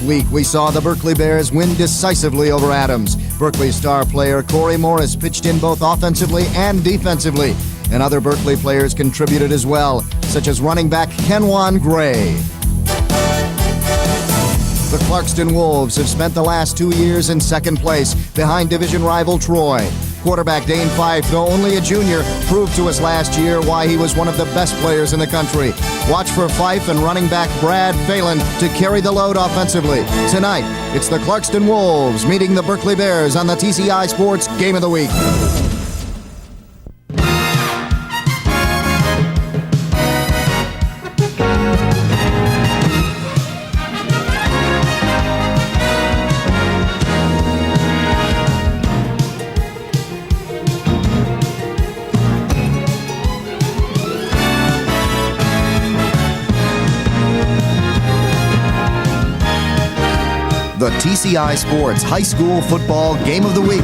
week, we saw the Berkley Bears win decisively over Adams. Berkley star player Corey Morris pitched in both offensively and defensively, and other Berkley players contributed as well, such as running back Kenwan Gray. The Clarkston Wolves have spent the last 2 years in second place, behind division rival Troy. Quarterback Dane Fife, though only a junior, proved to us last year why he was one of the best players in the country. Watch for Fife and running back Brad Phelan to carry the load offensively. Tonight, it's the Clarkston Wolves meeting the Berkley Bears on the TCI Sports Game of the Week. The TCI Sports High School Football Game of the Week.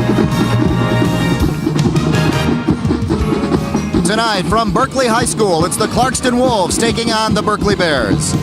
Tonight from Berkley High School, it's the Clarkston Wolves taking on the Berkley Bears.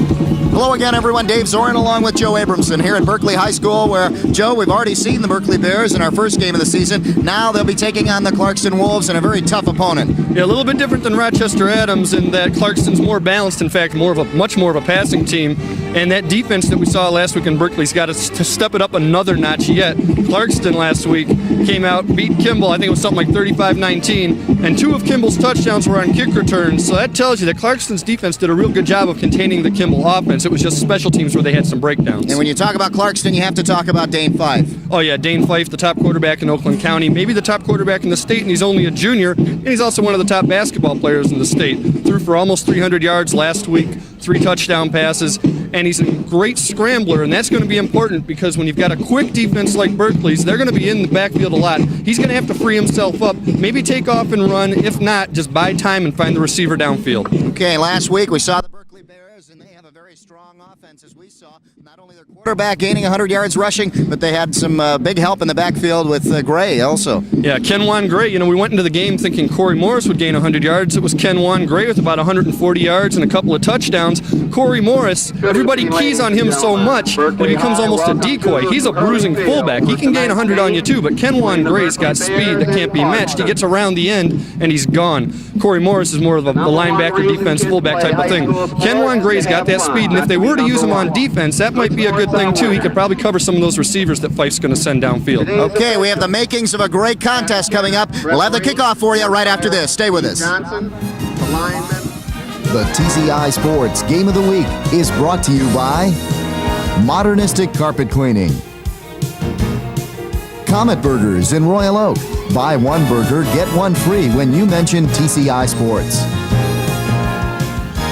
Hello again, everyone. Dave Zorin along with Joe Abramson here at Berkley High School, where, Joe, we've already seen the Berkley Bears in our first game of the season. Now they'll be taking on the Clarkston Wolves and a very tough opponent. Yeah, a little bit different than Rochester Adams in that Clarkston's more balanced, in fact, much more of a passing team. And that defense that we saw last week in Berkeley's got to step it up another notch yet. Clarkston last week came out, beat Kimball, I think it was something like 35-19, and 2 of Kimball's touchdowns were on kick returns. So that tells you that Clarkston's defense did a real good job of containing the Kimball offense. It was just special teams where they had some breakdowns. And when you talk about Clarkston, you have to talk about Dane Fife. Oh yeah, Dane Fife, the top quarterback in Oakland County, maybe the top quarterback in the state, and he's only a junior, and he's also one of the top basketball players in the state. Threw for almost 300 yards last week, 3 touchdown passes, and he's a great scrambler, and that's going to be important because when you've got a quick defense like Berkley's, they're going to be in the backfield a lot. He's going to have to free himself up, maybe take off and run. If not, just buy time and find the receiver downfield. Okay, last week we saw the Berkley Bears, and they have a very strong offense, as we saw. Not only their quarterback gaining 100 yards rushing, but they had some big help in the backfield with Gray also. Yeah, Kenwan Gray. We went into the game thinking Corey Morris would gain 100 yards. It was Kenwan Gray with about 140 yards and a couple of touchdowns. Corey Morris, everybody keys on him so much that he becomes almost a decoy. He's a bruising fullback. He can gain 100 on you too, but Kenwan Gray's got speed that can't be matched. He gets around the end and he's gone. Corey Morris is more of a linebacker, defense, fullback type of thing. Kenwan Gray's got that speed, and if they were to use him on defense, that might be a good thing too. He could probably cover some of those receivers that Fife's going to send downfield. Okay, we have the makings of a great contest coming up. We'll have the kickoff for you right after this. Stay with us. The TCI Sports Game of the Week is brought to you by Modernistic Carpet Cleaning, Comet Burgers in Royal Oak. Buy 1 burger, get 1 free when you mention TCI Sports.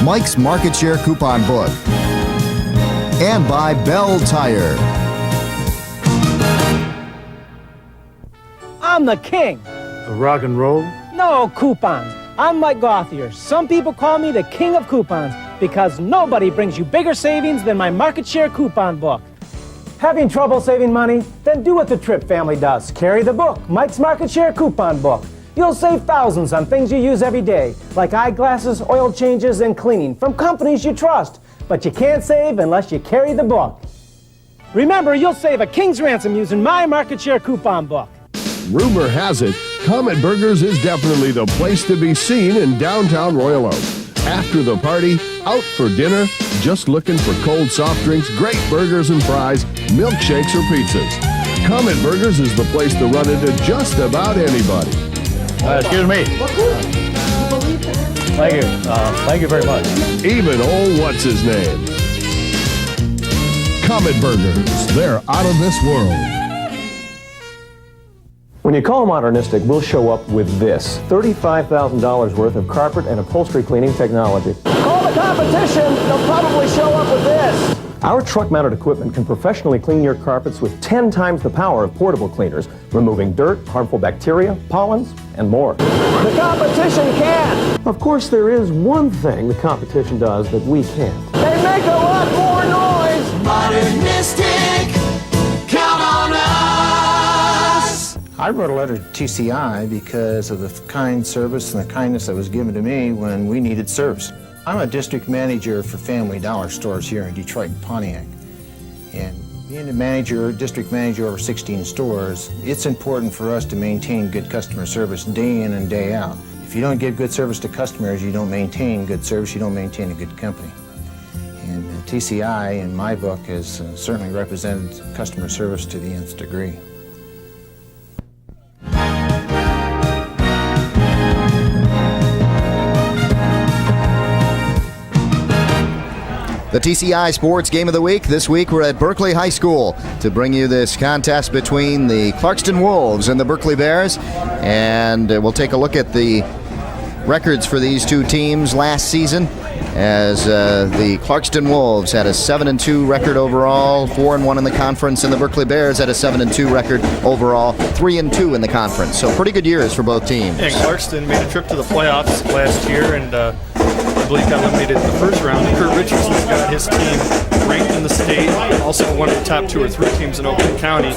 Mike's Market Share Coupon Book. And by Bell Tire. I'm the king. Of rock and roll? No, coupons. I'm Mike Gothier. Some people call me the king of coupons because nobody brings you bigger savings than my Market Share Coupon Book. Having trouble saving money? Then do what the Tripp family does. Carry the book, Mike's Market Share Coupon Book. You'll save thousands on things you use every day, like eyeglasses, oil changes, and cleaning from companies you trust. But you can't save unless you carry the book. Remember, you'll save a king's ransom using my Market Share Coupon Book. Rumor has it, Comet Burgers is definitely the place to be seen in downtown Royal Oak. After the party, out for dinner, just looking for cold soft drinks, great burgers and fries, milkshakes or pizzas. Comet Burgers is the place to run into just about anybody. Excuse me. Thank you. Thank you very much. Even old what's-his-name. Comet Burgers, they're out of this world. When you call Modernistic, we'll show up with this. $35,000 worth of carpet and upholstery cleaning technology. Call the competition, they'll probably show up with this. Our truck-mounted equipment can professionally clean your carpets with 10 times the power of portable cleaners, removing dirt, harmful bacteria, pollens, and more. The competition can't. Of course, there is one thing the competition does that we can't. They make a lot more noise. Modernistic, count on us. I wrote a letter to TCI because of the kind service and the kindness that was given to me when we needed service. I'm a district manager for Family Dollar stores here in Detroit and Pontiac. And Being a manager, district manager over 16 stores, it's important for us to maintain good customer service day in and day out. If you don't give good service to customers, you don't maintain good service, you don't maintain a good company. And TCI, in my book, has certainly represented customer service to the nth degree. The TCI Sports Game of the Week. This week we're at Berkley High School to bring you this contest between the Clarkston Wolves and the Berkley Bears. And we'll take a look at the records for these two teams last season, as the Clarkston Wolves had a 7-2 record overall, 4-1 in the conference, and the Berkley Bears had a 7-2 record overall, 3-2 in the conference. So pretty good years for both teams. And Clarkston made a trip to the playoffs last year, and I believe got eliminated in the first round. Kurt Richardson's got his team ranked in the state, also one of the top 2 or 3 teams in Oakland County.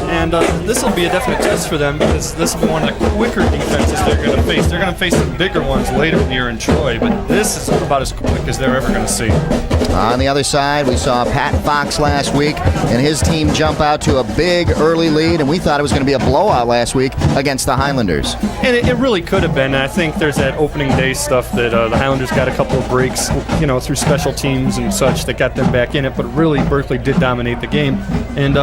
And this will be a definite test for them, because this will be one of the quicker defenses they're going to face. They're going to face the bigger ones later in the year in Troy, but this is about as quick as they're ever going to see. On the other side, we saw Pat Fox last week and his team jump out to a big early lead, and we thought it was going to be a blowout last week against the Highlanders. And it really could have been. I think there's that opening day stuff that the Highlanders got a couple of breaks, through special teams and such that got them back in it, but really Berkley did dominate the game. And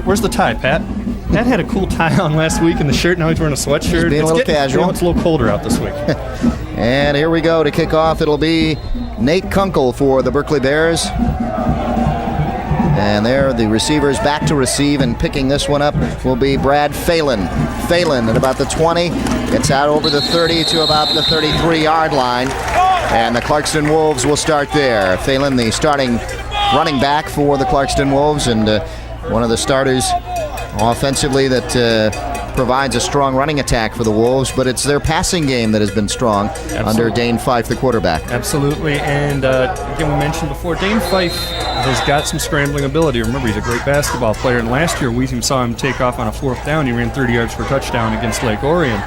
where's the tie, Pat? Pat had a cool tie on last week in the shirt. Now he's wearing a sweatshirt. He's being a little casual. It's a little colder out this week. And here we go to kick off. It'll be Nate Kunkel for the Berkley Bears. And there, the receivers back to receive, and picking this one up will be Brad Phelan. Phelan at about the 20, gets out over the 30 to about the 33-yard line. And the Clarkston Wolves will start there. Phelan, the starting running back for the Clarkston Wolves, and one of the starters offensively that provides a strong running attack for the Wolves, but it's their passing game that has been strong. Absolutely. Under Dane Fife, the quarterback. Absolutely, and again, we mentioned before, Dane Fife has got some scrambling ability. Remember, he's a great basketball player, and last year we saw him take off on a 4th down. He ran 30 yards for a touchdown against Lake Orion.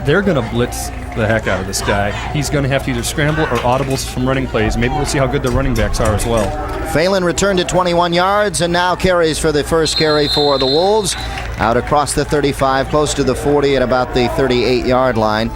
They're going to blitz the heck out of this guy. He's going to have to either scramble or audibles from running plays. Maybe we'll see how good the running backs are as well. Phelan returned at 21 yards and now carries for the first carry for the Wolves. Out across the 35, close to the 40 at about the 38-yard line.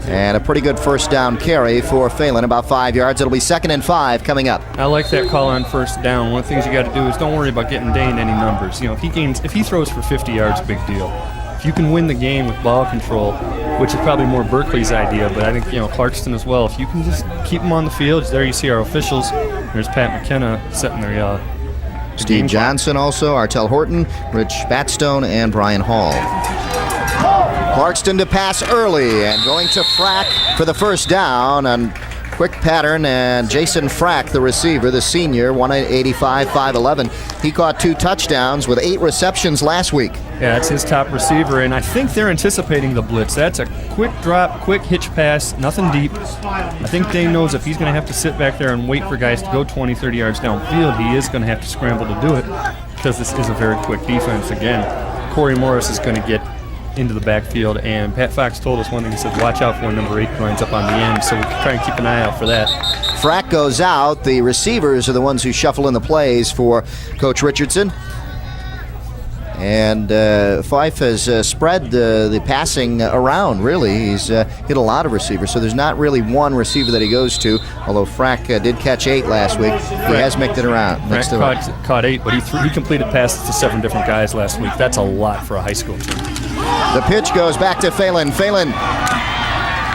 And a pretty good first down carry for Phelan, about 5 yards. It'll be 2nd and 5 coming up. I like that call on first down. One of the things you got to do is don't worry about getting Dane any numbers. If he throws for 50 yards, big deal. If you can win the game with ball control, which is probably more Berkley's idea, but I think, Clarkston as well. If you can just keep them on the field, there you see our officials. There's Pat McKenna setting their Steve Johnson also, Artel Horton, Rich Batstone, and Brian Hall. Clarkston to pass early and going to Frack for the first down on quick pattern, and Jason Frack, the receiver, the senior, 185, 5'11". He caught 2 touchdowns with 8 receptions last week. Yeah, that's his top receiver, and I think they're anticipating the blitz. That's a quick drop, quick hitch pass, nothing deep. I think Dane knows if he's going to have to sit back there and wait for guys to go 20, 30 yards downfield, he is going to have to scramble to do it, because this is a very quick defense. Again, Corey Morris is going to get into the backfield, and Pat Fox told us one thing. He said, watch out for when number 8 lines up on the end, so we can try and keep an eye out for that. Frack goes out. The receivers are the ones who shuffle in the plays for Coach Richardson. And Fife has spread the passing around, really. He's hit a lot of receivers, so there's not really one receiver that he goes to, although Frack did catch 8 last week. He has mixed it around. Frack caught 8, but he completed passes to 7 different guys last week. That's a lot for a high school team. The pitch goes back to Phelan. Phelan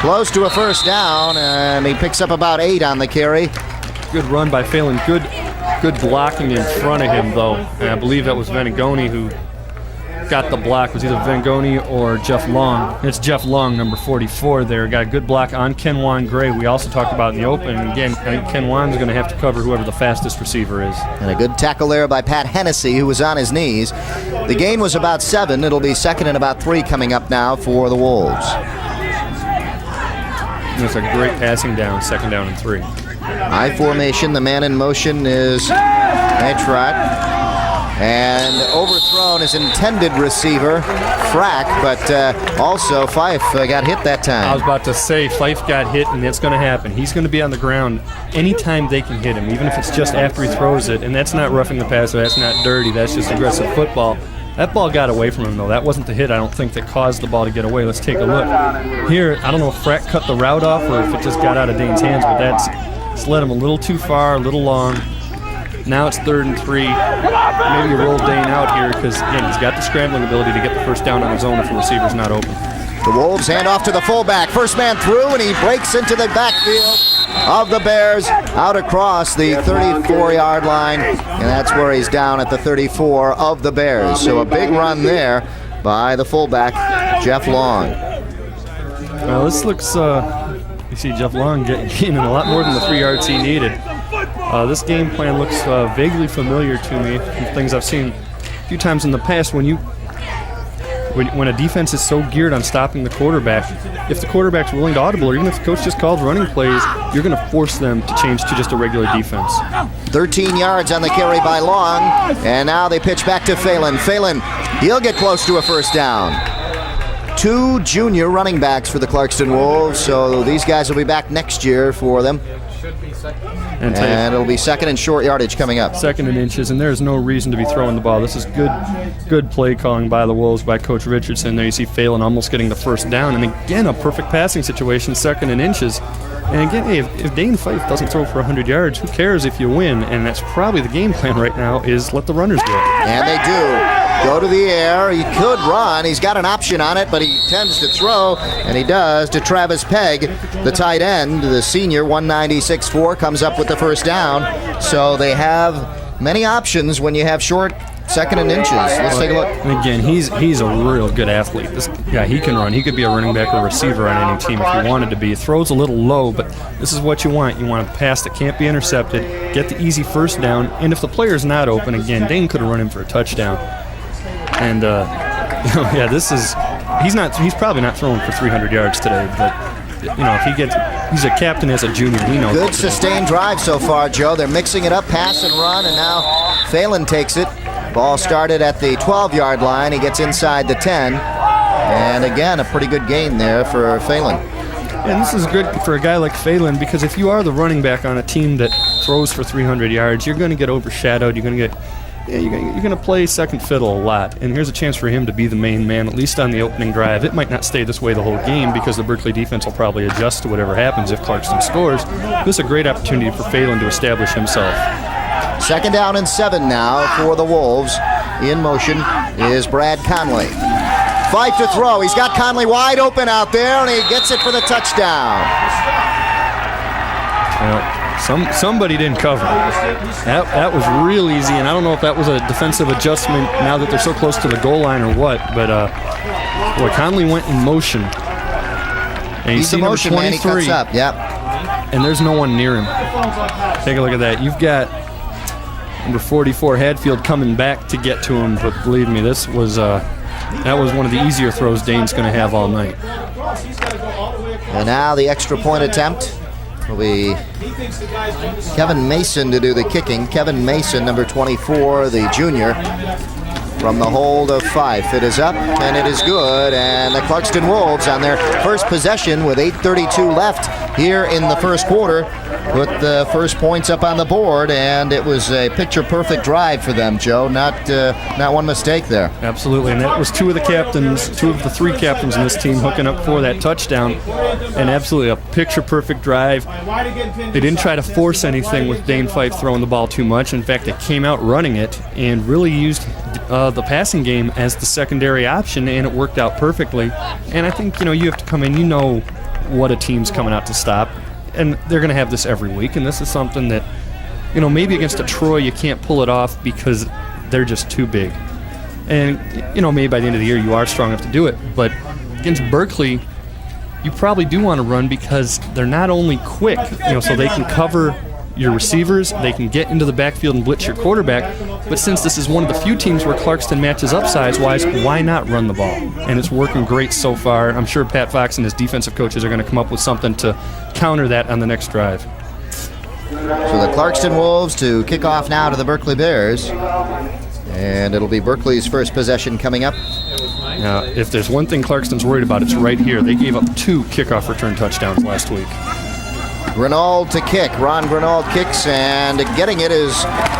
close to a first down, and he picks up about 8 on the carry. Good run by Phelan. Good blocking in front of him, though. And I believe that was Venigoni who got the block. It was either Vengoni or Jeff Long. It's Jeff Long, number 44 there. Got a good block on Kenwan Gray. We also talked about in the open. And again, I think Kenwan's going to have to cover whoever the fastest receiver is. And a good tackle there by Pat Hennessy, who was on his knees. The gain was about 7. It'll be 2nd and about 3 coming up now for the Wolves. It's a great passing down, 2nd down and 3. I formation. The man in motion is a trot. And overthrown his intended receiver, Frack, but also Fife got hit that time. I was about to say, Fife got hit, and it's going to happen. He's going to be on the ground anytime they can hit him, even if it's just after he throws it. And that's not roughing the passer. That's not dirty. That's just aggressive football. That ball got away from him, though. That wasn't the hit, I don't think, that caused the ball to get away. Let's take a look. Here, I don't know if Frack cut the route off or if it just got out of Dane's hands, but it's led him a little too far, a little long. Now it's 3rd and 3. Maybe you roll Dane out here because, again, he's got the scrambling ability to get the first down on his own if the receiver's not open. The Wolves hand off to the fullback. First man through, and he breaks into the backfield of the Bears out across the 34-yard line, and that's where he's down at the 34 of the Bears. So a big run there by the fullback, Jeff Long. Well, this looks, you see Jeff Long gaining a lot more than the 3 yards he needed. This game plan looks vaguely familiar to me from things I've seen a few times in the past. When a defense is so geared on stopping the quarterback, if the quarterback's willing to audible, or even if the coach just calls running plays, you're going to force them to change to just a regular defense. 13 yards on the carry by Long, and now they pitch back to Phelan. Phelan, he'll get close to a first down. 2 junior running backs for the Clarkston Wolves, so these guys will be back next year for them. And it'll be 2nd and short yardage coming up. 2nd and inches, and there's no reason to be throwing the ball. This is good play calling by the Wolves, by Coach Richardson. There you see Phelan almost getting the first down, and again, a perfect passing situation, 2nd and inches. And again, hey, if Dane Fife doesn't throw for 100 yards, who cares if you win? And that's probably the game plan right now, is let the runners do it. And they do. Go to the air. He could run. He's got an option on it, but he tends to throw, and he does to Travis Pegg, the tight end, the senior, 196.4, comes up with the first down. So they have many options when you have short 2nd and inches. Let's take a look. And again, he's a real good athlete. This guy, he can run. He could be a running back or receiver on any team if he wanted to be. He throws a little low, but this is what you want. You want a pass that can't be intercepted, get the easy first down, and if the player's not open, again, Dane could have run him for a touchdown. And yeah, he's probably not throwing for 300 yards today, but if he's a captain as a junior, we know. Good sustained drive so far, Joe. They're mixing it up, pass and run, and now Phelan takes it. Ball started at the 12-yard line. He gets inside the 10, and again, a pretty good gain there for Phelan. And this is good for a guy like Phelan because if you are the running back on a team that throws for 300 yards, you're going to get overshadowed. You're going to play second fiddle a lot, and here's a chance for him to be the main man, at least on the opening drive. It might not stay this way the whole game because the Berkley defense will probably adjust to whatever happens if Clarkston scores. This is a great opportunity for Phelan to establish himself. 2nd down and 7 now for the Wolves. In motion is Brad Conley. Fife to throw. He's got Conley wide open out there, and he gets it for the touchdown. Somebody didn't cover. That was real easy, and I don't know if that was a defensive adjustment now that they're so close to the goal line or what, but Conley went in motion. And you He's see in motion, number 23, man. He cuts up, yep. And there's no one near him. Take a look at that. You've got number 44, Hadfield, coming back to get to him, but believe me, that was one of the easier throws Dane's going to have all night. And now the extra point attempt will be Kevin Mason to do the kicking. Kevin Mason, number 24, the junior, from the hold of Fife. It is up, and it is good, and the Clarkston Wolves on their first possession with 8:32 left here in the first quarter put the first points up on the board, and it was a picture-perfect drive for them, Joe. Not one mistake there. Absolutely, and that was two of the 3 captains in this team hooking up for that touchdown, and absolutely a picture-perfect drive. They didn't try to force anything with Dane Fife throwing the ball too much. In fact, they came out running it and really used the passing game as the secondary option, and it worked out perfectly. And I think, you have to come in, what a team's coming out to stop. And they're going to have this every week, and this is something that, maybe against a Troy you can't pull it off because they're just too big. And, maybe by the end of the year you are strong enough to do it. But against Berkley, you probably do want to run because they're not only quick, so they can cover your receivers, they can get into the backfield and blitz your quarterback, but since this is one of the few teams where Clarkston matches up size-wise, why not run the ball? And it's working great so far. I'm sure Pat Fox and his defensive coaches are going to come up with something to counter that on the next drive. So the Clarkston Wolves to kick off now to the Berkley Bears. And it'll be Berkley's first possession coming up. Now, if there's one thing Clarkston's worried about, it's right here. They gave up 2 kickoff return touchdowns last week. Grenold to kick. Ron Grenold kicks, and getting it is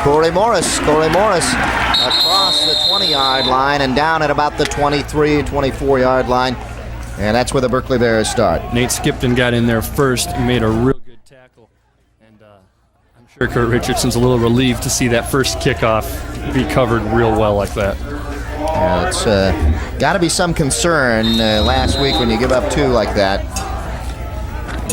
Corey Morris. Corey Morris across the 20-yard line and down at about the 23, 24-yard line. And that's where the Berkley Bears start. Nate Skipton got in there first and made a real good tackle. And I'm sure Kurt Richardson's a little relieved to see that first kickoff be covered real well like that. Yeah, it's got to be some concern last week when you give up 2 like that.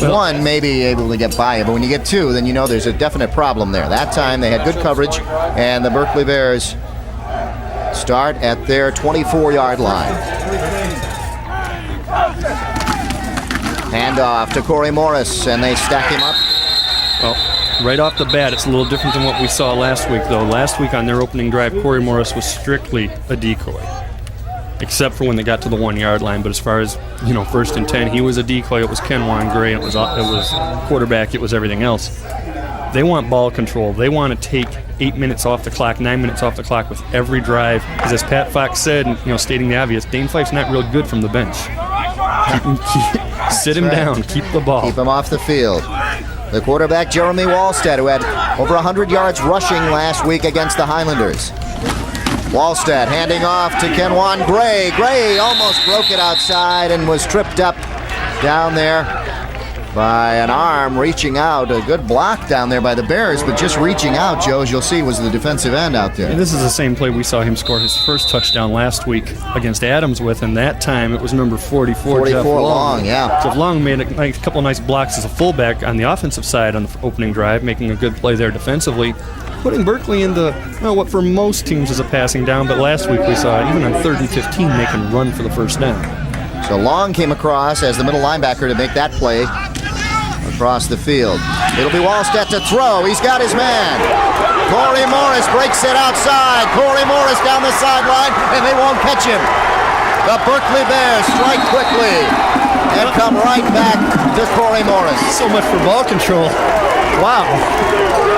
Well, 1 may be able to get by you, but when you get 2, then you know there's a definite problem there. That time they had good coverage, and the Berkley Bears start at their 24-yard line. Handoff to Corey Morris, and they stack him up. Well, right off the bat, it's a little different than what we saw last week, though. Last week on their opening drive, Corey Morris was strictly a decoy, except for when they got to the 1-yard line. But as far as, first and 10, he was a decoy. It was Kenwan Gray. It was quarterback. It was everything else. They want ball control. They want to take 8 minutes off the clock, 9 minutes off the clock with every drive. Because as Pat Fox said, stating the obvious, Dane Fife's not real good from the bench. Sit him down. Keep the ball. Keep him off the field. The quarterback, Jeremy Wallstead, who had over 100 yards rushing last week against the Highlanders. Wallstead handing off to Kenwan Gray. Gray almost broke it outside and was tripped up down there by an arm reaching out. A good block down there by the Bears, but just reaching out, Joe, as you'll see, was the defensive end out there. And this is the same play we saw him score his first touchdown last week against Adams with, and that time it was number 44, Jeff Long. Yeah. Jeff Long made a couple of nice blocks as a fullback on the offensive side on the opening drive, making a good play there defensively, putting Berkley into what for most teams is a passing down, but last week we saw even on 3rd and 15 they can run for the first down. So Long came across as the middle linebacker to make that play across the field. It'll be Wallstead to throw. He's got his man. Corey Morris breaks it outside. Corey Morris down the sideline, and they won't catch him. The Berkley Bears strike quickly and come right back to Corey Morris. So much for ball control. Wow.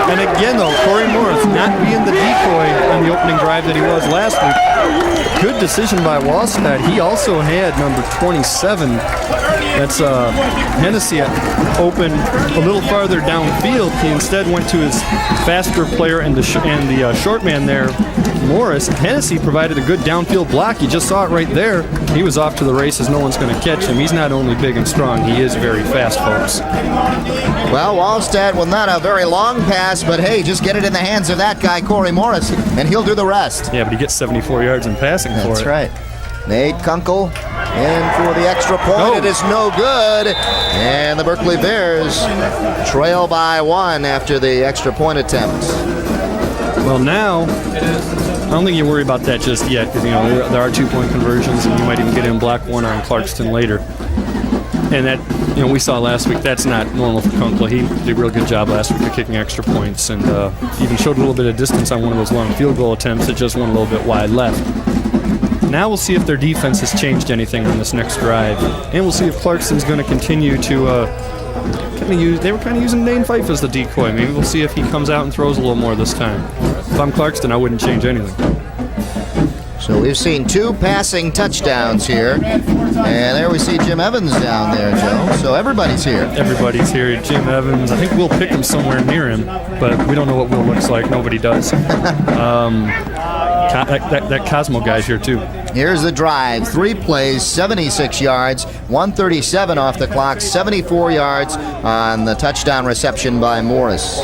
And again, though, Corey Morris not being the decoy on the opening drive that he was last week. Good decision by Wallstead. He also had number 27. That's Hennessy open a little farther downfield. He instead went to his faster player and the short man there, Morris. Hennessy provided a good downfield block. You just saw it right there. He was off to the races. No one's going to catch him. He's not only big and strong, he is very fast, folks. Well, Wallstead, not a very long pass, but hey, just get it in the hands of that guy, Corey Morris, and he'll do the rest. Yeah, but he gets 74 yards in passing for it. That's right. Nate Kunkel in for the extra point. It is no good. And the Berkley Bears trail by 1 after the extra point attempt. Well, now, I don't think you worry about that just yet, because there are 2-point conversions, and you might even get in block 1 on Clarkston later. And that, we saw last week, that's not normal for Kunkel. He did a real good job last week of kicking extra points, and even showed a little bit of distance on one of those long field goal attempts that just went a little bit wide left. Now we'll see if their defense has changed anything on this next drive, and we'll see if Clarkston's going to continue to they were kind of using Dane Fife as the decoy. Maybe we'll see if he comes out and throws a little more this time. If I'm Clarkston, I wouldn't change anything. So we've seen 2 passing touchdowns here, and there we see Jim Evans down there, Joe. So everybody's here. Everybody's here. Jim Evans. I think Will Pickham somewhere near him, but we don't know what Will looks like. Nobody does. That Cosmo guy's here too. Here's the drive. 3 plays, 76 yards, 137 off the clock, 74 yards on the touchdown reception by Morris.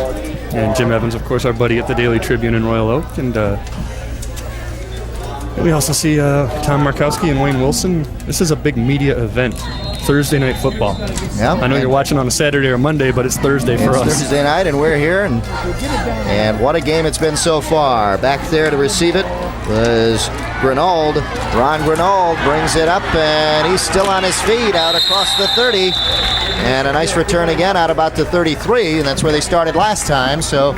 And Jim Evans, of course, our buddy at the Daily Tribune in Royal Oak, and we also see Tom Markowski and Wayne Wilson. This is a big media event. Thursday night football. Yeah, I know you're watching on a Saturday or Monday, but it's Thursday for us. It's Thursday night, and we're here, and what a game it's been so far. Back there to receive it was Grenold. Ron Grenold brings it up, and he's still on his feet out across the 30. And a nice return again out about the 33, and that's where they started last time. So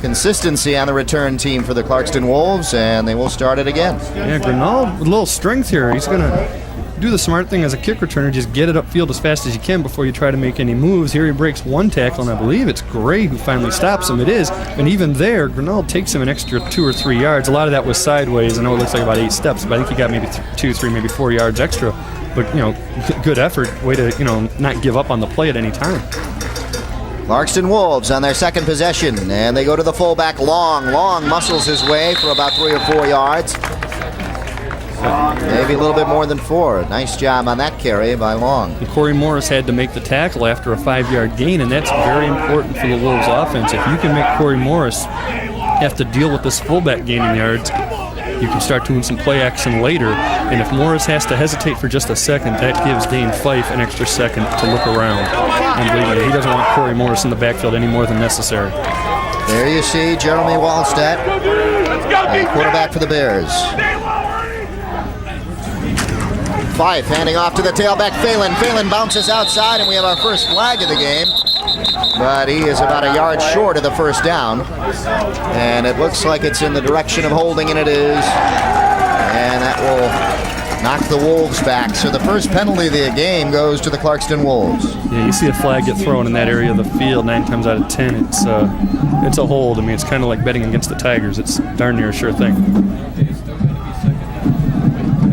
consistency on the return team for the Clarkston Wolves, and they will start it again. Yeah, Grenold with a little strength here. He's going to do the smart thing as a kick returner, just get it upfield as fast as you can before you try to make any moves. Here he breaks one tackle, and I believe it's Gray who finally stops him. It is, and even there, Grinnell takes him an extra 2 or 3 yards. A lot of that was sideways. I know it looks like about 8 steps, but I think he got maybe 2, 3, maybe 4 yards extra. But, good effort. Way to, not give up on the play at any time. Clarkston Wolves on their second possession, and they go to the fullback. Long muscles his way for about 3 or 4 yards. Maybe a little bit more than 4. Nice job on that carry by Long. And Corey Morris had to make the tackle after a 5-yard gain, and that's very important for the Wolves offense. If you can make Corey Morris have to deal with this fullback gaining yards, you can start doing some play action later. And if Morris has to hesitate for just a second, that gives Dane Fife an extra second to look around. And believe me, he doesn't want Corey Morris in the backfield any more than necessary. There you see Jeremy Wallstedt, quarterback for the Bears. Fife handing off to the tailback, Phelan. Phelan bounces outside, and we have our first flag of the game. But he is about a yard short of the first down. And it looks like it's in the direction of holding, and it is. And that will knock the Wolves back. So the first penalty of the game goes to the Clarkston Wolves. Yeah, you see a flag get thrown in that area of the field 9 times out of 10. It's a hold. I mean, it's kind of like betting against the Tigers. It's darn near a sure thing.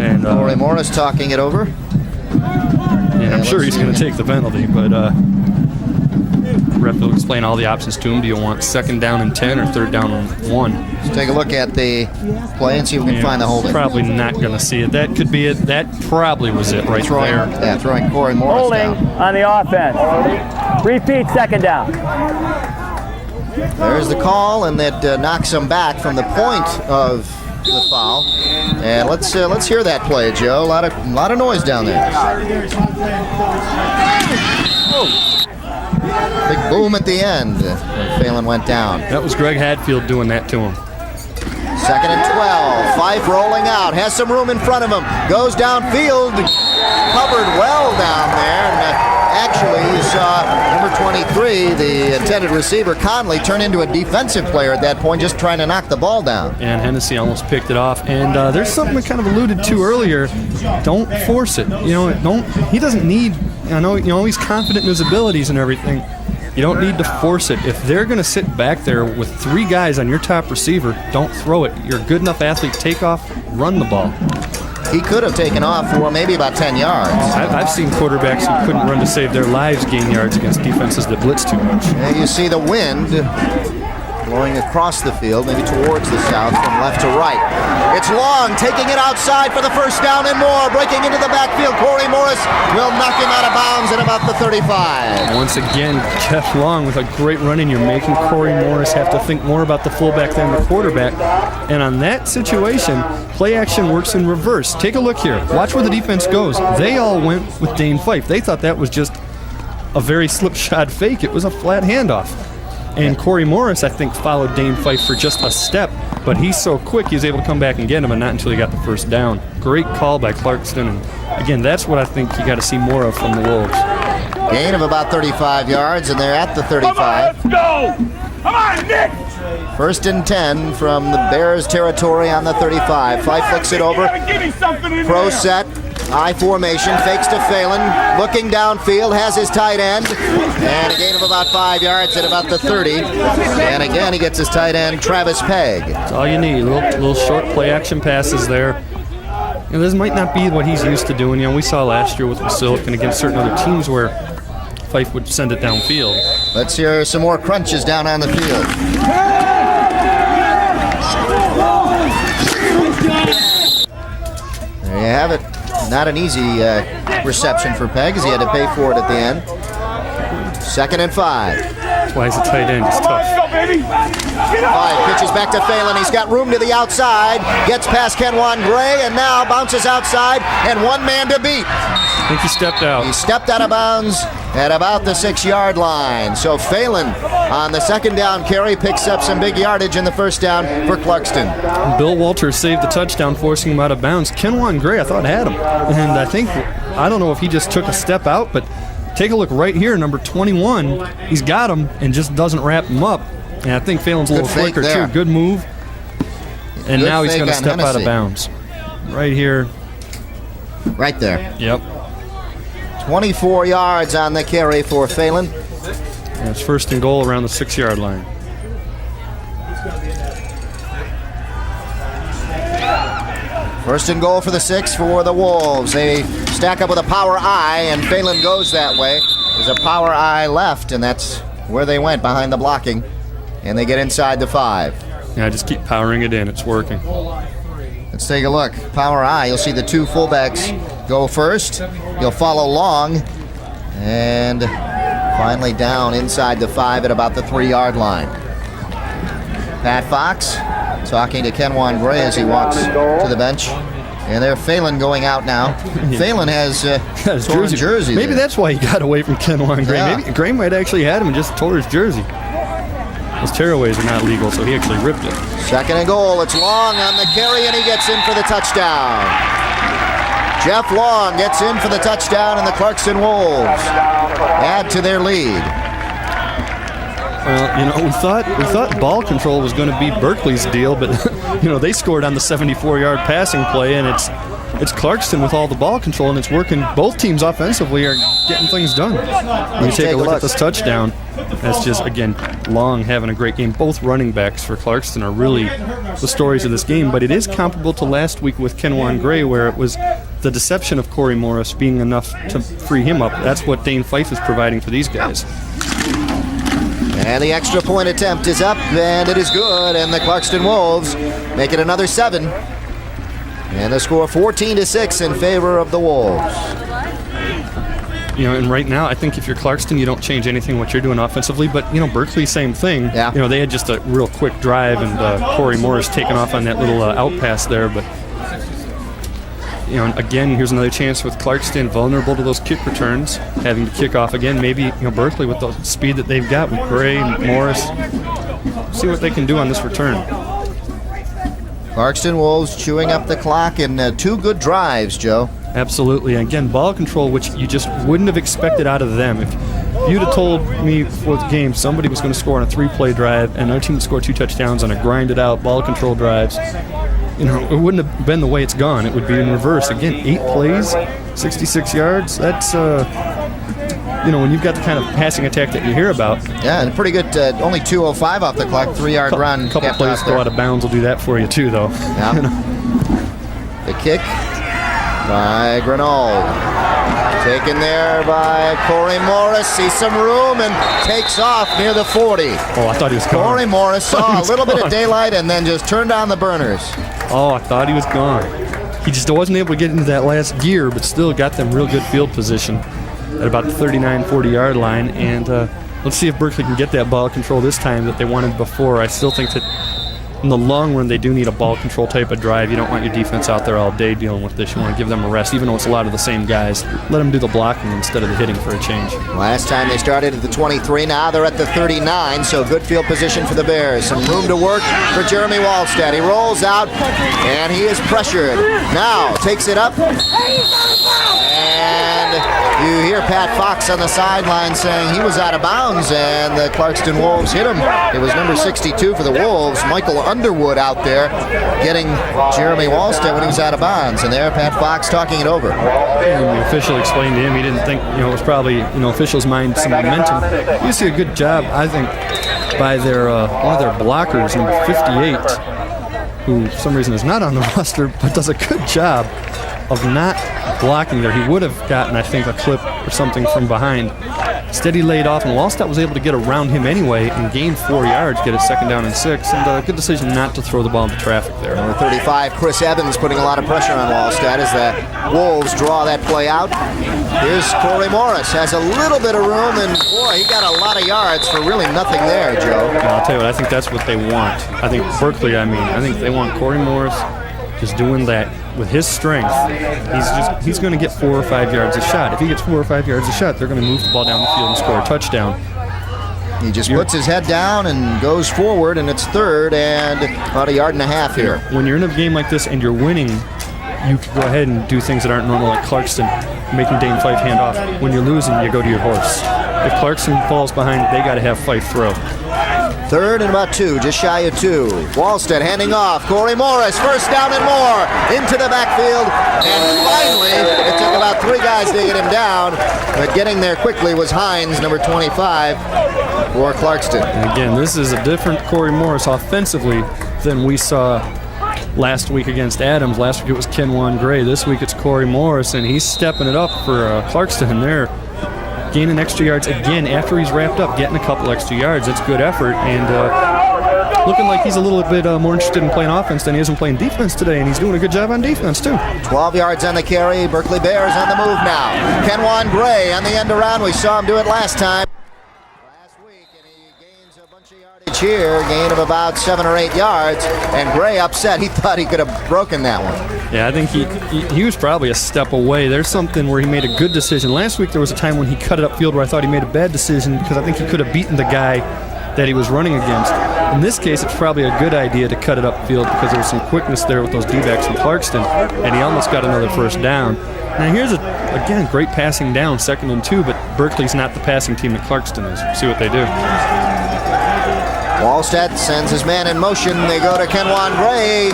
And Corey Morris talking it over. And I'm sure he's going to take the penalty, but ref will explain all the options to him. Do you want 2nd down and 10 or 3rd down and 1? Let's take a look at the play and see if we can find the holding. Probably not going to see it. That could be it. That probably was it right there. Yeah, throwing Corey Morris Holding down. on the offense. Repeat 2nd down. There's the call, and that knocks him back from the point of the foul. And let's hear that play, Joe. A lot of noise down there. Big boom at the end when Phelan went down. That was Greg Hadfield doing that to him. 2nd and 12. Fife rolling out. Has some room in front of him. Goes downfield. Covered well down there. And actually, you saw number 23, the intended receiver, Conley, turn into a defensive player at that point, just trying to knock the ball down. And Hennessy almost picked it off. And there's something we kind of alluded to earlier. Don't force it. He doesn't need, he's confident in his abilities and everything. You don't need to force it. If they're going to sit back there with 3 guys on your top receiver, don't throw it. You're a good enough athlete. Take off, run the ball. He could have taken off for maybe about 10 yards. I've seen quarterbacks who couldn't run to save their lives gain yards against defenses that blitz too much. And you see the wind blowing across the field, maybe towards the south from left to right. It's Long taking it outside for the first down and more. Breaking into the backfield, Corey Morris will knock him out of bounds at about the 35. Once again, Jeff Long with a great run, and you're making Corey Morris have to think more about the fullback than the quarterback. And on that situation, play action works in reverse. Take a look here. Watch where the defense goes. They all went with Dane Fife. They thought that was just a very slipshod fake. It was a flat handoff. And Corey Morris, I think, followed Dane Fife for just a step, but he's so quick he was able to come back and get him, and not until he got the first down. Great call by Clarkston, and again, that's what I think you got to see more of from the Wolves. Gain of about 35 yards, and they're at the 35. Come on, let's go! Come on, Nick! 1st and 10 from the Bears territory on the 35. Fife flicks it over. Pro set. I formation, fakes to Phelan, looking downfield, has his tight end, and a gain of about 5 yards at about the 30. And again, he gets his tight end, Travis Pegg. That's all you need, little short play action passes there. This might not be what he's used to doing. We saw last year with Silk and against certain other teams where Fife would send it downfield. Let's hear some more crunches down on the field. There you have it. Not an easy reception for Pegg, as he had to pay for it at the end. 2nd and 5. That's why he's a tight end. It's tough. Five pitches back to Phelan. He's got room to the outside. Gets past Kenwan Gray, and now bounces outside, and 1 man to beat. I think he stepped out. He stepped out of bounds at about the 6-yard line. So Phelan on the 2nd down carry picks up some big yardage in the first down for Clarkston. Bill Walters saved the touchdown, forcing him out of bounds. Kenwan Gray, I thought, had him. And I don't know if he just took a step out, but take a look right here, number 21. He's got him and just doesn't wrap him up. And I think Phelan's a little quicker, too. Good move. And now he's going to step out of bounds. Right here. Right there. Yep. 24 yards on the carry for Phelan. And it's 1st and goal around the 6-yard line. First and goal for the 6 for the Wolves. They stack up with a power I, and Phelan goes that way. There's a power I left, and that's where they went, behind the blocking. And they get inside the 5. Yeah, just keep powering it in. It's working. Let's take a look. Power I. You'll see the 2 fullbacks go first. You'll follow long. And finally down inside the 5 at about the 3-yard line. Pat Fox talking to Kenwan Gray as he walks to the bench. And there, Phelan going out now. Phelan has his torn jersey Maybe there. that's why he got away from Kenwan Gray. Yeah. Maybe Gray might actually had him and just tore his jersey. Those tearaways are not legal, so he actually ripped it. Second and goal. It's Long on the carry, and he gets in for the touchdown. Jeff Long gets in for the touchdown, and the Clarkston Wolves add to their lead. Well, we thought ball control was going to be Berkley's deal, but they scored on the 74-yard passing play, and it's Clarkston with all the ball control, and it's working. Both teams offensively are getting things done. When you take a look at this touchdown, that's just, again, Long having a great game. Both running backs for Clarkston are really the stories of this game, but it is comparable to last week with Kenwan Gray, where it was the deception of Corey Morris being enough to free him up. That's what Dane Fife is providing for these guys. And the extra point attempt is up, and it is good, and the Clarkston Wolves make it another 7. And the score 14-6 in favor of the Wolves. And right now, I think if you're Clarkston, you don't change anything what you're doing offensively. But, Berkley, same thing. Yeah. They had just a real quick drive, and Corey Morris taking off on that little out pass there. But, again, here's another chance with Clarkston vulnerable to those kick returns, having to kick off again. Maybe, Berkley with the speed that they've got with Gray and Morris, see what they can do on this return. Clarkston Wolves chewing up the clock in 2 good drives, Joe. Absolutely. Again, ball control, which you just wouldn't have expected out of them. If you'd have told me before the game somebody was going to score on a 3-play drive and another team would score 2 touchdowns on a grinded-out ball control drives, it wouldn't have been the way it's gone. It would be in reverse. Again, 8 plays, 66 yards. That's, when you've got the kind of passing attack that you hear about. Yeah, and pretty good. Only 2:05 off the clock, 3-yard run. A couple plays go out of bounds will do that for you, too, though. Yeah. The kick by Grenold. Taken there by Corey Morris. Sees some room and takes off near the 40. Oh, I thought he was gone. Corey Morris saw a little bit of daylight and then just turned on the burners. Oh, I thought he was gone. He just wasn't able to get into that last gear, but still got them real good field position at about the 39, 40-yard line. And let's see if Berkley can get that ball control this time that they wanted before. I still think that in the long run, they do need a ball control type of drive. You don't want your defense out there all day dealing with this. You want to give them a rest, even though it's a lot of the same guys. Let them do the blocking instead of the hitting for a change. Last time they started at the 23. Now they're at the 39, so good field position for the Bears. Some room to work for Jeremy Wallstead. He rolls out, and he is pressured. Now takes it up, and you hear Pat Fox on the sideline saying he was out of bounds, and the Clarkston Wolves hit him. It was number 62 for the Wolves, Michael Underwood, out there getting Jeremy Wallstead when he was out of bounds. And there, Pat Fox talking it over. And the official explained to him he didn't think, it was probably, officials' mind some momentum. You see a good job, I think, by their one of their blockers, number 58, who for some reason is not on the roster, but does a good job of not blocking there. He would have gotten, I think, a clip or something from behind. Instead, he laid off, and Wallstead was able to get around him anyway and gain 4 yards, get it 2nd down and 6, and a good decision not to throw the ball into traffic there. Number 35, Chris Evans, putting a lot of pressure on Wallstead as the Wolves draw that play out. Here's Corey Morris, has a little bit of room, and boy, he got a lot of yards for really nothing there, Joe. I'll tell you what, I think that's what they want. I think Berkley, I think they want Corey Morris just doing that with his strength. He's going to get 4 or 5 yards a shot. If he gets 4 or 5 yards a shot, they're going to move the ball down the field and score a touchdown. He just puts his head down and goes forward, and it's 3rd and about 1.5 yards here. When you're in a game like this and you're winning, you can go ahead and do things that aren't normal, like Clarkston making Dane Fife hand off. When you're losing, you go to your horse. If Clarkston falls behind, they got to have Fife throw. 3rd and about 2, just shy of 2. Wallstead handing off. Corey Morris, first down and more, into the backfield. And finally, it took about 3 guys to get him down. But getting there quickly was Hines, number 25, for Clarkston. And again, this is a different Corey Morris offensively than we saw last week against Adams. Last week it was Kenwan Gray. This week it's Corey Morris, and he's stepping it up for Clarkston, and they're gaining extra yards again after he's wrapped up, getting a couple extra yards. It's good effort, and looking like he's a little bit more interested in playing offense than he is in playing defense today, and he's doing a good job on defense too. 12 yards on the carry. Berkley Bears on the move now. Kenwan Gray on the end around. We saw him do it last time. And he gains a bunch of yardage here, gain of about 7 or 8 yards, and Gray upset. He thought he could have broken that one. Yeah, I think he was probably a step away. There's something where he made a good decision. Last week there was a time when he cut it upfield where I thought he made a bad decision because I think he could have beaten the guy that he was running against. In this case, it's probably a good idea to cut it upfield because there was some quickness there with those D-backs from Clarkston, and he almost got another first down. Now here's, again, great passing down, 2nd and 2, but Berkley's not the passing team that Clarkston is. See what they do. Wallstead sends his man in motion. They go to Kenwan Gray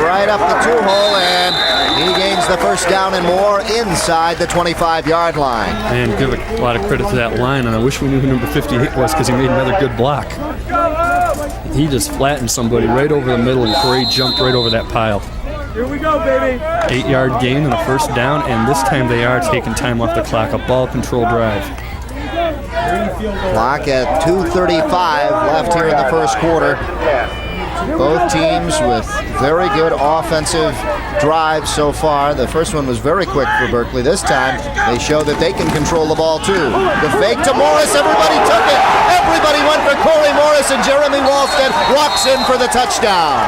right up the 2-hole, and he gains the first down and more inside the 25-yard line. And give a lot of credit to that line, and I wish we knew who number 58 was because he made another good block. He just flattened somebody right over the middle, and Gray jumped right over that pile. Here we go, baby. 8-yard gain and a first down, and this time they are taking time off the clock. A ball control drive. Clock at 2:35 left here in the first quarter. Both teams with very good offensive drives so far. The first one was very quick for Berkley. This time, they show that they can control the ball too. The fake to Morris, everybody took it. Everybody went for Corey Morris, and Jeremy Wallstead walks in for the touchdown.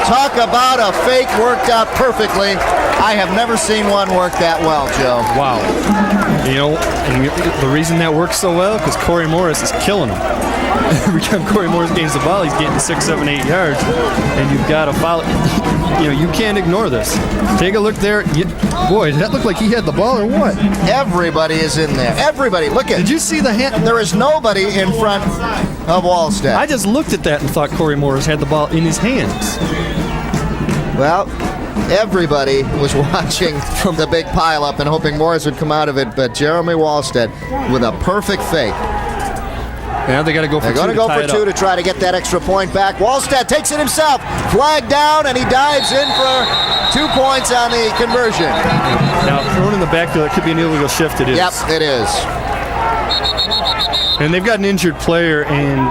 Talk about a fake worked out perfectly. I have never seen one work that well, Joe. Wow. You know, and the reason that works so well, because Corey Morris is killing him. Every time Corey Morris gains the ball, he's getting 6, 7, 8 yards, and you've got to follow. You know, you can't ignore this. Take a look there. Boy, did that look like he had the ball or what? Everybody is in there. Everybody. Look at. Did you see the hand? There is nobody in front of Wallstead. I just looked at that and thought Corey Morris had the ball in his hands. Well, everybody was watching from the big pileup and hoping Morris would come out of it, but Jeremy Wallstead with a perfect fake. Now they got to go for 2 They're going to go for 2 to try to get that extra point back. Wallstead takes it himself. Flag down, and he dives in for 2 points on the conversion. Now, thrown in the backfield, it could be an illegal shift. It is. Yep, it is. And they've got an injured player, and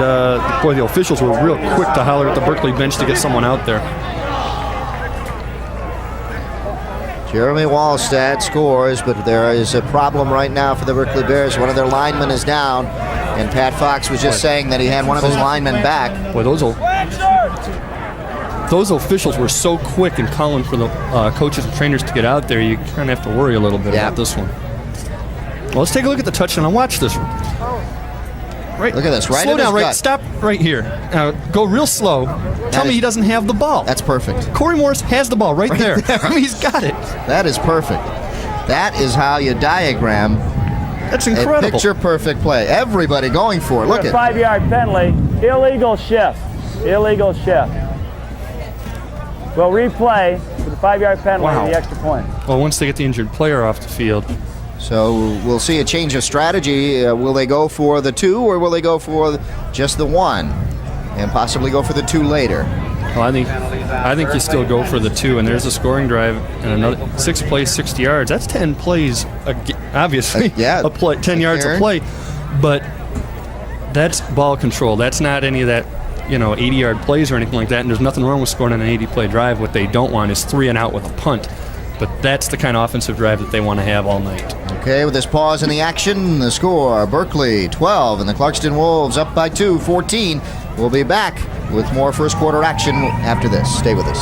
boy, the officials were real quick to holler at the Berkley bench to get someone out there. Jeremy Wallstead scores, but there is a problem right now for the Berkley Bears. One of their linemen is down, and Pat Fox was just saying that he had one of his linemen back. Boy, those officials were so quick in calling for the coaches and trainers to get out there, you kind of have to worry a little bit about this one. Well, let's take a look at the touchdown and watch this one. Right. Look at this, right Slow in down, his right? gut. Stop right here. Now, go real slow. Tell me he doesn't have the ball. That's perfect. Corey Morris has the ball right there. I mean, he's got it. That is perfect. That is how you diagram That's incredible. a picture-perfect play. Everybody going for it. Look at 5-yard penalty. Illegal shift. Illegal shift. We'll replay for the 5-yard penalty and the extra point. Well, once they get the injured player off the field. So we'll see a change of strategy. Will they go for the 2, or will they go for just the 1 and possibly go for the 2 later? Well, I think you still go for the 2, and there's a scoring drive and another 6 plays, 60 yards. That's 10 plays, obviously. A play, 10 yards a play, but that's ball control. That's not any of that, 80-yard plays or anything like that. And there's nothing wrong with scoring on an 80-play drive. What they don't want is 3 and out with a punt. But that's the kind of offensive drive that they want to have all night. Okay, with this pause in the action, the score, Berkley 12 and the Clarkston Wolves up by 2, 14. We'll be back with more first quarter action after this. Stay with us.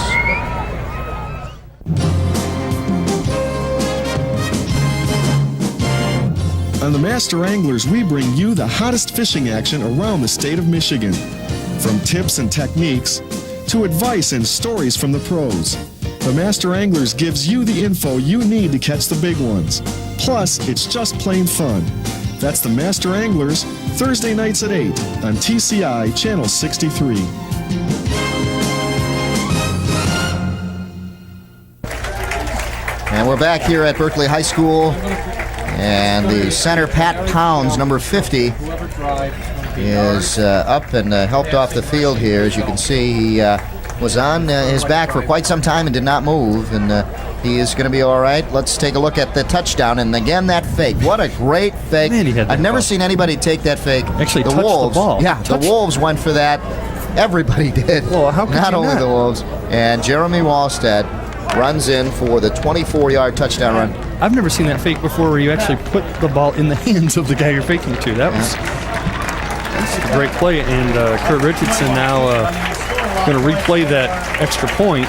On the Master Anglers, we bring you the hottest fishing action around the state of Michigan. From tips and techniques to advice and stories from the pros. The Master Anglers gives you the info you need to catch the big ones. Plus, it's just plain fun. That's the Master Anglers, Thursday nights at 8 on TCI Channel 63. And we're back here at Berkley High School, and the center, Pat Pounds, number 50, is up and helped off the field here. As you can see, he was on his back for quite some time and did not move, and he is going to be all right. Let's take a look at the touchdown, and again, that fake. What a great fake. Man, he had that I've never ball. seen anybody take that fake. Actually the touched Wolves, the ball. Yeah, the Wolves went for that. Everybody did. Well, how could not you only not? the Wolves. And Jeremy Wallstead runs in for the 24-yard touchdown run. I've never seen that fake before where you actually put the ball in the hands of the guy you're faking to. That's a great play, and Kurt Richardson now going to replay that extra point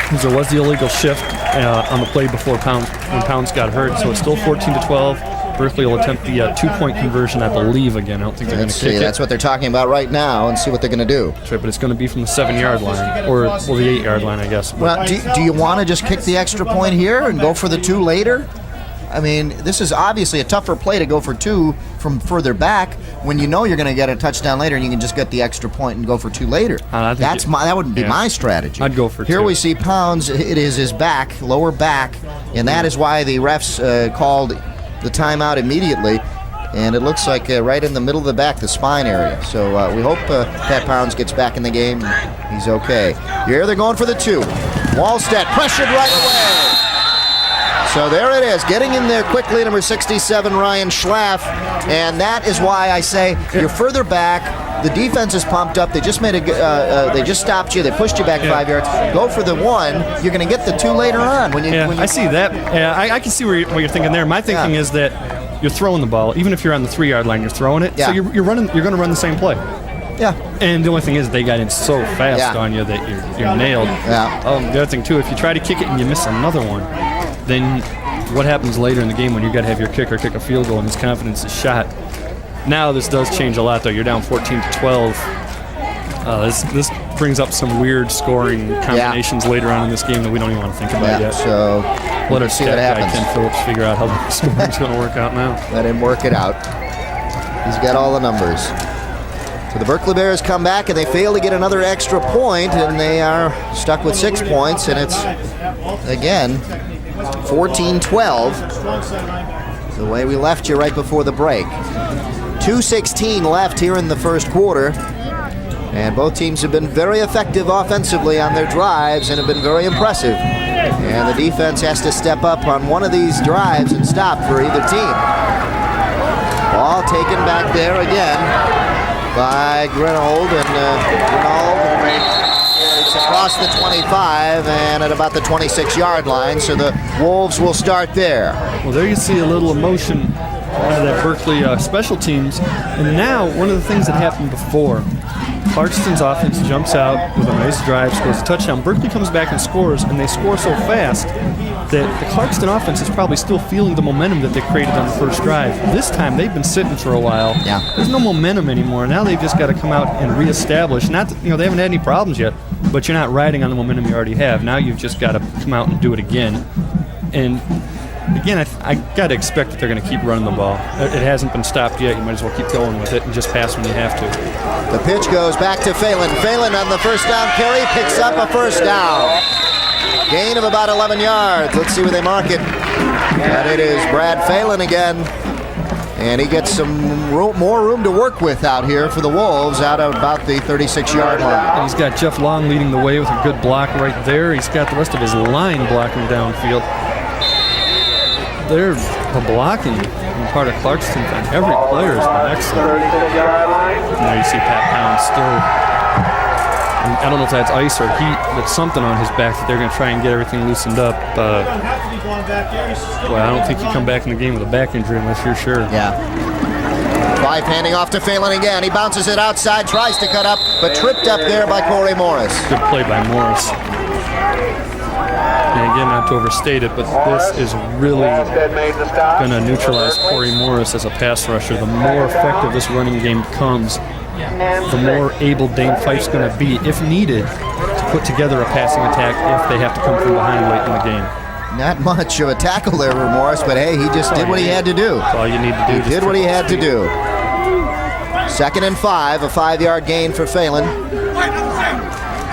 because there was the illegal shift on the play before when Pounds got hurt, so it's still 14-12. Berkley will attempt the 2-point conversion, I believe, again. I don't think they're going to kick it. That's what they're talking about right now, and see what they're going to do. That's right, but it's going to be from the 7-yard line, or the 8-yard line, I guess. Well, do you want to just kick the extra point here and go for the 2 later? I mean, this is obviously a tougher play to go for 2 from further back when you know you're going to get a touchdown later and you can just get the extra point and go for 2 later. That wouldn't be my strategy. I'd go for 2. Here we see Pounds. It is his back, lower back, and that is why the refs called the timeout immediately. And it looks like right in the middle of the back, the spine area. So we hope Pat Pounds gets back in the game. He's okay. Here they're going for the 2. Wallstead pressured right away. So there it is, getting in there quickly, number 67, Ryan Schlaff. And that is why I say you're further back. The defense is pumped up. They just made they just stopped you. They pushed you back 5 yards. Go for the 1. You're going to get the 2 later on. When you I see that. Yeah, I can see what you're thinking there. My thinking is that you're throwing the ball, even if you're on the 3-yard line, you're throwing it. Yeah. So you're going to run the same play. Yeah. And the only thing is they got in so fast on you that you're nailed. Yeah. The other thing too, if you try to kick it and you miss another one, then what happens later in the game when you got to have your kicker kick a field goal and his confidence is shot? Now this does change a lot though. You're down 14-12. This brings up some weird scoring combinations later on in this game that we don't even want to think about yet. So let our see what happens. Ken Phillips figure out how the scoring's going to work out now. Let him work it out. He's got all the numbers. So the Berkley Bears come back and they fail to get another extra point, and they are stuck with 6 points, and it's again 14-12. The way we left you right before the break. 2:16 left here in the first quarter. And both teams have been very effective offensively on their drives and have been very impressive. And the defense has to step up on one of these drives and stop for either team. Ball taken back there again by Grinold, and Grinold takes across the 25 and at about the 26-yard line, so the Wolves will start there. Well, there you see a little emotion out of that Berkley special teams. And now, one of the things that happened before, Clarkston's offense jumps out with a nice drive, scores a touchdown. Berkley comes back and scores, and they score so fast that the Clarkston offense is probably still feeling the momentum that they created on the first drive. This time, they've been sitting for a while. Yeah. There's no momentum anymore. Now they've just got to come out and reestablish. Not that, they haven't had any problems yet, but you're not riding on the momentum you already have. Now you've just got to come out and do it again. And again, I got to expect that they're going to keep running the ball. It hasn't been stopped yet. You might as well keep going with it and just pass when you have to. The pitch goes back to Phelan. Phelan on the first down carry picks up a first down. Gain of about 11 yards. Let's see where they mark it. And it is Brad Phelan again. And he gets some more room to work with out here for the Wolves out of about the 36-yard line. And he's got Jeff Long leading the way with a good block right there. He's got the rest of his line blocking downfield. They're blocking in part of Clarkston. Every player has been excellent. Now you see Pat Pound still. I don't know if that's ice or heat, but something on his back that they're going to try and get everything loosened up. Well, I don't think you come back in the game with a back injury unless you're sure. Yeah. Five handing off to Phelan again. He bounces it outside, tries to cut up, but tripped up there by Corey Morris. Good play by Morris. And again, not to overstate it, but this is really going to neutralize Corey Morris as a pass rusher. The more effective this running game becomes, the more able Dane Fife's going to be, if needed, to put together a passing attack if they have to come from behind late in the game. Not much of a tackle there for Morris, but hey, he just did what he had to do. That's all you need to do. He did what he had to do. 2nd and 5, a 5-yard gain for Phelan.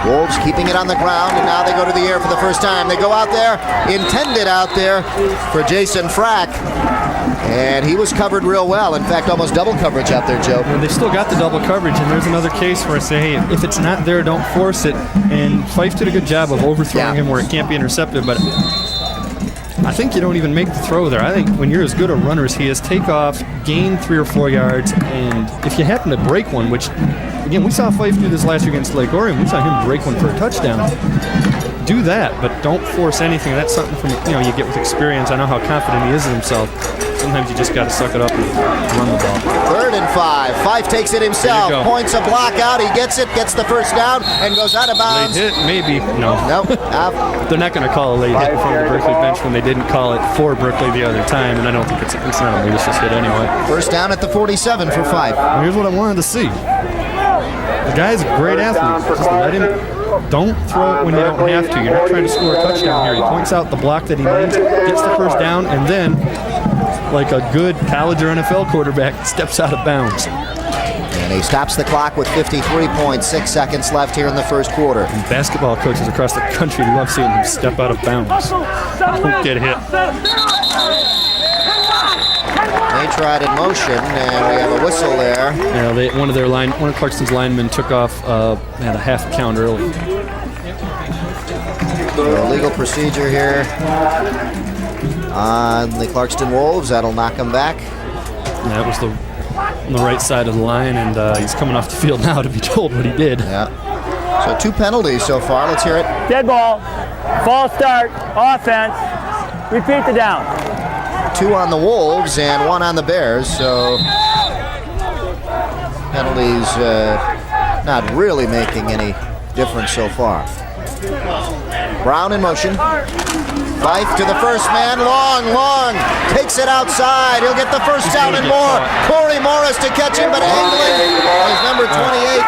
Wolves keeping it on the ground, and now they go to the air for the first time. They go out there, intended out there for Jason Frack, and he was covered real well. In fact, almost double coverage out there, Joe. Well, they still got the double coverage, and there's another case where I say, hey, if it's not there, don't force it. And Fife did a good job of overthrowing him where it can't be intercepted, but I think you don't even make the throw there. I think when you're as good a runner as he is, take off, gain 3 or 4 yards, and if you happen to break one, which, again, we saw Fife do this last year against Lake Orion. We saw him break one for a touchdown. Do that, but don't force anything. That's something from you get with experience. I know how confident he is in himself. Sometimes you just got to suck it up and run the ball. 3rd and 5. Fife takes it himself. Points a block out. He gets it, gets the first down, and goes out of bounds. Late hit, maybe. No. Nope. They're not going to call a late hit from the Berkley bench when they didn't call it for Berkley the other time, and I don't think it's not a malicious hit anyway. First down at the 47 for Fife. Well, here's what I wanted to see. The guy's a great athlete. Just let him. Don't throw it when you don't have to. You're not trying to score a touchdown here. He points out the block that he needs, gets the first down, and then, like a good college or NFL quarterback, steps out of bounds. And he stops the clock with 53.6 seconds left here in the first quarter. And basketball coaches across the country love seeing him step out of bounds. Don't get hit. They tried in motion, and we have a whistle there. Yeah, one of Clarkston's linemen took off at a half count early. So legal procedure here on the Clarkston Wolves. That'll knock him back. That was on the right side of the line, and he's coming off the field now to be told what he did. Yeah. So 2 penalties so far. Let's hear it. Dead ball. False start. Offense. Repeat the down. 2 on the Wolves and 1 on the Bears. So penalties not really making any difference so far. Brown in motion. Fife to the first man. Long. Takes it outside. He'll get the first down and more. Corey Morris to catch him, but angling is number 28.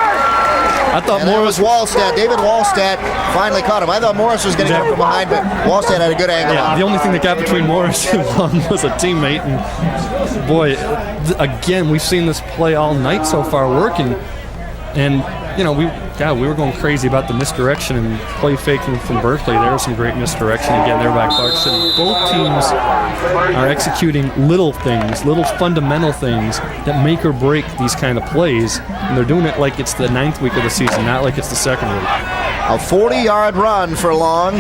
I thought Morris was Wallstedt. David Wallstedt finally caught him. I thought Morris was going to come from behind, but Wallstedt had a good angle on him. The only thing that got between Morris and Long was a teammate. And boy, again, we've seen this play all night so far working. And we were going crazy about the misdirection and play faking from Berkley. There was some great misdirection again there by Clarkston. Both teams are executing little things, little fundamental things that make or break these kind of plays, and they're doing it like it's the 9th week of the season, not like it's the 2nd week. A 40-yard run for Long.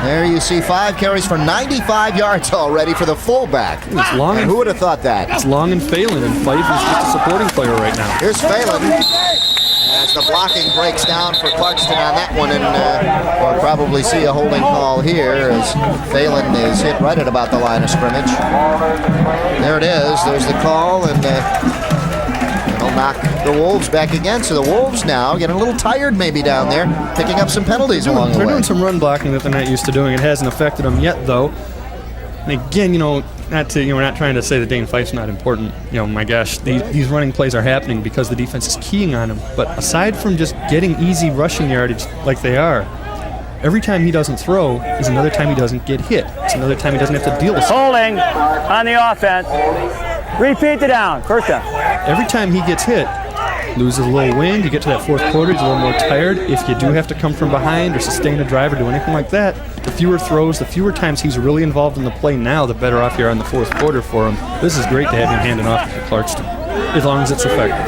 There you see 5 carries for 95 yards already for the fullback. It's Long. And who would have thought that? It's Long and Phelan, and Fife is just a supporting player right now. Here's Phelan. As the blocking breaks down for Clarkston on that one, and we'll probably see a holding call here as Phelan is hit right at about the line of scrimmage. There it is. There's the call, and it'll knock the Wolves back again. So the Wolves now getting a little tired maybe down there, picking up some penalties along the way. They're doing some run blocking that they're not used to doing. It hasn't affected them yet, though. And again, we're not trying to say that Dane Fife's not important. My gosh, these running plays are happening because the defense is keying on him. But aside from just getting easy rushing yardage like they are, every time he doesn't throw is another time he doesn't get hit. It's another time he doesn't have to deal with holding on the offense. Repeat the down. First down. Every time he gets hit, loses a little wind, you get to that 4th quarter, he's a little more tired. If you do have to come from behind or sustain a drive or do anything like that, the fewer throws, the fewer times he's really involved in the play now, the better off you are in the 4th quarter for him. This is great to have him handing off to Clarkston, as long as it's effective.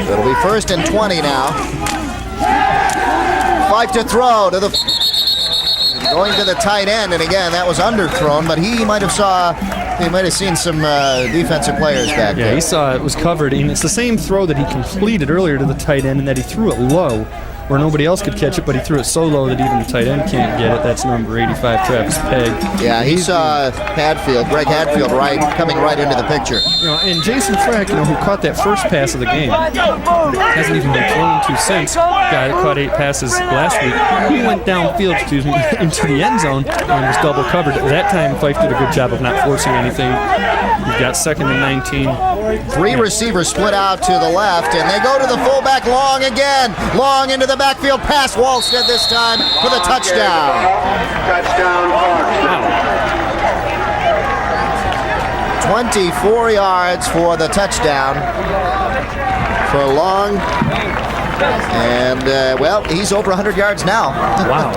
It'll be 1st and 20 now. Fife to throw to going to the tight end, and again, that was underthrown, but he might have seen some defensive players back there. Yeah, he saw it was covered, and it's the same throw that he completed earlier to the tight end, and that he threw it low, where nobody else could catch it, but he threw it so low that even the tight end can't get it. That's number 85, Travis Pegg. Yeah, he saw Greg Hadfield coming right into the picture. And Jason Frack, who caught that first pass of the game, hasn't even been thrown to since. Guy that caught 8 passes last week. He went downfield, into the end zone and was double covered. That time, Fife did a good job of not forcing anything. We've got 2nd and 19. Three receivers split out to the left, and they go to the fullback long again. Long into the backfield, past Walstead this time for the touchdown. Touchdown, Clarkston. 24 yards for the touchdown for Long. And, well, he's over 100 yards now. Wow.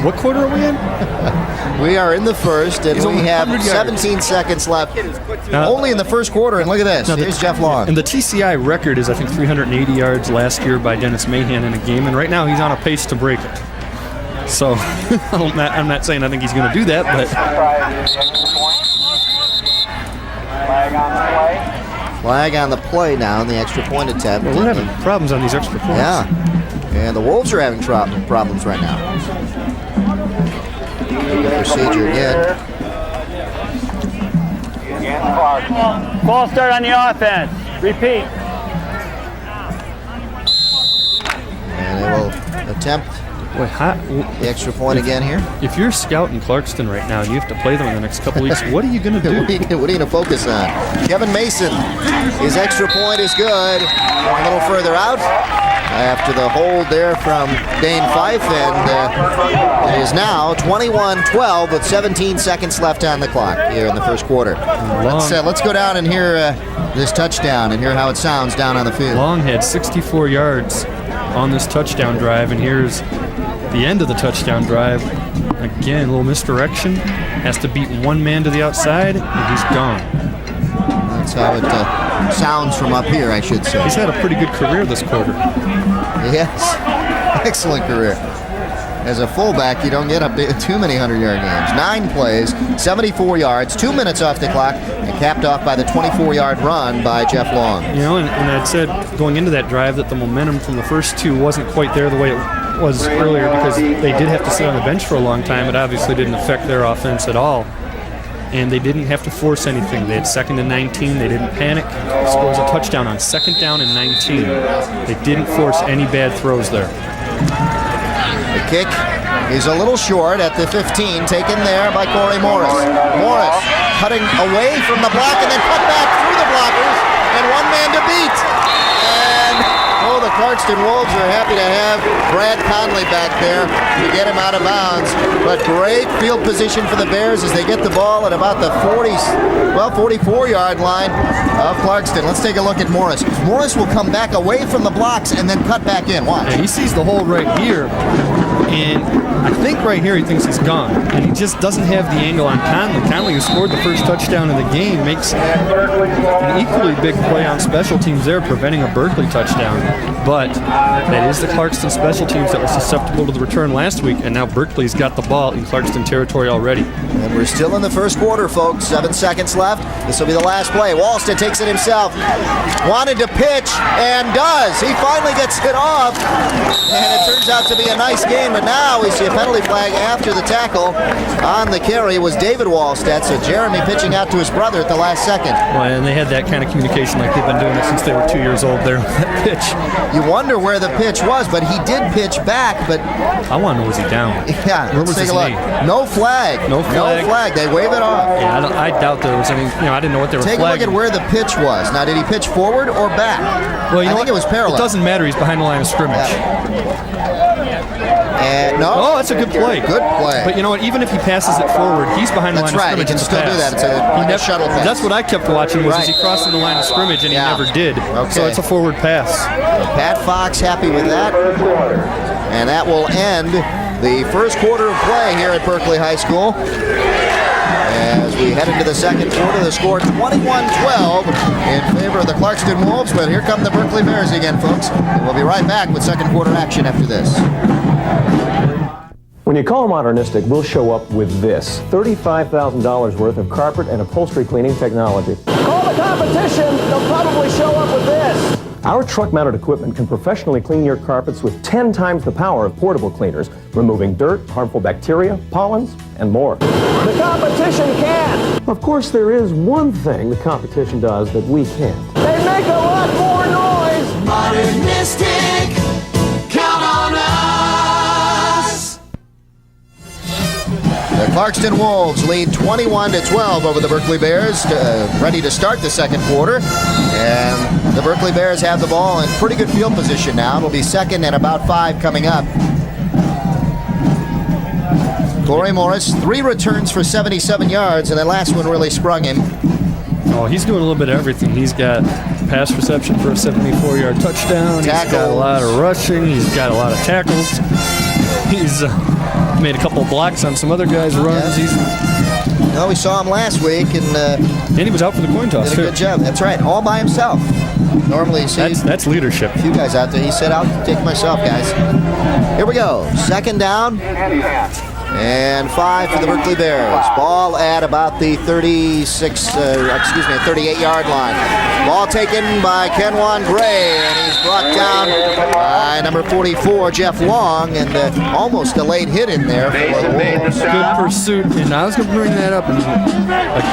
What quarter are we in? We are in the first, and He's we over have 100 yards. 17 seconds left. Only in the first quarter, and look at this. Here's Jeff Long. And the TCI record is, I think, 380 yards last year by Dennis Mahan in a game, and right now he's on a pace to break it. So I'm not saying I think he's going to do that, but Flag on the play now in the extra point attempt. we're having problems on these extra points. Yeah. And the Wolves are having problems right now. Procedure again. False start on the offense. Repeat. And they will attempt Wait, the extra point again here. if you're scouting Clarkston right now and you have to play them in the next couple weeks, what are you going to do? What are you going to focus on? Kevin Mason, his extra point is good. A little further out after the hold there from Dane Fife, and it is now 21-12 with 17 seconds left on the clock here in the first quarter. Let's go down and hear this touchdown and hear how it sounds down on the field. Long had 64 yards on this touchdown drive, and here's the end of the touchdown drive. Again, a little misdirection. Has to beat one man to the outside, and he's gone. That's how it sounds from up here, I should say. He's had a pretty good career this quarter. Yes, excellent career. As a fullback, you don't get too many 100-yard games. 9 plays, 74 yards, 2 minutes off the clock, and capped off by the 24-yard run by Jeff Long. You know, and I'd said going into that drive that the momentum from the first two wasn't quite there the way it was earlier because they did have to sit on the bench for a long time. It obviously didn't affect their offense at all. And they didn't have to force anything. They had 2nd and 19. They didn't panic. Scores a touchdown on 2nd down and 19. They didn't force any bad throws there. The kick is a little short at the 15, taken there by Corey Morris. Morris cutting away from the block and then cut back through the blockers, and one man to beat. And the Clarkston Wolves are happy to have Brad Conley back there to get him out of bounds. But great field position for the Bears as they get the ball at about the 44-yard line of Clarkston. Let's take a look at Morris. Morris will come back away from the blocks and then cut back in. Watch. Yeah, he sees the hole right here, and I think right here he thinks he's gone, and he just doesn't have the angle on Conley. Conley, who scored the first touchdown of the game, makes an equally big play on special teams there, preventing a Berkley touchdown. But that is the Clarkston special teams that was susceptible to the return last week, and now Berkley's got the ball in Clarkston territory already. And we're still in the first quarter, folks. 7 seconds left. This will be the last play. Walston takes it himself. Wanted to pitch, and does. He finally gets it off, and it turns out to be a nice gain, but now we see a penalty flag after the tackle on the carry. It was David Wallstedt, so Jeremy pitching out to his brother at the last second. Well, and they had that kind of communication like they've been doing it since they were 2 years old there on that pitch. You wonder where the pitch was, but he did pitch back, but... I want to know, was he down? Yeah, Where let's was take his a look. knee? No flag. No flag. No flag. They wave it off. Yeah, I doubt there was any, I didn't know what they were Take flagging. a look at where the pitch was. Now, did he pitch forward or back? Well, you know I think what? it was parallel. It doesn't matter. He's behind the line of scrimmage. And no. Oh, that's a good play. Good play. But you know what? Even if he passes it forward, he's behind the That's line right. of scrimmage. He can It's a still do pass. that. It's a shuttle pass. That's what I kept watching was Right. he crossing the line of scrimmage, and he never did. Okay. So it's a forward pass. Pat Fox happy with that. And that will end the first quarter of play here at Berkley High School. As we head into the second quarter, the score 21-12 in favor of the Clarkston Wolves. But here come the Berkley Bears again, folks. And we'll be right back with second quarter action after this. When you call Modernistic, we'll show up with this: $35,000 worth of carpet and upholstery cleaning technology. Call the competition, they'll probably show up with this. Our truck-mounted equipment can professionally clean your carpets with 10 times the power of portable cleaners, removing dirt, harmful bacteria, pollens, and more. The competition can! Of course, there is one thing the competition does that we can't. They make a lot more noise! Modernistic, count on us! The Clarkston Wolves lead 21-12 over the Berkley Bears, ready to start the second quarter. And the Berkley Bears have the ball in pretty good field position now. It'll be second and about 5 coming up. Corey Morris, 3 returns for 77 yards, and that last one really sprung him. Oh, he's doing a little bit of everything. He's got pass reception for a 74-yard touchdown. Tackles. He's got a lot of rushing. He's got a lot of tackles. He's made a couple of blocks on some other guys' runs. Well, we saw him last week, and he was out for the coin toss, did a good job. That's right, all by himself. Normally, you see that's leadership. A few guys out there. He said, "I'll take myself, guys." Here we go. Second down. And 5 for the Berkley Bears. Ball at about the 38-yard line. Ball taken by Kenwan Gray, and he's brought down by number 44, Jeff Long, and almost a late hit in there for the Wolves. Good pursuit, and I was going to bring that up. And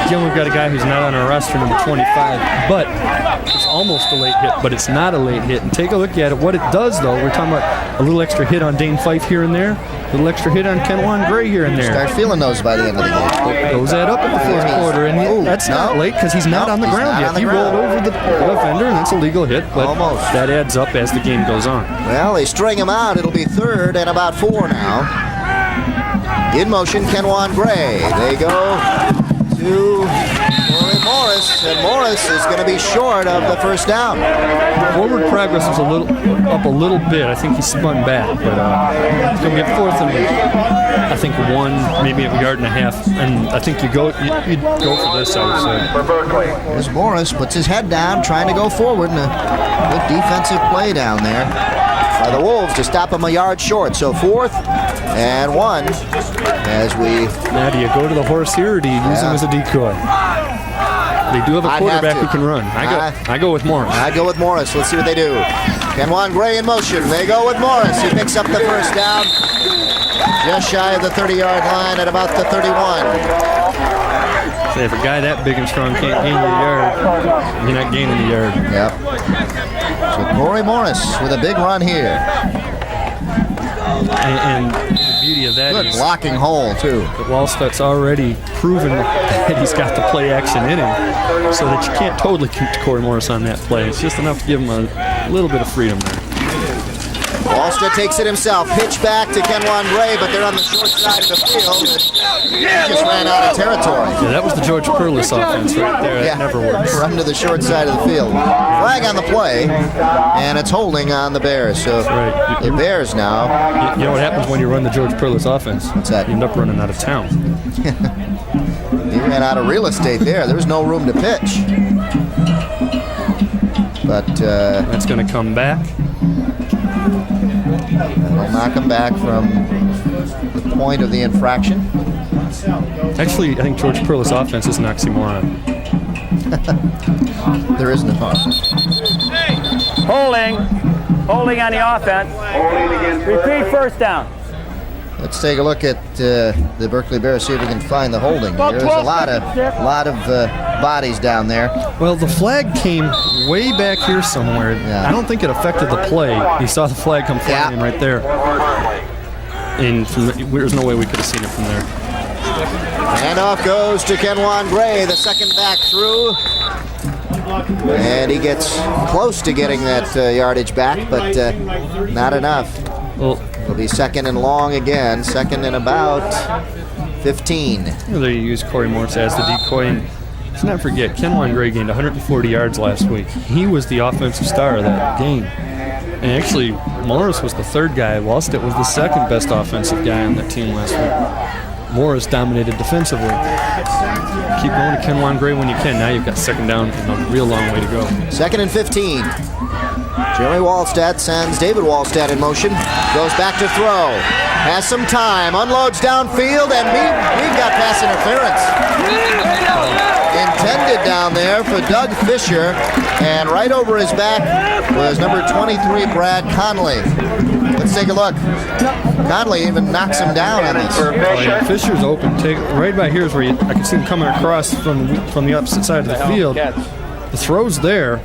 again, we've got a guy who's not on our roster, number 25, but it's almost a late hit, but it's not a late hit. And take a look at it. What it does, though, we're talking about a little extra hit on Dane Fife here and there, a little extra hit on Kenwan Gray here and there. Start feeling those by the end of the game. Goes that up in the fourth quarter, and that's not late because he's not on the ground yet. He rolled over the defender, and that's a legal hit, but that adds up as the game goes on. Well, they string him out. It'll be third and about 4 now. In motion, Kenwan Gray. They go to Corey Morris, and Morris is going to be short of the first down. Forward progress was up a little bit. I think he spun back, but it's going to get 4th and I think 1, maybe a yard and a half. And I think you'd go for this, I would say. There's Morris, puts his head down, trying to go forward, and a good defensive play down there by the Wolves to stop him a yard short. So 4th and 1 as we... Now, do you go to the horse here, or do you use him as a decoy? They do have a quarterback who can run. I go with Morris. I go with Morris. Let's see what they do. Kenwan Gray in motion. They go with Morris. He picks up the first down. Just shy of the 30-yard line at about the 31. Say, if a guy that big and strong can't gain the yard, you're not gaining the yard. Yep. So Corey Morris with a big run here. And the beauty of that is blocking hole, too. That Wallstedt's already proven that he's got the play action in him, so that you can't totally keep Corey Morris on that play. It's just enough to give him a little bit of freedom there. Wallstedt takes it himself. Pitch back to Kenwan Gray, but they're on the short side of the field. He just ran out of territory. Yeah, that was the George Perlis offense right there. That never works. Run to the short side of the field. Flag on the play, and it's holding on the Bears. So the Bears now. You know what happens when you run the George Perlis offense? What's that? You end up running out of town. He ran out of real estate there. There was no room to pitch. But that's going to come back. That'll knock him back from the point of the infraction. Actually, I think George Perlis' offense is an oxymoron. There is no offense. Holding on the offense. Repeat first down. Let's take a look at the Berkley Bears, see if we can find the holding. There's a lot of bodies down there. Well, the flag came way back here somewhere. Yeah. I don't think it affected the play. You saw the flag come flying in right there. And there's no way we could have seen it from there. Handoff goes to Kenwan Gray, the second back through. And he gets close to getting that yardage back, but not enough. Well, it'll be second and long again, second and about 15. They use Corey Morris as the decoy. And let's not forget, Kenwan Gray gained 140 yards last week. He was the offensive star of that game. And actually, Morris was the third guy. Wallstedt was the second best offensive guy on that team last week. Morris dominated defensively. Keep going to Kenwan Gray when you can. Now you've got second down and a real long way to go. Second and 15. Jeremy Wallstedt sends David Wallstedt in motion. Goes back to throw. Has some time. Unloads downfield, and we've got pass interference. Intended down there for Doug Fisher, and right over his back was number 23, Brad Conley. Let's take a look. Conley even knocks him down on this. Oh, yeah. Fisher's open. Right by here is where I can see him coming across from the opposite side of the field. The throw's there.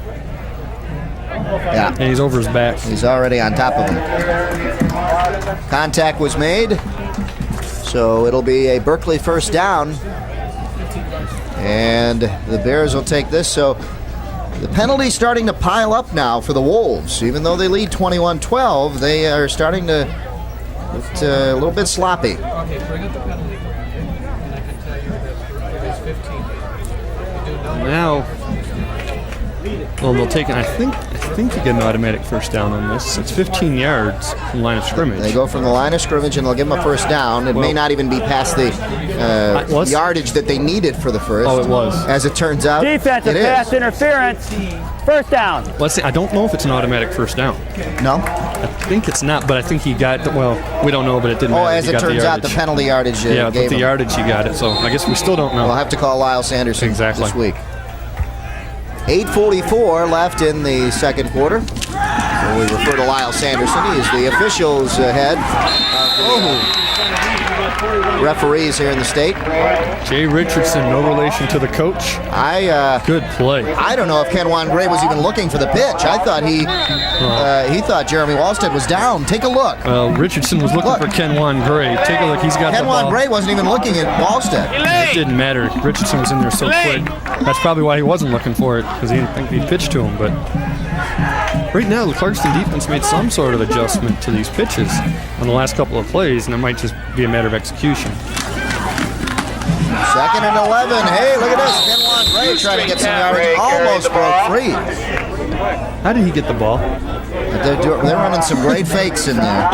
Yeah. And he's over his back. He's already on top of him. Contact was made. So it'll be a Berkley first down. And the Bears will take this. So the penalty's starting to pile up now for the Wolves. Even though they lead 21-12, they are starting to look a little bit sloppy. Okay, bring up the penalty flag, and I can tell you that it is 15. Now, well, they'll take it. I think you get an automatic first down on this. It's 15 yards from the line of scrimmage. They go from the line of scrimmage, and they'll give them a first down. It may not even be past the yardage that they needed for the first. Oh, it was. As it turns out, Defensive pass interference. First down. Let's see. I don't know if it's an automatic first down. No? I think it's not, but I think he got, well, we don't know, but it didn't matter. As it turns out, the penalty yardage yeah, gave but the yardage he got it, so I guess we still don't know. We'll have to call Lyle Sanderson this week. 8:44 left in the second quarter. So we refer to Lyle Sanderson. He is the officials' head of the referees here in the state. Jay Richardson, no relation to the coach. Good play. I don't know if Kenwan Gray was even looking for the pitch. I thought he thought Jeremy Wallstead was down. Take a look. Richardson was looking for Kenwan Gray. Take a look. He's got the ball. Kenwan Gray wasn't even looking at Wallstead. It didn't matter. Richardson was in there so quick. That's probably why he wasn't looking for it, because he didn't think he'd pitch to him. But right now, the Clarkston defense made some sort of adjustment to these pitches on the last couple of plays, and it might just be a matter of execution. 2nd and 11. Hey, look at this. Kenwan Gray trying to get some yardage. Almost broke free. How did he get the ball? They're running some great fakes in there.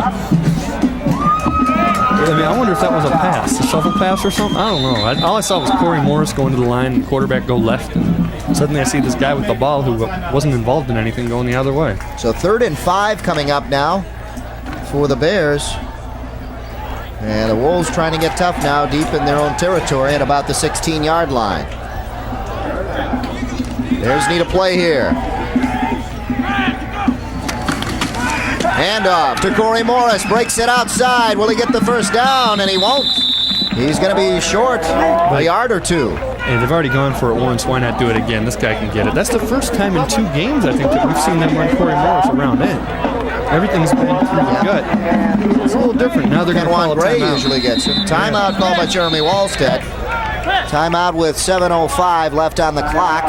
I mean, I wonder if that was a pass, a shovel pass or something. I don't know. All I saw was Corey Morris going to the line and quarterback go left. And suddenly I see this guy with the ball who wasn't involved in anything going the other way. So 3rd and 5 coming up now for the Bears. And the Wolves trying to get tough now deep in their own territory at about the 16-yard line. Bears need a play here. Handoff to Corey Morris, breaks it outside. Will he get the first down? And he won't. He's going to be short a yard or two. And they've already gone for it once. Why not do it again? This guy can get it. That's the first time in 2 games, I think, that we've seen them run Corey Morris around in. Everything's been through the gut. It's a little different. Now they're going to call a Gray timeout. usually gets it. Timeout called by Jeremy Wallstead. Timeout with 7:05 left on the clock.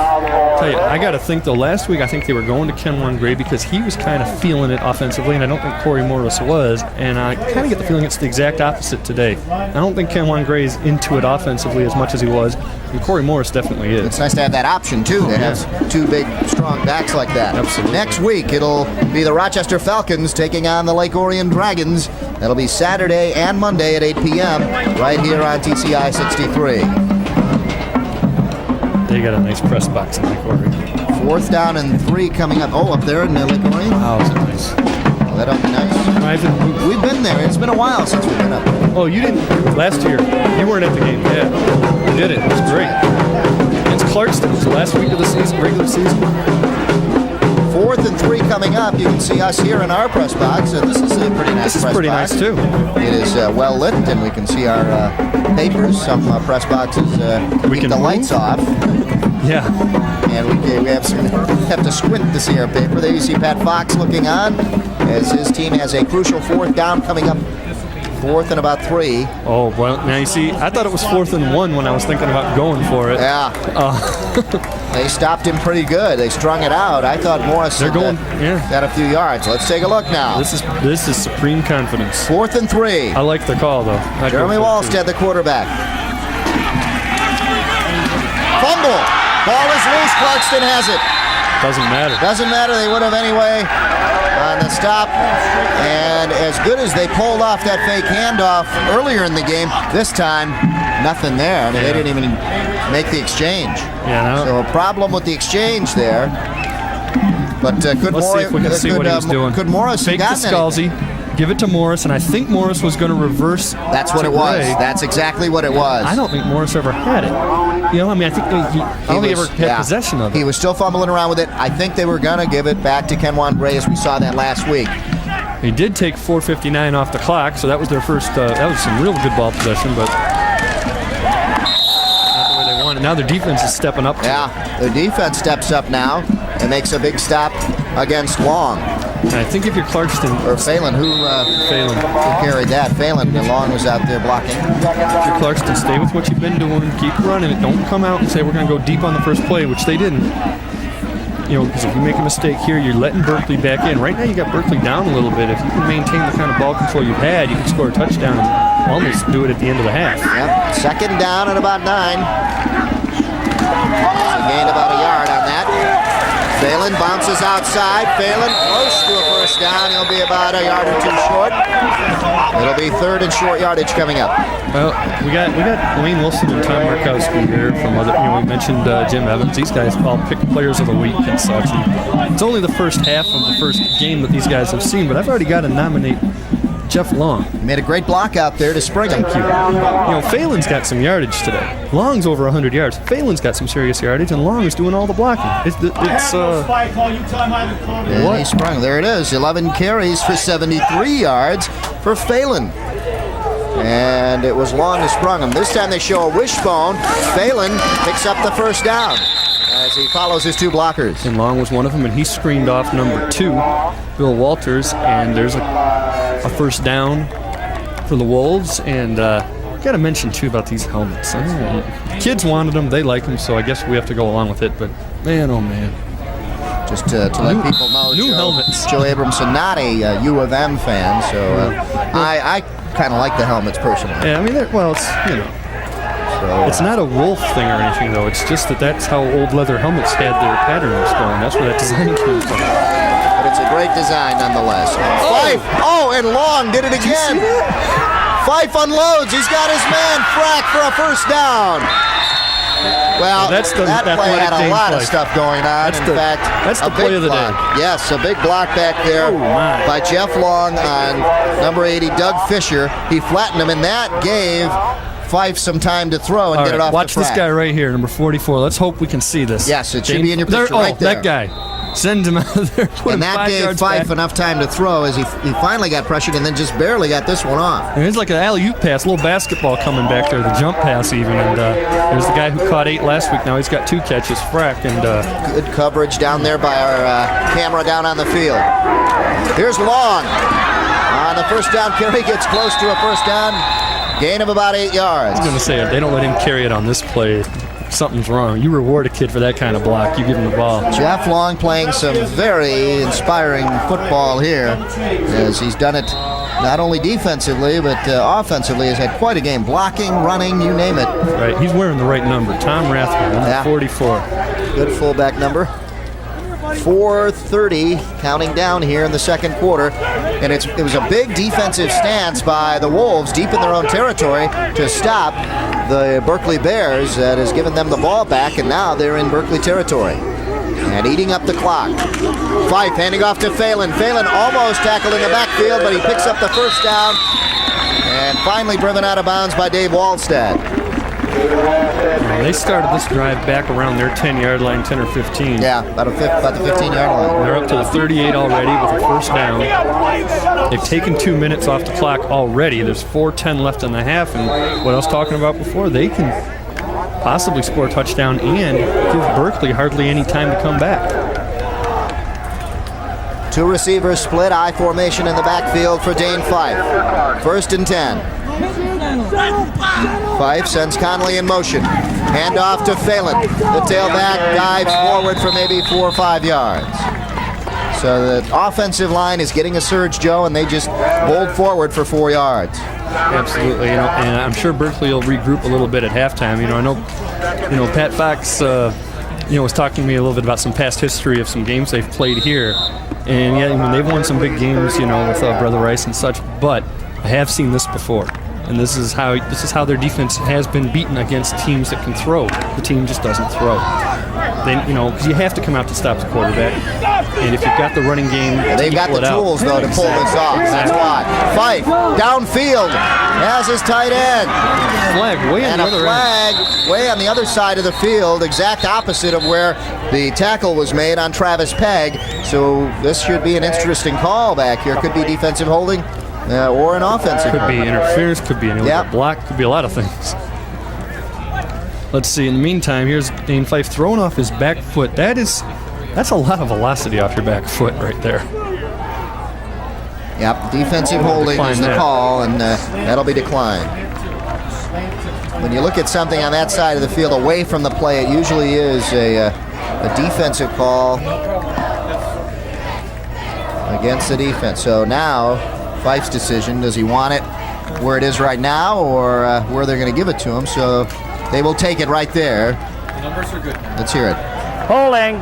Tell you, I got to think, though, last week I think they were going to Kenwan Gray because he was kind of feeling it offensively, and I don't think Corey Morris was. And I kind of get the feeling it's the exact opposite today. I don't think Kenwan Gray is into it offensively as much as he was, and Corey Morris definitely is. It's nice to have that option, too, to have 2 big, strong backs like that. Absolutely. Next week, it'll be the Rochester Falcons taking on the Lake Orion Dragons. That'll be Saturday and Monday at 8 p.m. right here on TCI 63. They got a nice press box in Lake Orion. 4th down and 3 coming up. Oh, up there in Lake Orion? Oh, is it nice? Oh, that'll be nice. We've been there. It's been a while since we've been up there. Oh, you didn't? Last year. You weren't at the game. Yeah. You did it. It was great. Against Clarkston. It was the last week of the season, regular season. 4th and 3 coming up. You can see us here in our press box. This is a pretty nice press box. This is pretty nice, too. It is well lit, and we can see our papers. Some press boxes keep the lights off. Yeah. And we have to squint to see our paper. There you see Pat Fox looking on as his team has a crucial 4th down coming up. 4th and about 3. Oh, well, now you see, I thought it was 4th and 1 when I was thinking about going for it. Yeah. They stopped him pretty good. They strung it out. I thought Morris got a few yards. Let's take a look now. This is supreme confidence. 4th and 3. I like the call, though. Jeremy Wallstead, the quarterback. Fumble. Ball is loose. Clarkston has it. Doesn't matter. Doesn't matter. They would have anyway on the stop. And as good as they pulled off that fake handoff earlier in the game, this time, nothing there. I mean, they didn't even make the exchange. Yeah, no. So a problem with the exchange there. But Let's see if we can see what he was doing. Could Morris fake have the gotten Scalzi, give it to Morris, and I think Morris was going to reverse. That's what it was. That's exactly what it was. I don't think Morris ever had it. You know, I mean, I think he ever had possession of it. He was still fumbling around with it. I think they were going to give it back to Kenwan Gray, as we saw that last week. He did take 4:59 off the clock, so that was their first. That was some real good ball possession, but not the way they wanted. Now their defense is stepping up. Yeah, their defense steps up now and makes a big stop against Long. And I think if you're Clarkston Or Phelan, who carried that? Phelan, Long was out there blocking. If you're Clarkston, stay with what you've been doing. Keep running it. Don't come out and say we're going to go deep on the first play, which they didn't. You know, because if you make a mistake here, you're letting Berkley back in. Right now, you got Berkley down a little bit. If you can maintain the kind of ball control you've had, you can score a touchdown and almost do it at the end of the half. Yep, second down at about 9. Gained about a yard on that. Phelan bounces outside. Phelan close to a first down. He'll be about a yard or 2 short. It'll be 3rd and short yardage coming up. Well, we got Wayne Wilson and Tom Markowski there from other. You know, we mentioned Jim Evans. These guys all pick players of the week and such. And it's only the first half of the first game that these guys have seen, but I've already got to nominate Jeff Long. Made a great block out there to spring him. Thank you. You know, Phelan's got some yardage today. Long's over 100 yards. Phelan's got some serious yardage, and Long is doing all the blocking. And he sprung. There it is. 11 carries for 73 yards for Phelan. And it was Long who sprung him. This time they show a wishbone. Phelan picks up the first down as he follows his 2 blockers. And Long was one of them, and he screened off number 2, Bill Walters, and there's a first down for the Wolves. And got to mention, too, about these helmets. Kids wanted them. They like them, so I guess we have to go along with it. But, man, oh, man. Just to let people know, helmets. Joe Abramson, not a U of M fan, so I kind of like the helmets personally. Yeah, I mean, well, it's, you know. So, it's not a wolf thing or anything, though. It's just that's how old leather helmets had their patterns going. That's where that design came from. But it's a great design nonetheless. Fife! Oh, and Long did it again. Fife unloads. He's got his man Frack for a first down. Well, that play had a lot of stuff going on. That's the play of the day. Yes, a big block back there by Jeff Long on number 80, Doug Fisher. He flattened him, and that gave Fife some time to throw and get it off the Watch this guy right here, number 44. Let's hope we can see this. Yes, it should be in your picture right there. That guy. Send him out of there. And that gave Fife enough time to throw as he finally got pressured and then just barely got this one off. And it's like an alley-oop pass, a little basketball coming back there, the jump pass even. And there's the guy who caught 8 last week. Now he's got 2 catches, Frack. And good coverage down there by our camera down on the field. Here's Long. On the first down carry, gets close to a first down. Gain of about 8 yards. I was going to say, if they don't let him carry it on this play, something's wrong. You reward a kid for that kind of block. You give him the ball. Jeff Long playing some very inspiring football here, as he's done it not only defensively but offensively. Has had quite a game, blocking, running, you name it. Right, he's wearing the right number. Tom Rathman, number 44. Good fullback number. 4:30 counting down here in the second quarter, and it was a big defensive stance by the Wolves deep in their own territory to stop the Berkley Bears. That has given them the ball back, and now they're in Berkley territory and eating up the clock. Fife handing off to Phelan. Phelan almost tackled in the backfield, but he picks up the first down and finally driven out of bounds by Dave Wallstad. They started this drive back around their 10-yard line, 10 or 15. Yeah, about the 15-yard line. They're up to the 38 already with a first down. They've taken 2 minutes off the clock already. There's 4:10 left in the half, and what I was talking about before, they can possibly score a touchdown and give Berkley hardly any time to come back. 2 receivers split, I formation in the backfield for Dane Fife. 1st and 10. Fife sends Connolly in motion. Hand off to Phelan. The tailback dives forward for maybe 4 or 5 yards. So the offensive line is getting a surge, Joe, and they just bowled forward for 4 yards. Absolutely, and I'm sure Berkley will regroup a little bit at halftime. I know, Pat Fox, was talking to me a little bit about some past history of some games they've played here, and they've won some big games, with Brother Rice and such. But I have seen this before. And this is how their defense has been beaten against teams that can throw. The team just doesn't throw. Then because you have to come out to stop the quarterback. And if you've got the running game, they've got the tools though to pull this off. That's why. Fife downfield has his tight end. Flag way on the other end. Way on the other side of the field, exact opposite of where the tackle was made on Travis Pegg. So this should be an interesting call back here. Could be defensive holding. Or an offensive. Could be interference, could be an illegal block, could be a lot of things. Let's see. In the meantime, here's Dane Fife throwing off his back foot. That's a lot of velocity off your back foot right there. Yep, defensive holding is the call, and that'll be declined. When you look at something on that side of the field away from the play, it usually is a defensive call against the defense. So now, Fife's decision, does he want it where it is right now or where they're going to give it to him? So they will take it right there. The numbers are good. Let's hear it. Holding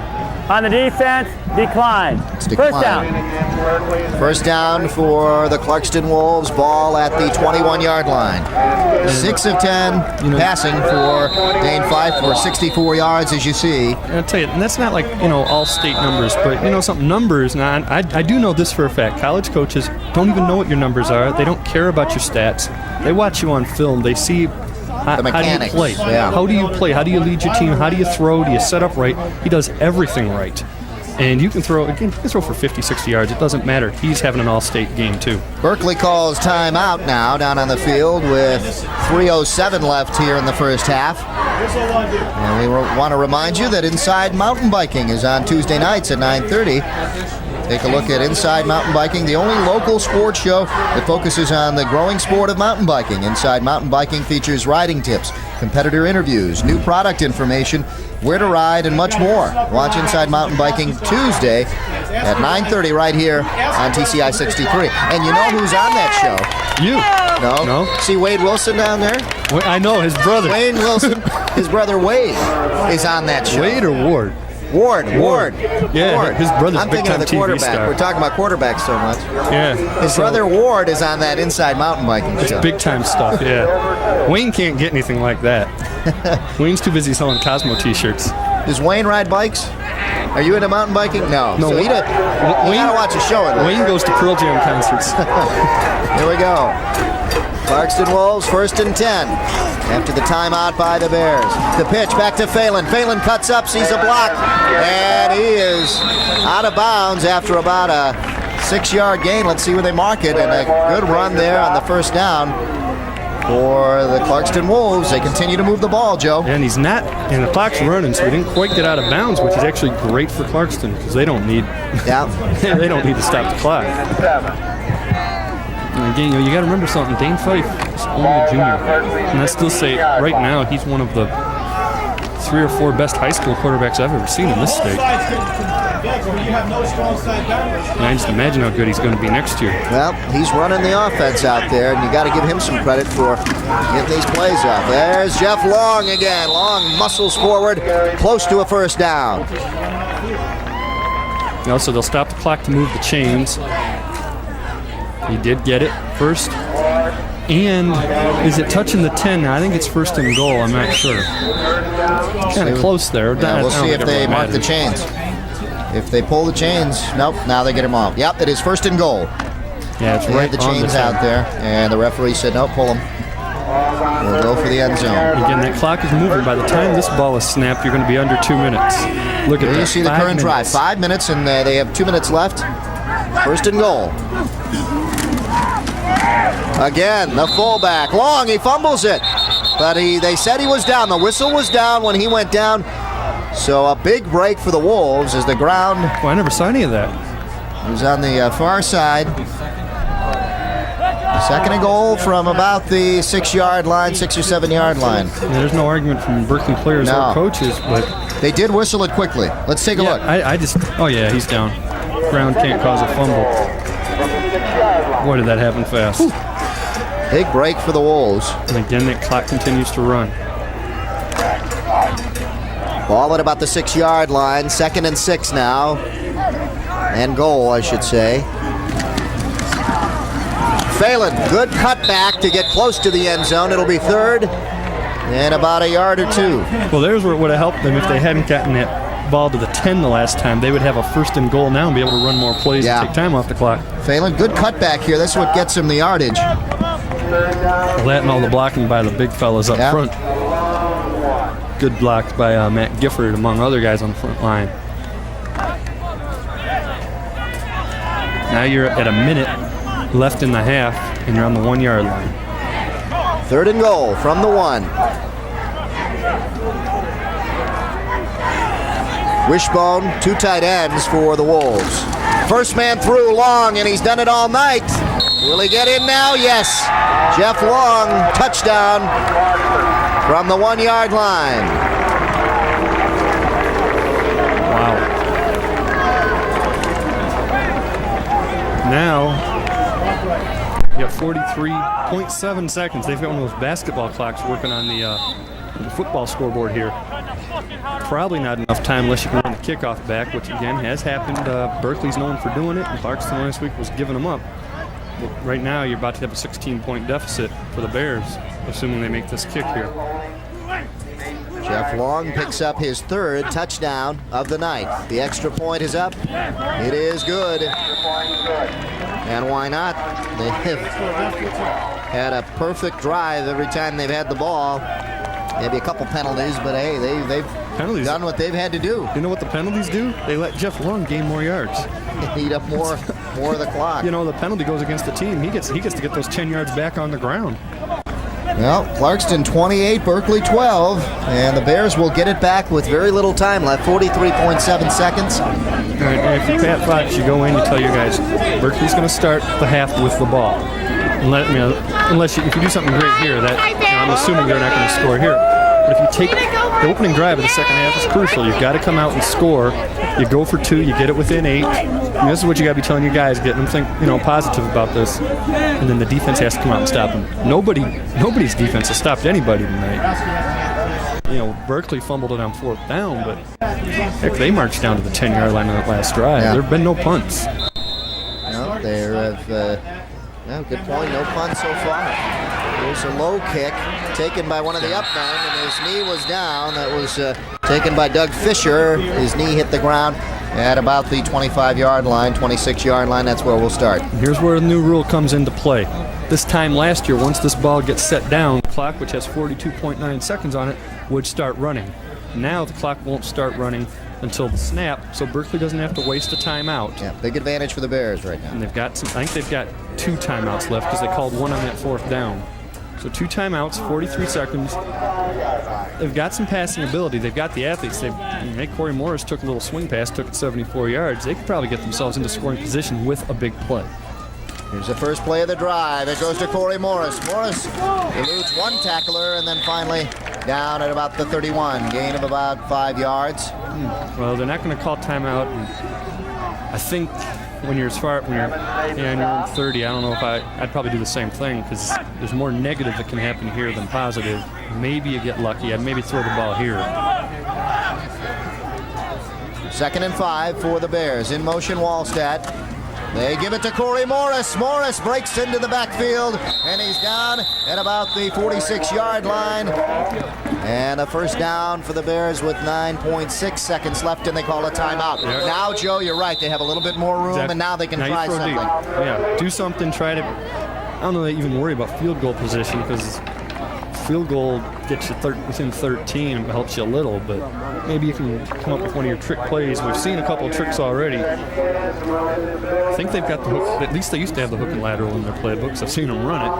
on the defense, decline. It's declined. First down. First down for the Clarkston Wolves, ball at the 21-yard line. 6 of 10 passing for Dane Fife for 64 yards, as you see. And I'll tell you, and that's not like, all state numbers, but something numbers, now I do know this for a fact. College coaches don't even know what your numbers are. They don't care about your stats. They watch you on film. They see how do you play? Yeah. How do you play? How do you lead your team? How do you throw? Do you set up right? He does everything right. And you can throw for 50, 60 yards. It doesn't matter. He's having an all-state game, too. Berkley calls timeout now down on the field with 3:07 left here in the first half. And we want to remind you that Inside Mountain Biking is on Tuesday nights at 9:30. Take a look at Inside Mountain Biking, the only local sports show that focuses on the growing sport of mountain biking. Inside Mountain Biking features riding tips, competitor interviews, new product information, where to ride, and much more. Watch Inside Mountain Biking Tuesday at 9:30 right here on TCI 63. And you know who's on that show? You. No. See Wade Wilson down there? I know, his brother. Wayne Wilson, his brother Wade is on that show. Wade or Ward? Ward. Yeah, Ward. his brother's I'm a big thinking of the TV quarterback. star. We're talking about quarterbacks so much. Yeah. His brother Ward is on that Inside Mountain Biking show. It's big time stuff, yeah. Wayne can't get anything like that. Wayne's too busy selling Cosmo t-shirts. Does Wayne ride bikes? Are you into mountain biking? No. So you gotta watch a show. Wayne goes to Pearl Jam concerts. Here we go. Clarkston Wolves, 1st and 10. After the timeout by the Bears. The pitch back to Phelan. Phelan cuts up, sees a block, and he is out of bounds after about a 6-yard gain. Let's see where they mark it, and a good run there on the first down for the Clarkston Wolves. They continue to move the ball, Joe. And he's not, and the clock's running, so he didn't quite get out of bounds, which is actually great for Clarkston because they don't need they don't need to stop the clock. And again, you got to remember something. Dane Fife is only a junior, and I still say right now he's one of the 3 or 4 best high school quarterbacks I've ever seen in this state. And I just imagine how good he's going to be next year. Well, he's running the offense out there, and you got to give him some credit for getting these plays off. There's Jeff Long again. Long muscles forward, close to a first down. So they'll stop the clock to move the chains. He did get it first. And is it touching the 10 now? I think it's 1st and goal. I'm not sure. Kind of close there. Yeah, we'll see if they mark the chains. If they pull the chains, nope, now they get him off. Yep, it is 1st and goal. Yeah, it's they right had the on chains out there, and the referee said, no, pull them. We'll go for the end zone. Again, that clock is moving. By the time this ball is snapped, you're going to be under 2 minutes. Look at that. You see the current drive. 5 minutes, and they have 2 minutes left. 1st and goal. Again, the fullback. Long, he fumbles it. But they said he was down. The whistle was down when he went down. So a big break for the Wolves as the ground. Well, I never saw any of that. He was on the far side. 2nd and goal from about the 6-yard line, 6 or 7-yard line. Yeah, there's no argument from Berkley players or coaches, but they did whistle it quickly. Let's take a look. Oh yeah, he's down. Ground can't cause a fumble. Boy, did that happen fast. Whew. Big break for the Wolves. And again, that clock continues to run. Ball at about the 6-yard line. 2nd and 6 now. And goal, I should say. Phelan, good cutback to get close to the end zone. It'll be 3rd and about a yard or 2. Well, there's where it would have helped them if they hadn't gotten that ball to the 10 the last time. They would have a 1st and goal now and be able to run more plays and take time off the clock. Phelan, good cutback here. That's what gets him the yardage. Well, that and all the blocking by the big fellas up front. Good blocks by Matt Gifford, among other guys on the front line. Now you're at a minute left in the half, and you're on the 1-yard line. 3rd and goal from the 1. Wishbone, 2 tight ends for the Wolves. First man through, Long, and he's done it all night. Will he get in now? Yes. Jeff Long, touchdown from the 1-yard line. Wow. Now, you got 43.7 seconds. They've got one of those basketball clocks working on the football scoreboard here. Probably not enough time unless you can run the kickoff back, which again has happened. Berkeley's known for doing it, and Clarkston last week was giving them up. But right now, you're about to have a 16-point deficit for the Bears, assuming they make this kick here. Jeff Long picks up his 3rd touchdown of the night. The extra point is up. It is good. And why not? They have had a perfect drive every time they've had the ball. Maybe a couple penalties, but hey, they've done what they've had to do. You know what the penalties do? They let Jeff Long gain more yards. Eat up more of the clock. You know, the penalty goes against the team. He gets to get those 10 yards back on the ground. Well, Clarkston 28, Berkley 12, and the Bears will get it back with very little time left, 43.7 seconds. All right, and if you're Pat Fox, you go in, you tell your guys, Berkeley's going to start the half with the ball. If you do something great here, I'm assuming they're not going to score here. But if you take the opening drive of the second half is crucial. You've got to come out and score. You go for 2, you get it within 8. And this is what you got to be telling your guys, getting them positive about this. And then the defense has to come out and stop them. Nobody's defense has stopped anybody tonight. Berkeley fumbled it on 4th down, but heck, they marched down to the 10-yard line on that last drive. Yeah. There have been no punts. No, good point. No punts so far. There's a low kick taken by one of the up men, and his knee was down. That was taken by Doug Fisher. His knee hit the ground at about the 25-yard line, 26-yard line. That's where we'll start. Here's where the new rule comes into play. This time last year, once this ball gets set down, the clock, which has 42.9 seconds on it, would start running. Now the clock won't start running until the snap, so Berkley doesn't have to waste a timeout. Yeah, big advantage for the Bears right now. And I think they've got 2 timeouts left because they called one on that 4th down. So 2 timeouts, 43 seconds. They've got some passing ability. They've got the athletes. Corey Morris took a little swing pass, took it 74 yards. They could probably get themselves into scoring position with a big play. Here's the first play of the drive. It goes to Corey Morris. Morris eludes one tackler and then finally down at about the 31. Gain of about 5 yards. Well, they're not going to call timeout. And I think when you're in 30, I don't know if I'd probably do the same thing because there's more negative that can happen here than positive. Maybe you get lucky. I'd maybe throw the ball here. 2nd and 5 for the Bears. In motion, Wallstatt. They give it to Corey Morris. Morris breaks into the backfield, and he's down at about the 46-yard line. And a first down for the Bears with 9.6 seconds left, and they call a timeout. Yeah. Now, Joe, you're right. They have a little bit more room, and now they can try something. Yeah, do something. Try to. I don't know. They even worry about field goal position because field goal gets you within 13 and helps you a little, but maybe you can come up with one of your trick plays. We've seen a couple of tricks already. I think they've got the hook. At least they used to have the hook and lateral in their playbooks. I've seen them run it.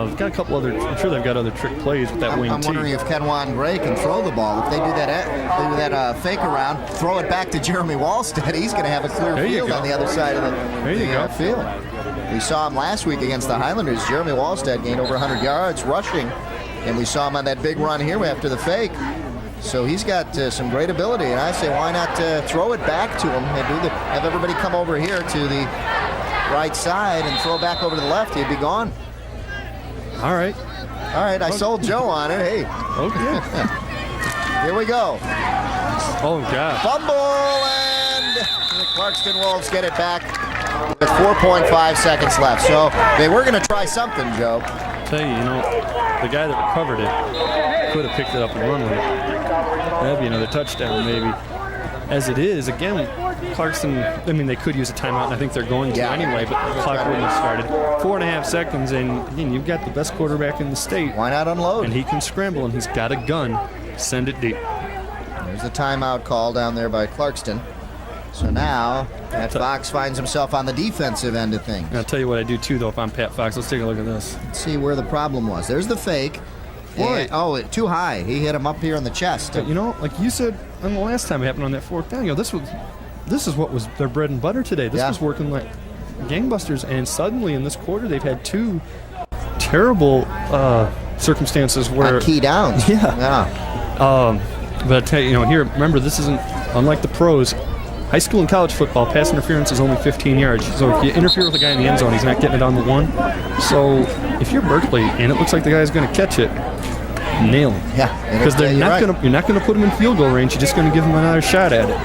They've got a couple other. I'm sure they've got other trick plays with that wing I'm wondering if Kenwan Gray can throw the ball. If they do that fake around, throw it back to Jeremy Wallstead, he's going to have a clear field on the other side of the field. We saw him last week against the Highlanders. Jeremy Wallstead gained over 100 yards rushing, and we saw him on that big run here after the fake. So he's got some great ability, and I say why not throw it back to him and have everybody come over here to the right side and throw back over to the left. He'd be gone. All right. I sold Joe on it. Hey. Okay. Here we go. Oh, God. Fumble, and the Clarkston Wolves get it back with 4.5 seconds left. So they were going to try something, Joe. I'll tell you, the guy that recovered it could have picked it up and run with it. That'd be another touchdown, maybe. As it is, again, Clarkston, they could use a timeout, and I think they're going to anyway, but the clock wouldn't have started. 4.5 seconds, and again, you've got the best quarterback in the state. Why not unload? And he can scramble, and he's got a gun. Send it deep. There's the timeout call down there by Clarkston. So now, Pat Fox finds himself on the defensive end of things. And I'll tell you what I do, too, though, if I'm Pat Fox. Let's take a look at this. Let's see where the problem was. There's the fake. Too high. He hit him up here in the chest. But, like you said on the last time it happened on that 4th down, this this is what was their bread and butter today. This was working like gangbusters, and suddenly in this quarter they've had two terrible circumstances where key downs. But here, remember, this isn't unlike the pros. High school and college football, pass interference is only 15 yards. So if you interfere with a guy in the end zone, he's not getting it on the one. So if you're Berkley and it looks like the guy's going to catch it, nail him. Because you're not going to put him in field goal range. You're just going to give him another shot at it.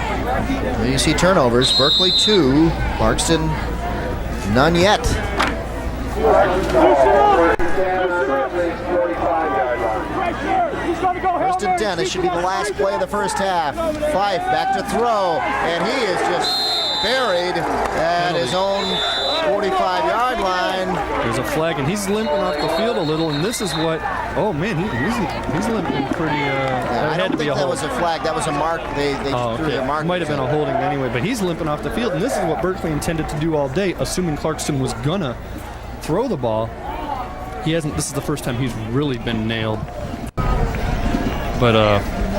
There you see turnovers. Berkley 2, Clarkston none yet. First and 10. It should be the last play of the first half. Fife back to throw, and he is just buried at his own 45-yard line. There's a flag, and he's limping off the field a little, and this is what... Oh, man, he's limping pretty... I don't think that was a flag. That was a mark. They threw their mark. It might have been a holding anyway, but he's limping off the field, and this is what Berkley intended to do all day, assuming Clarkston was going to throw the ball. He hasn't. This is the first time he's really been nailed. But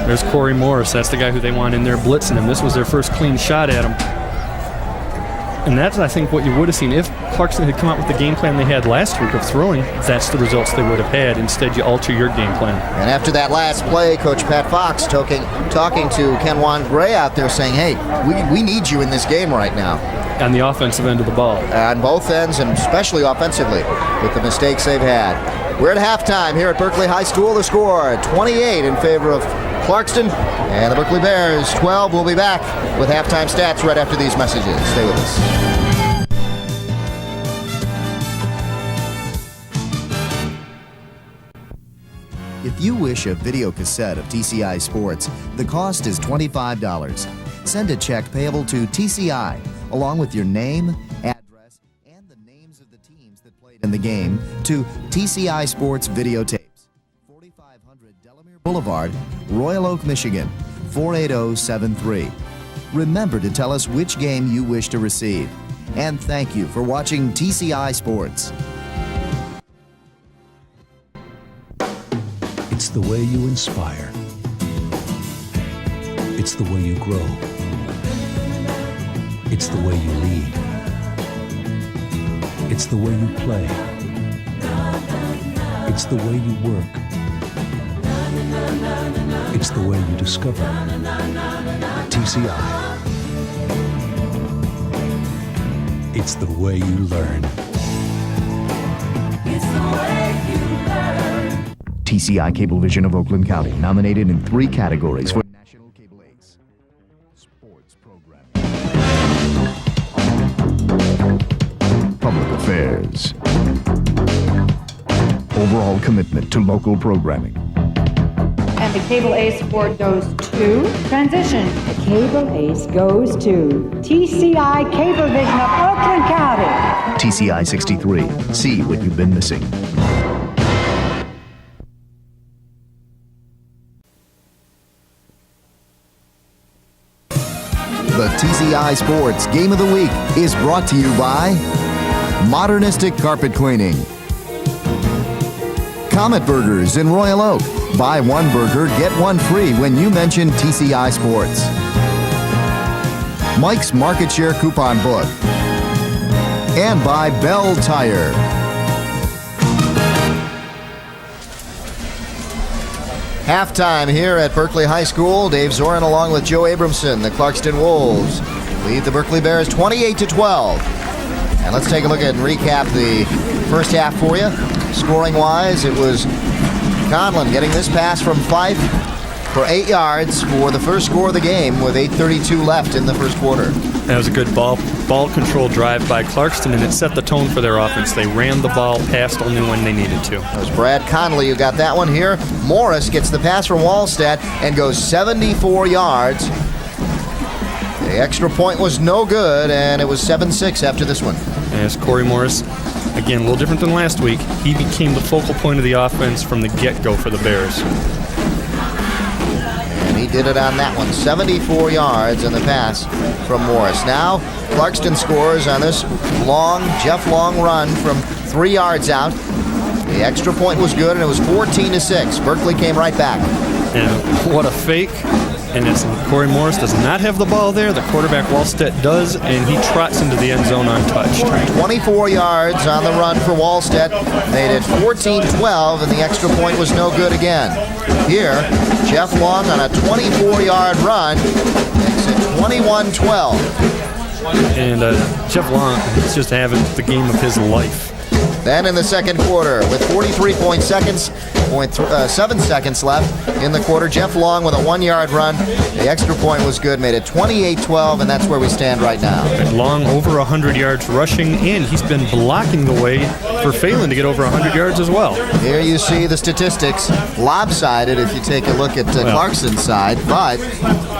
there's Corey Morris. That's the guy who they want in there blitzing him. This was their first clean shot at him. And that's, I think, what you would have seen if Clarkston had come out with the game plan they had last week of throwing. That's the results they would have had. Instead, you alter your game plan. And after that last play, Coach Pat Fox talking to Kenwan Gray out there saying, hey, we need you in this game right now. On the offensive end of the ball. On both ends, and especially offensively, with the mistakes they've had. We're at halftime here at Berkley High School. The score, 28 in favor of Clarkston, and the Berkley Bears 12. We'll be back with halftime stats right after these messages. Stay with us. If you wish a video cassette of TCI Sports, the cost is $25. Send a check payable to TCI, along with your name, address, and the names of the teams that played in the game, to TCI Sports Videotapes, 4500 Delamere Boulevard, Royal Oak, Michigan, 48073. Remember to tell us which game you wish to receive. And thank you for watching TCI Sports. It's the way you inspire. It's the way you grow. It's the way you lead. It's the way you play. It's the way you work. It's the way you discover. TCI. It's the way you learn. It's the way you learn. TCI Cablevision of Oakland County, nominated in 3 categories for National Cable A's Sports Program. Public Affairs. Overall commitment to local programming. And the Cable Ace Award goes to Transition. The Cable Ace goes to TCI Cablevision of Oakland County. TCI 63. See what you've been missing. The TCI Sports Game of the Week is brought to you by Modernistic Carpet Cleaning, Comet Burgers in Royal Oak. Buy 1 burger, get 1 free when you mention TCI Sports. Mike's Market Share Coupon Book. And by Bell Tire. Halftime here at Berkley High School. Dave Zorin along with Joe Abramson. The Clarkston Wolves lead the Berkley Bears 28-12. And let's take a look at and recap the first half for you. Scoring-wise, it was Conlon getting this pass from Fife for 8 yards for the first score of the game with 8:32 left in the first quarter. That was a good ball control drive by Clarkston, and it set the tone for their offense. They ran the ball, passed only when they needed to. That was Brad Connolly who got that one here. Morris gets the pass from Wallstedt and goes 74 yards. The extra point was no good, and it was 7-6 after this one. As Corey Morris, again, a little different than last week, he became the focal point of the offense from the get-go for the Bears. And he did it on that one. 74 yards in the pass from Morris. Now, Clarkston scores on this Jeff Long run from 3 yards out. The extra point was good, and it was 14-6. Berkley came right back. And what a fake and it's Corey Morris does not have the ball there. The quarterback Wallstedt does, and he trots into the end zone untouched. 24 yards on the run for Wallstedt. Made it 14-12, and the extra point was no good again. Here, Jeff Long on a 24-yard run makes it 21-12. And Jeff Long is just having the game of his life. Then in the second quarter, with 43.7 seconds left in the quarter, Jeff Long with a 1-yard run. The extra point was good, made it 28-12, and that's where we stand right now. And Long over 100 yards rushing, and he's been blocking the way for Phelan to get over 100 yards as well. Here you see the statistics, lopsided if you take a look at Clarkston's side, but...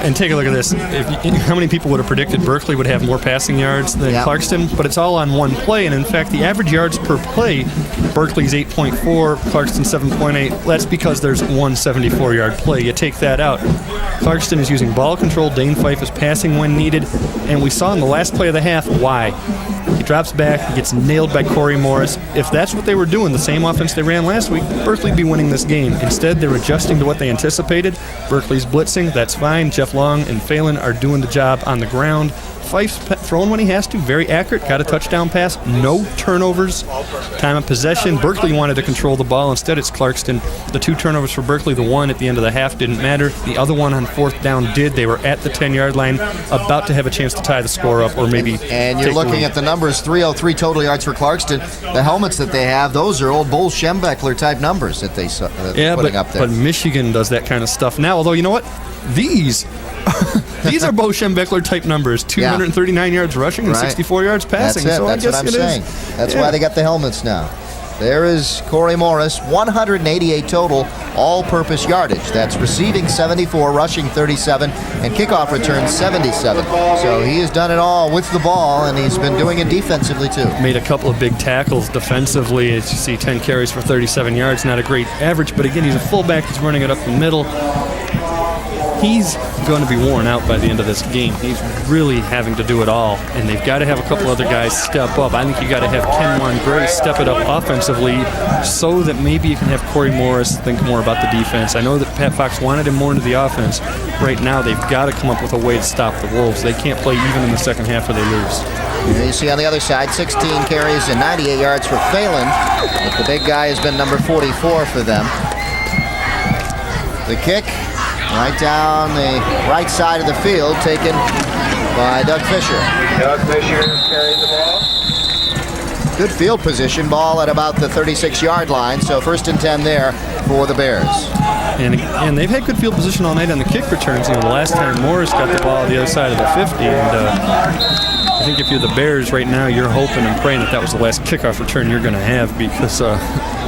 And take a look at this. How many people would have predicted Berkley would have more passing yards than Clarkston? But it's all on one play, and in fact, the average yards per play, Berkley's 8.4, Clarkston 7.8. That's because there's one 74-yard play. You take that out. Clarkston is using ball control. Dane Fife is passing when needed, and we saw in the last play of the half why. He drops back, he gets nailed by Corey Morris. If that's what they were doing, the same offense they ran last week, Berkley'd be winning this game. Instead, they're adjusting to what they anticipated. Berkley's blitzing, that's fine. Jeff Long and Phelan are doing the job on the ground. Fife's throwing when he has to, very accurate, got a touchdown pass, no turnovers. Time of possession, Berkley wanted to control the ball. Instead, it's Clarkston. The 2 turnovers for Berkley, the one at the end of the half didn't matter. The other one on 4th down did. They were at the 10-yard line, about to have a chance to tie the score up or maybe And you're looking at the numbers, 303 total yards for Clarkston. The helmets that they have, those are old Bull Schembechler type numbers that they're putting up there. But Michigan does that kind of stuff now, although you know what? These are Bo Schembechler type numbers, 239 yards rushing and 64 yards passing. That's it. So That's I what guess I'm saying. That's why they got the helmets now. There is Corey Morris, 188 total all-purpose yardage. That's receiving 74, rushing 37, and kickoff returns 77. So he has done it all with the ball, and he's been doing it defensively too. Made a couple of big tackles defensively. As you see, 10 carries for 37 yards. Not a great average, but again, he's a fullback. He's running it up the middle. He's going to be worn out by the end of this game. He's really having to do it all, and they've got to have a couple other guys step up. I think you got to have Kenwan Gray step it up offensively so that maybe you can have Corey Morris think more about the defense. I know that Pat Fox wanted him more into the offense. Right now, they've got to come up with a way to stop the Wolves. They can't play even in the second half or they lose. Here you see on the other side, 16 carries and 98 yards for Phelan, but the big guy has been number 44 for them. The kick right down the right side of the field, taken by Doug Fisher. Doug Fisher carries the ball. Good field position, ball at about the 36-yard line, so 1st and 10 there for the Bears. And they've had good field position all night on the kick returns. You know, the last time Morris got the ball on the other side of the 50, and I think if you're the Bears right now, you're hoping and praying that was the last kickoff return you're going to have, because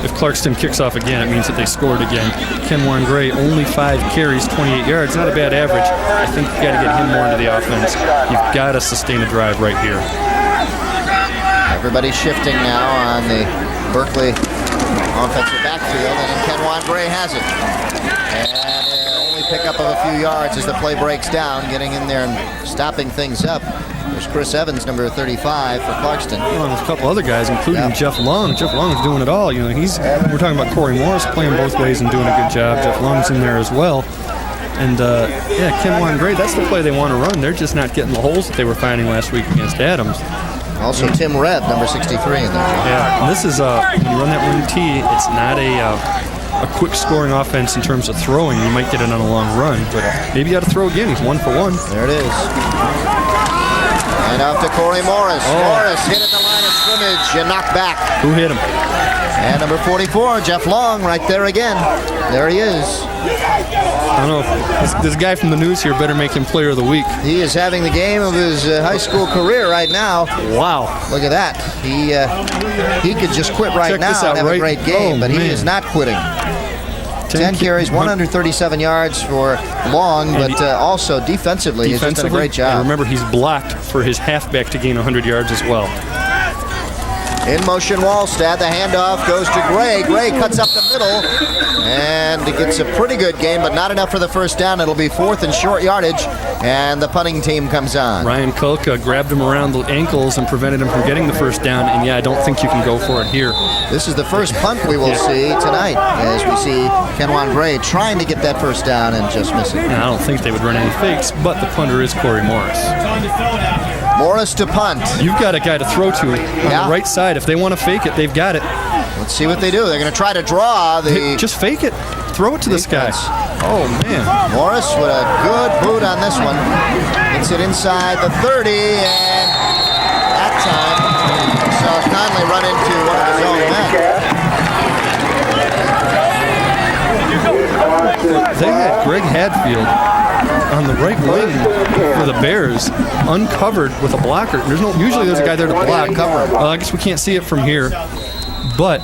if Clarkston kicks off again, it means that they scored again. Kenwan Gray, only 5 carries, 28 yards, not a bad average. I think you've got to get him more into the offense. You've got to sustain a drive right here. Everybody's shifting now on the Berkley offensive backfield, and Kenwan Gray has it. And only pickup of a few yards as the play breaks down, getting in there and stopping things up. There's Chris Evans, number 35 for Clarkston. Along with a couple other guys, including Jeff Long. Jeff Long is doing it all. You know, we're talking about Corey Morris playing both ways and doing a good job. Jeff Long's in there as well. And Kenwan Gray, that's the play they want to run. They're just not getting the holes that they were finding last week against Adams. Also Tim Redd, number 63 in there. Yeah, and this is, when you run that wing tee, it's not a quick scoring offense in terms of throwing. You might get it on a long run, but maybe you got to throw again. He's 1 for 1. There it is. And up to Corey Morris. Morris hit at the line of scrimmage and knocked back. Who hit him? And number 44, Jeff Long, right there again. There he is. I don't know. This guy from the news here better make him player of the week. He is having the game of his high school career right now. Wow. Look at that. He could just quit right now and have a great game, but he is not quitting. 10 carries, 137 yards for Long, but also defensively, he's just done a great job. And remember, he's blocked for his halfback to gain 100 yards as well. In motion, Wallstad. The handoff goes to Gray. Gray cuts up the middle and gets a pretty good gain, but not enough for the first down. It'll be 4th and short yardage, and the punting team comes on. Ryan Kulka grabbed him around the ankles and prevented him from getting the first down, and yeah, I don't think you can go for it here. This is the first punt we will see tonight, as we see Kenwan Gray trying to get that first down and just missing. I don't think they would run any fakes, but the punter is Corey Morris. Morris to punt. You've got a guy to throw to on the right side. If they want to fake it, they've got it. Let's see what they do. They're going to try to draw the... Just fake it. Throw it to this guy. Oh, man. Morris with a good boot on this one. Gets it inside the 30, and that time saw Conley run into one of his own men. They had Greg Hadfield on the right wing for the Bears, uncovered with a blocker. Usually there's a guy there to block. I guess we can't see it from here, but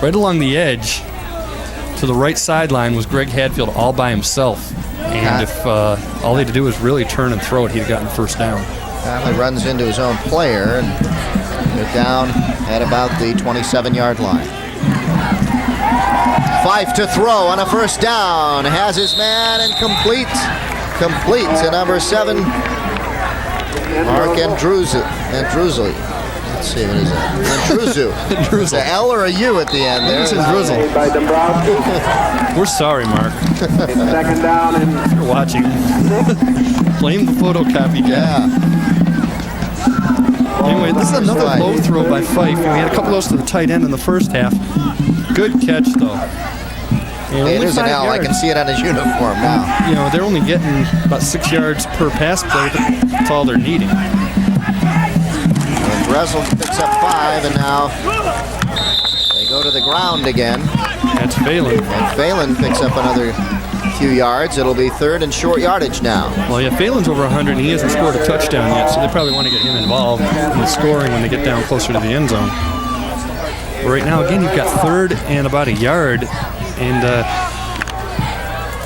right along the edge to the right sideline was Greg Hadfield all by himself. And if all they had to do was really turn and throw it, he'd have gotten the first down. Conley runs into his own player, and they're down at about the 27-yard line. Fife to throw on a first down. Has his man and complete to number 7, Mark Andruzzi. Let's see, what is that? Andruzu. Is an L or a U at the end there? This is Drizzle. We're sorry, Mark. Second down and if you're watching. Blame the photocopy guy. Yeah. Anyway, this is another low throw by Fife. We had a couple of those to the tight end in the first half. Good catch, though. It is an L. I can see it on his uniform now. You know, they're only getting about 6 yards per pass play, but that's all they're needing. And Dressel picks up 5, and now they go to the ground again. That's Phelan. And Phelan picks up another few yards. It'll be 3rd and short yardage now. Well, yeah, Phelan's over 100, and he hasn't scored a touchdown yet, so they probably want to get him involved in the scoring when they get down closer to the end zone. But right now, again, you've got 3rd and about a yard. And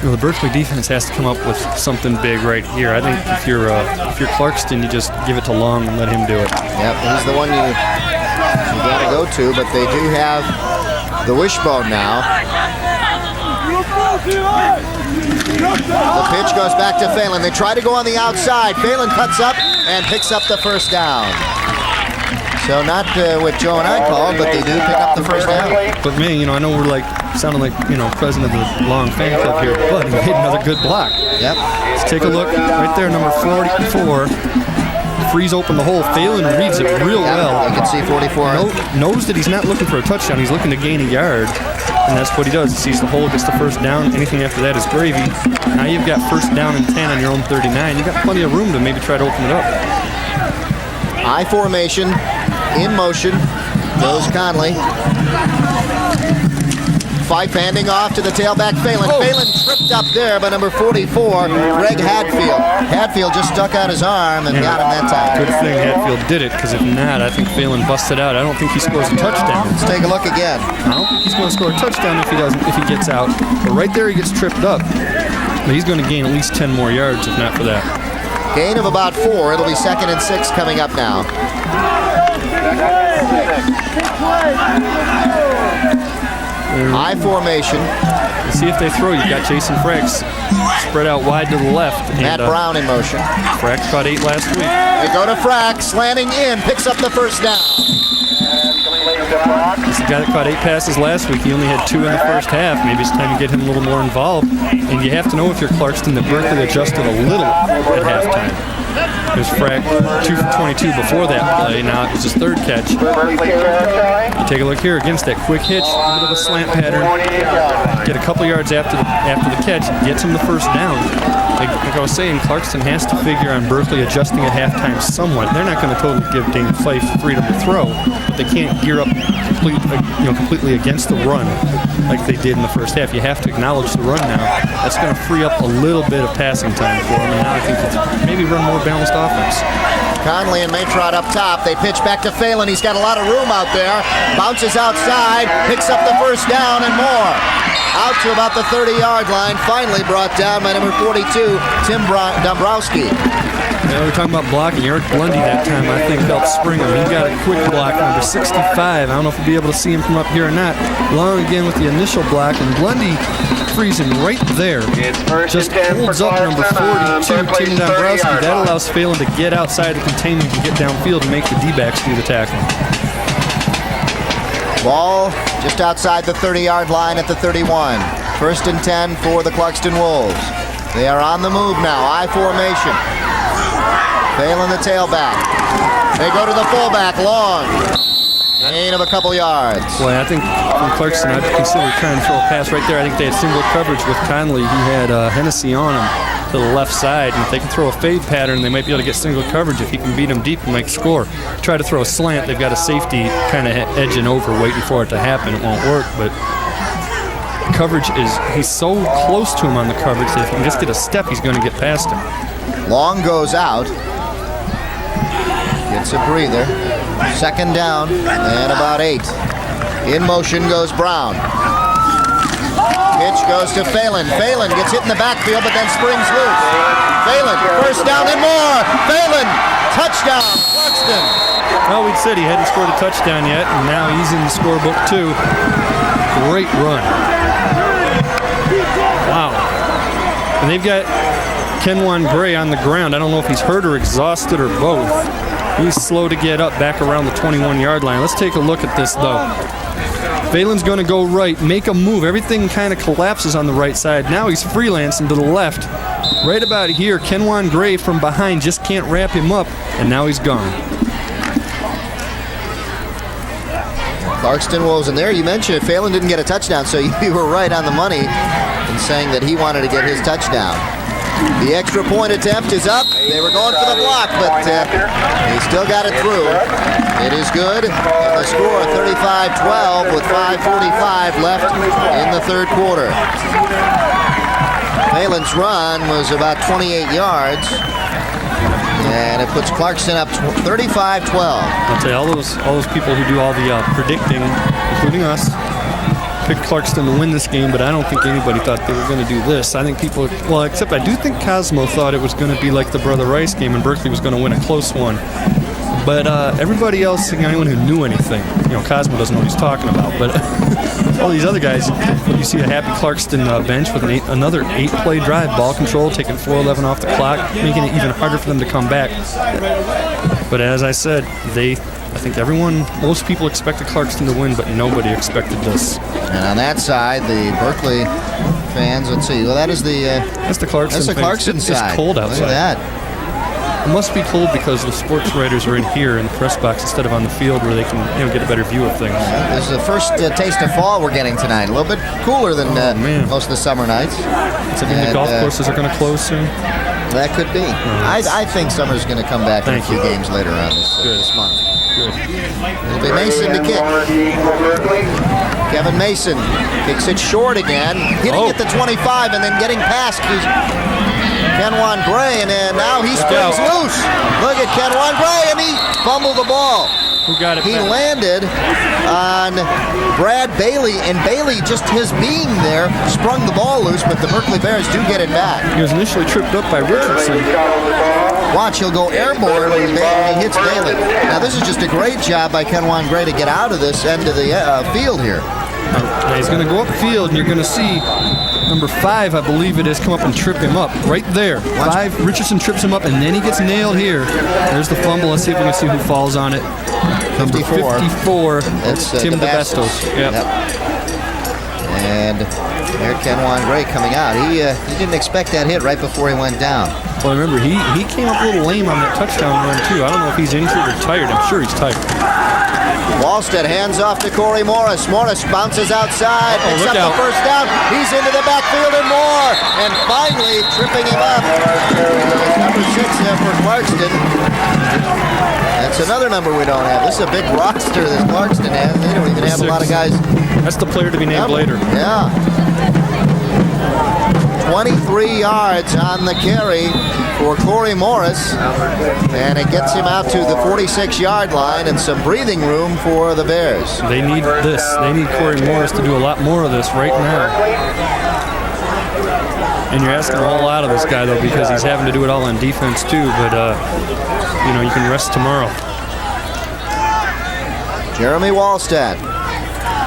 the Berkley defense has to come up with something big right here. I think if you're Clarkston, you just give it to Long and let him do it. Yep, he's the one you got to go to, but they do have the wishbone now. The pitch goes back to Phelan. They try to go on the outside. Phelan cuts up and picks up the first down. So not what Joe and I called, but they do pick up the first down. But man, I know we're sounding like, president of the Long fan club here, but he made another good block. Yep. Let's take a look right there, number 44. Frees open the hole. Phelan reads it real well. You can see 44. Knows that he's not looking for a touchdown. He's looking to gain a yard. And that's what he does. He sees the hole, gets the first down. Anything after that is gravy. Now you've got first down and 10 on your own 39. You've got plenty of room to maybe try to open it up. I formation. In motion goes Conley. Fife handing off to the tailback Phelan. Phelan tripped up there by number 44, Greg Hadfield. Hadfield just stuck out his arm and got him that time. Good thing Hadfield did it, because if not, I think Phelan busted out. I don't think he scores a touchdown. Let's take a look again. I don't think he's going to score a touchdown if he gets out. But right there he gets tripped up. But he's going to gain at least 10 more yards if not for that. Gain of about 4. It'll be 2nd and 6 coming up now. I formation. Let's see if they throw. You've got Jason Fracks spread out wide to the left. Matt Brown in motion. Fracks caught 8 last week. They go to Fracks, slanting in, picks up the first down. This is the guy that caught 8 passes last week. He only had 2 in the first half. Maybe it's time to get him a little more involved. And you have to know if you're Clarkston that Berkley adjusted a little at halftime. There's Frack 2 for 22 before that play. Now it was his 3rd catch. You take a look here against that quick hitch, a bit of a slant pattern. Get a couple yards after the catch, gets him the first down. Like I was saying, Clarkston has to figure on Berkley adjusting at halftime somewhat. They're not going to totally give Dane Fife freedom to throw, but they can't gear up completely against the run like they did in the first half. You have to acknowledge the run now. That's going to free up a little bit of passing time for them, and now I think maybe run more balanced offense. Conley and Maytrot up top. They pitch back to Phelan. He's got a lot of room out there. Bounces outside, picks up the first down and more. Out to about the 30-yard line. Finally brought down by number 42, Tim Dombrowski. Yeah, we were talking about blocking. Eric Blundy that time, I think, helped spring him. He got a quick block, number 65. I don't know if we'll be able to see him from up here or not. Long again with the initial block, and Blundy freezing right there. Just holds up number 42, Tim Dombrowski. That allows Phelan to get outside the containment and get downfield and make the D-backs do the tackling. Ball just outside the 30-yard line at the 31. First and 10 for the Clarkston Wolves. They are on the move now, I formation. Phelan the tailback. They go to the fullback, long. Gain of a couple yards. Boy, I think from Clarkston, I'd consider trying to throw a pass right there. I think they had single coverage with Conley. He had Hennessy on him to the left side, and if they can throw a fade pattern, they might be able to get single coverage. If he can beat them deep and make score. Try to throw a slant, they've got a safety kind of edging over, waiting for it to happen. It won't work, but coverage he's so close to him on the coverage that if he can just get a step, he's going to get past him. Long goes out. Gets a breather. Second down and about 8. In motion goes Brown. Pitch goes to Phelan. Phelan gets hit in the backfield, but then springs loose. Phelan, first down and more. Phelan, touchdown, Clarkston. Well, we'd said he hadn't scored a touchdown yet, and now he's in the scorebook too. Great run. Wow. And they've got Kenwan Gray on the ground. I don't know if he's hurt or exhausted or both. He's slow to get up back around the 21-yard line. Let's take a look at this, though. Phelan's going to go right, make a move. Everything kind of collapses on the right side. Now he's freelancing to the left. Right about here, Kenwan Gray from behind just can't wrap him up, and now he's gone. Clarkston Wolves in there. You mentioned Phelan didn't get a touchdown, so you were right on the money in saying that he wanted to get his touchdown. The extra point attempt is up. They were going for the block, but he still got it through. It is good. And the score 35-12 with 5:45 left in the third quarter. Phelan's run was about 28 yards. And it puts Clarkston up 35-12. I'll tell you, all those people who do all the predicting, including us, picked Clarkston to win this game, but I don't think anybody thought they were going to do this. I think people, well, except I do think Cosmo thought it was going to be like the Brother Rice game and Berkley was going to win a close one. But everybody else, anyone who knew anything, Cosmo doesn't know what he's talking about, but all these other guys, you see a happy Clarkston bench with another 8-play drive, ball control, taking 4:11 off the clock, making it even harder for them to come back. But as I said, I think most people expected Clarkston to win, but nobody expected this. And on that side, the Berkley fans, let's see, well, that's the Clarkston That's the Clarkston side. It's cold outside. Look at that. It must be cold because the sports writers are in here in the press box instead of on the field where they can get a better view of things. This is the first taste of fall we're getting tonight. A little bit cooler than most of the summer nights. Does that mean the golf courses are going to close soon? That could be. I think summer's going to come back in a few games later on this month. Good. It'll be Mason to kick. Kevin Mason kicks it short again, hitting at the 25 and then getting past Kenwan Gray, and now he springs loose. Look at Kenwan Gray, and he fumbled the ball. Who got it? He landed on Brad Bailey, and Bailey, just his being there, sprung the ball loose, but the Berkley Bears do get it back. He was initially tripped up by Richardson. Watch, he'll go airborne when he hits Bailey. Now, this is just a great job by Kenwan Gray to get out of this end of the field here. Now he's going to go upfield, and you're going to see number 5, I believe it is, come up and trip him up right there. 5, Richardson trips him up, and then he gets nailed here. There's the fumble. Let's see if we can see who falls on it. 54. That's Tim DeBestos. Yep. And there Kenwan Gray coming out. He didn't expect that hit right before he went down. Well, remember, he came up a little lame on that touchdown run, too. I don't know if he's injured or tired. I'm sure he's tired. Wallstead hands off to Corey Morris. Morris bounces outside, picks up the first down. He's into the backfield and more. And finally, tripping him up. Number 6 there for Clarkston. That's another number we don't have. This is a big roster that Clarkston has. They don't even have a lot of guys. That's the player to be named later. Yeah. 23 yards on the carry for Corey Morris, and it gets him out to the 46-yard line and some breathing room for the Bears. They need this. They need Corey Morris to do a lot more of this right now. And you're asking a whole lot of this guy, though, because he's having to do it all on defense, too. But, you can rest tomorrow. Jeremy Wallstedt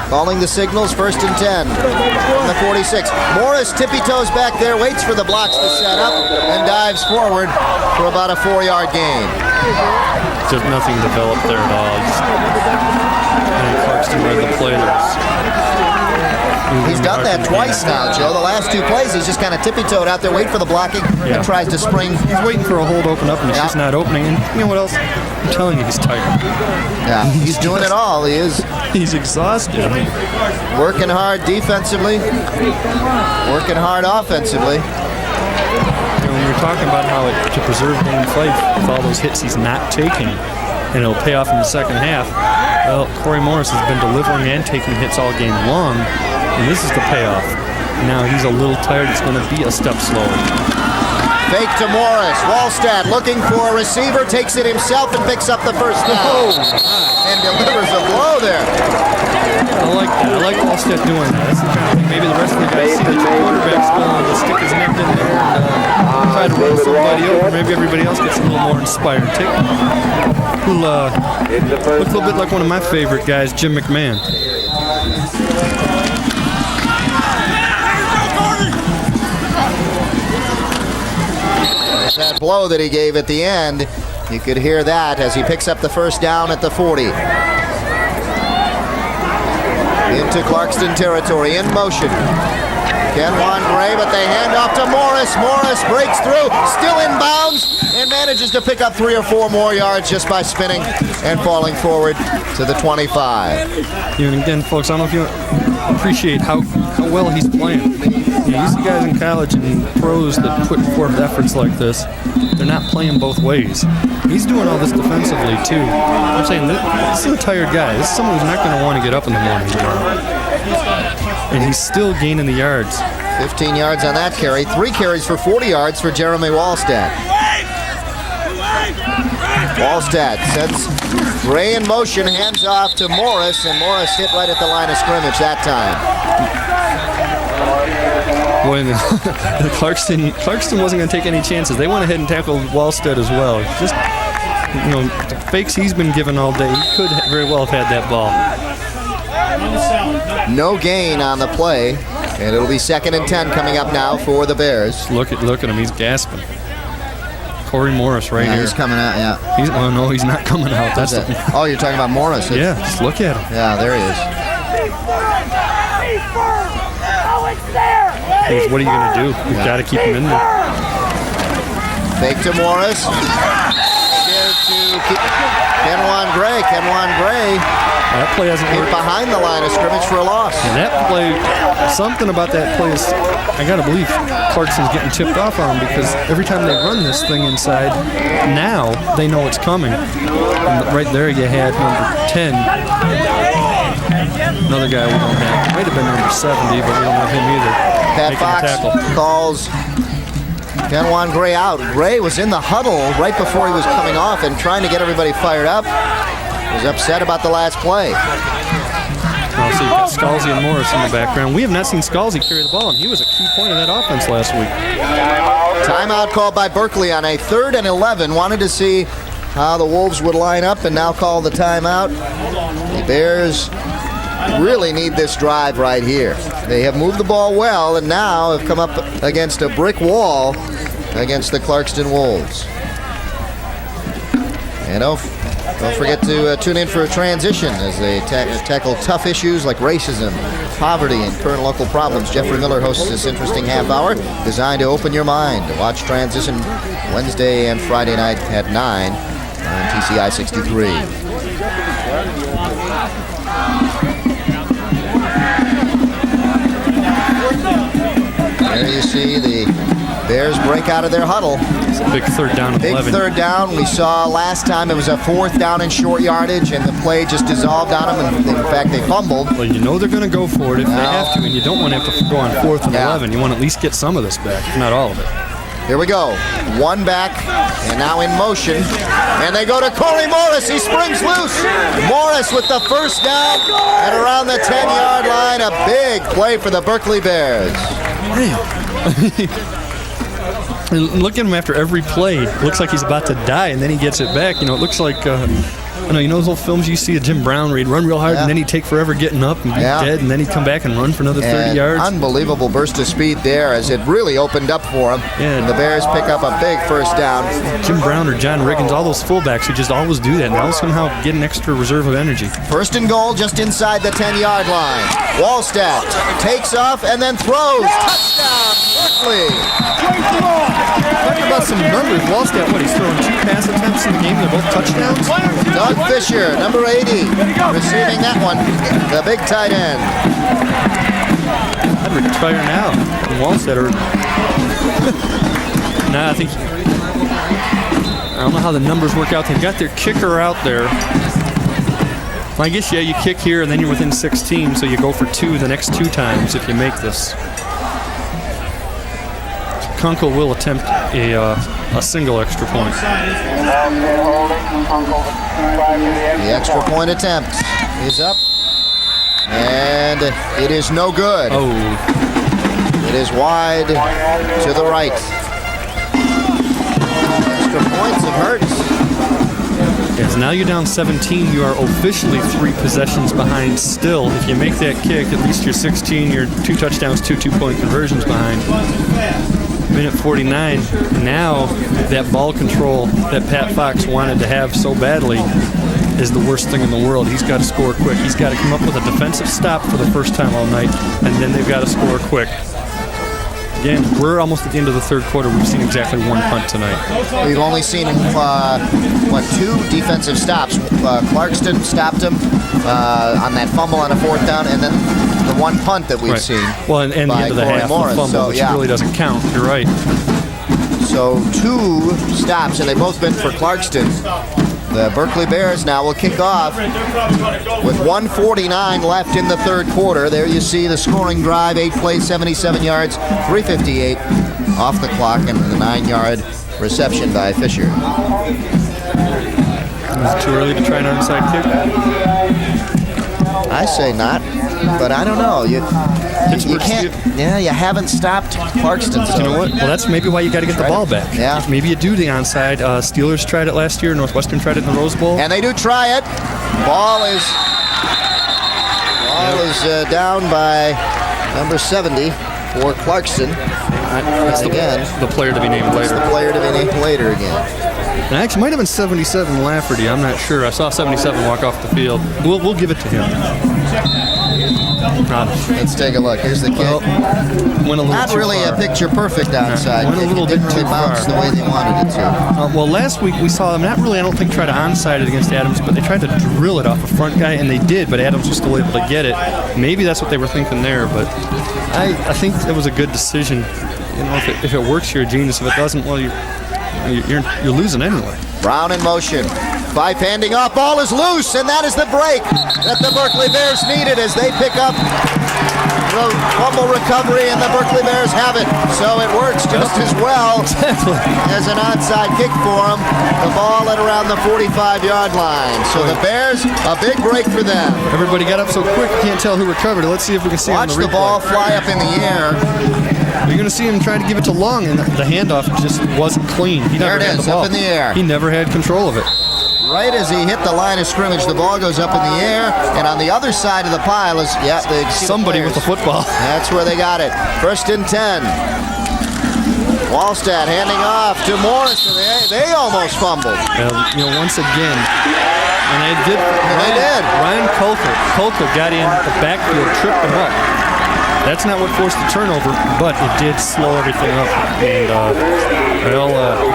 calling the signals, 1st and 10 from the 46. Morris tippy-toes back there, waits for the blocks to set up, and dives forward for about a 4-yard gain. Just nothing developed there at all. And Clarkston read the play. He's done that twice now, Joe. The last 2 plays, he's just kind of tippy-toed out there, wait for the blocking, and tries to spring. He's waiting for a hole to open up, and it's just not opening. And you know what else? I'm telling you, he's tired. Yeah, he's doing it all. He is. He's exhausted. Working hard defensively, working hard offensively. When you're talking about how to preserve Dane Fife with all those hits he's not taking, and it'll pay off in the second half, well, Corey Morris has been delivering and taking hits all game long, and this is the payoff. Now he's a little tired. It's going to be a step slower. Fake to Morris. Wallstedt looking for a receiver, takes it himself and picks up the first down. And delivers a blow there. I like that. I like Wallstedt doing that. That's the kind of thing maybe the rest of the guys see that your quarterback's going to stick his neck in there and try to run somebody over. Maybe everybody else gets a little more inspired. Looks a little bit like one of my favorite guys, Jim McMahon. That blow that he gave at the end, you could hear that as he picks up the first down at the 40. Into Clarkston territory, in motion. Kenwan Gray, but they hand off to Morris. Morris breaks through, still in bounds, and manages to pick up 3 or 4 more yards just by spinning and falling forward to the 25. And again, folks, I don't know if you appreciate how well he's playing. You see guys in college and pros that put forth efforts like this, they're not playing both ways. He's doing all this defensively, too. I'm saying this is a tired guy. This is someone who's not going to want to get up in the morning tomorrow. And he's still gaining the yards. 15 yards on that carry. 3 carries for 40 yards for Jeremy Wallstedt. Wallstedt sends Gray in motion, hands off to Morris, and Morris hit right at the line of scrimmage that time. When Clarkston wasn't going to take any chances. They went ahead and tackled Wallstedt as well. Just, the fakes he's been given all day, he could very well have had that ball. No gain on the play, and it'll be 2nd and 10 coming up now for the Bears. Look at him, he's gasping. Corey Morris right here. He's coming out, yeah. No, he's not coming out. That's Oh, you're talking about Morris. Yeah, just look at him. Yeah, there he is. What are you going to do? You've got to keep him in there. Fake to Morris. Here to Kenwan Gray. Kenwan Gray. That play hasn't worked. Behind the line of scrimmage for a loss. And that play, something about that play is, I got to believe Clarkson's getting tipped off on him, because every time they run this thing inside, now they know it's coming. And right there you had number 10. Another guy we don't have. Might have been number 70, but we don't have him either. Pat Fox calls Kenwan Gray out. Gray was in the huddle right before he was coming off and trying to get everybody fired up. He was upset about the last play. Oh, so you've got Scalzi and Morris in the background. We have not seen Scalzi carry the ball, and he was a key point of that offense last week. Timeout called by Berkley on a 3rd and 11. Wanted to see how the Wolves would line up, and now call the timeout. The Bears really need this drive right here. They have moved the ball well, and now have come up against a brick wall against the Clarkston Wolves. And don't forget to tune in for a transition as they tackle tough issues like racism, poverty, and current local problems. Jeffrey Miller hosts this interesting half hour designed to open your mind. Watch Transition Wednesday and Friday night at 9 on TCI 63. There you see the Bears break out of their huddle. It's a big 3rd down and 11. Big 3rd down. We saw last time it was a 4th down and short yardage, and the play just dissolved on them. And in fact, they fumbled. Well, you know they're going to go for it if they have to, and you don't want to have to go on 4th and 11. You want to at least get some of this back, if not all of it. Here we go. One back, and now in motion. And they go to Corey Morris. He springs loose. Morris with the first down at around the 10-yard line. A big play for the Berkley Bears. Man, And look at him after every play. Looks like he's about to die, and then he gets it back. It looks like, you know those old films you see of Jim Brown where he'd run real hard, and then he'd take forever getting up and be dead, and then he'd come back and run for another 30 yards. Unbelievable burst of speed there as it really opened up for him. Yeah. And the Bears pick up a big first down. Jim Brown or John Riggins, all those fullbacks who just always do that, and they'll somehow get an extra reserve of energy. First and goal just inside the 10-yard line. Wallstatt takes off and then throws. Touchdown, Berkley. Talking about some numbers, Wallstatt, he's throwing 2 pass attempts in the game, they're both touchdowns? Doug Fisher, number 80, receiving that one, the big tight end. I'd retire now. Wallstatt I think, I don't know how the numbers work out. They've got their kicker out there. Well, I guess, you kick here and then you're within 16, so you go for 2 the next 2 times if you make this. Kunkel will attempt a single extra point. The extra point attempt is up, and it is no good. Oh. It is wide to the right. Extra points, it hurts. Yes, now you're down 17. You are officially 3 possessions behind still. If you make that kick, at least you're 16. You're 2 touchdowns, 2 2-point conversions behind. Minute 49. Now that ball control that Pat Fox wanted to have so badly is the worst thing in the world. He's got to score quick. He's got to come up with a defensive stop for the first time all night, and then they've got to score quick. Again, we're almost at the end of the third quarter. We've seen exactly 1 punt tonight. We've only seen 2 defensive stops. Clarkston stopped him on that fumble on a 4th down, and then the 1 punt that we've seen. Well, and the end of the half, the fumble, which really doesn't count. You're right. So 2 stops, and they've both been for Clarkston. The Berkley Bears now will kick off with 1:49 left in the third quarter. There you see the scoring drive, 8 plays, 77 yards, 3:58 off the clock, and the 9-yard reception by Fisher. Is it too early to try an onside kick? I say not, but I don't know. You can't. Yeah, you haven't stopped Clarkston. So. You know what? Well, that's maybe why you got to get the ball back. Yeah. Maybe you do the onside. Steelers tried it last year. Northwestern tried it in the Rose Bowl. And they do try it. Ball is down by number 70 for Clarkston. That's the player to be named later. That's the player to be named later again. And actually, might have been 77 Lafferty. I'm not sure. I saw 77 walk off the field. We'll give it to him. Let's take a look. Here's the kick. Well, went a little Not too really far. a picture-perfect onside. Went a little It didn't bit really too bounce far. the way they wanted it to. Well, last week we saw them not really, I don't think, try to onside it against Adams, but they tried to drill it off a front guy, and they did, but Adams was still able to get it. Maybe that's what they were thinking there, but I think it was a good decision. You know, if it works, you're a genius. If it doesn't, well, you're losing anyway. Brown in motion. 5 handing off. Ball is loose, and that is the break that the Berkley Bears needed as they pick up the fumble recovery, and the Berkley Bears have it. So it works just as well as an onside kick for them. The ball at around the 45-yard line. So the Bears, a big break for them. Everybody got up so quick, you can't tell who recovered it. Let's see if we can see Watch it on the the ball fly up in the air. You're going to see him try to give it to Long, and the handoff just wasn't clean. There it is, up in the air. He never had control of it. Right as he hit the line of scrimmage, the ball goes up in the air, and on the other side of the pile is somebody with the football. That's where they got it. 1st and 10. Wallstatt handing off to Morris. They almost fumbled. Once again, and they did. Ryan Kolker got in the backfield, tripped him up. That's not what forced the turnover, but it did slow everything up. And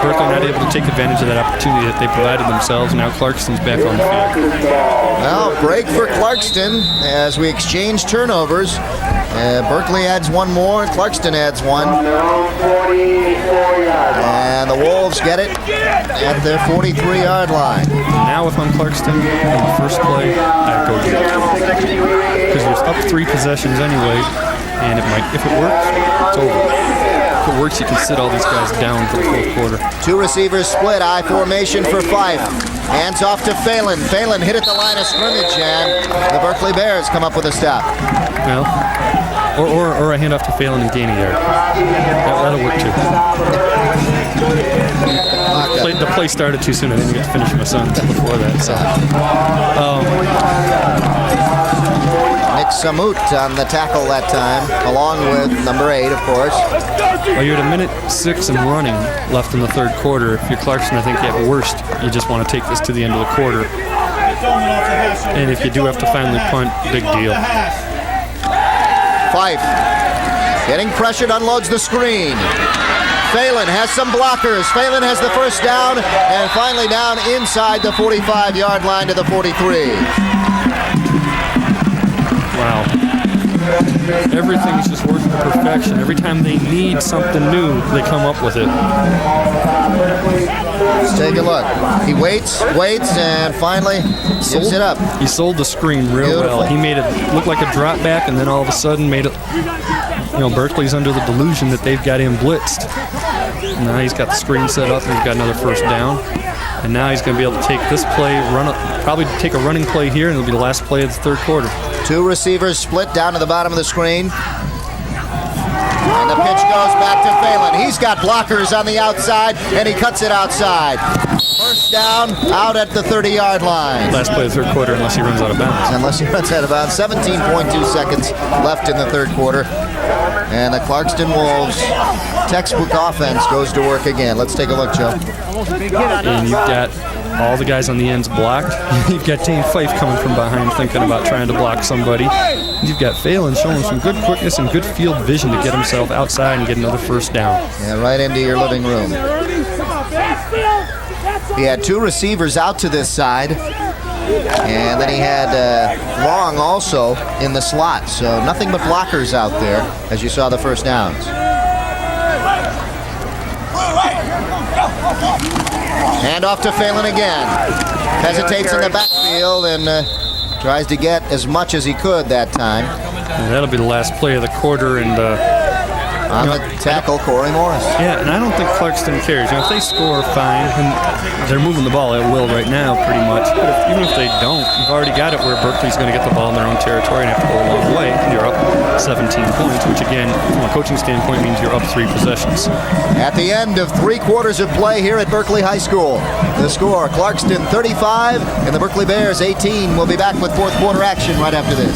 Berkley not able to take advantage of that opportunity that they provided themselves. Now Clarkston's back on the field. Well, break for Clarkston as we exchange turnovers. Berkley adds 1 more, Clarkston adds 1. And the Wolves get it at their 43-yard line. Now if I'm Clarkston on the first play, I go get it. Because there's up 3 possessions anyway. And if it works, it's over. if it works, you can sit all these guys down for the fourth quarter. Two receivers split, I formation for Fife. Hands off to Phelan. Phelan hit at the line of scrimmage, and the Berkley Bears come up with a stop. Well, or a handoff to Phelan and gain a yard. That'll work too. The play started too soon. I didn't get to finish my son before that. So. Nick Samut on the tackle that time, along with number 8, of course. Well, you're at 1:06 and running left in the third quarter. If you're Clarkston, I think at worst, you just want to take this to the end of the quarter. And if you do have to finally punt, big deal. Fife getting pressured, unloads the screen. Phelan has some blockers. Phelan has the first down, and finally down inside the 45-yard line to the 43. Wow. Everything's just working to perfection. Every time they need something new, they come up with it. Let's take a look. He waits, and finally gives it up. He sold the screen real well. He made it look like a drop back, and then all of a sudden made it, Berkley's under the delusion that they've got him blitzed. And now he's got the screen set up, and he's got another first down. And now he's going to be able to take this play, probably take a running play here, and it'll be the last play of the third quarter. Two receivers split down to the bottom of the screen. And the pitch goes back to Phelan. He's got blockers on the outside, and he cuts it outside. First down, out at the 30-yard line. Last play of the third quarter, unless he runs out of bounds. Unless he runs out of bounds. 17.2 seconds left in the third quarter. And the Clarkston Wolves textbook offense goes to work again. Let's take a look, Joe. And you've got all the guys on the ends blocked. You've got Dane Fife coming from behind thinking about trying to block somebody. You've got Phelan showing some good quickness and good field vision to get himself outside and get another first down. Yeah, right into your living room. He had two receivers out to this side. And then he had Long also in the slot. So nothing but blockers out there as you saw the first downs. Hand off to Phelan again. Hesitates in the backfield and tries to get as much as he could that time. And that'll be the last play of the quarter. And on the tackle, Corey Morris. Yeah, and I don't think Clarkston cares. If they score, fine. And they're moving the ball at will right now, pretty much. But even if they don't, you've already got it where Berkley's going to get the ball in their own territory and have to go a long way. And you're up 17 points, which again, from a coaching standpoint, means you're up 3 possessions. At the end of 3 quarters of play here at Berkley High School, the score, Clarkston 35 and the Berkley Bears 18. We'll be back with fourth quarter action right after this.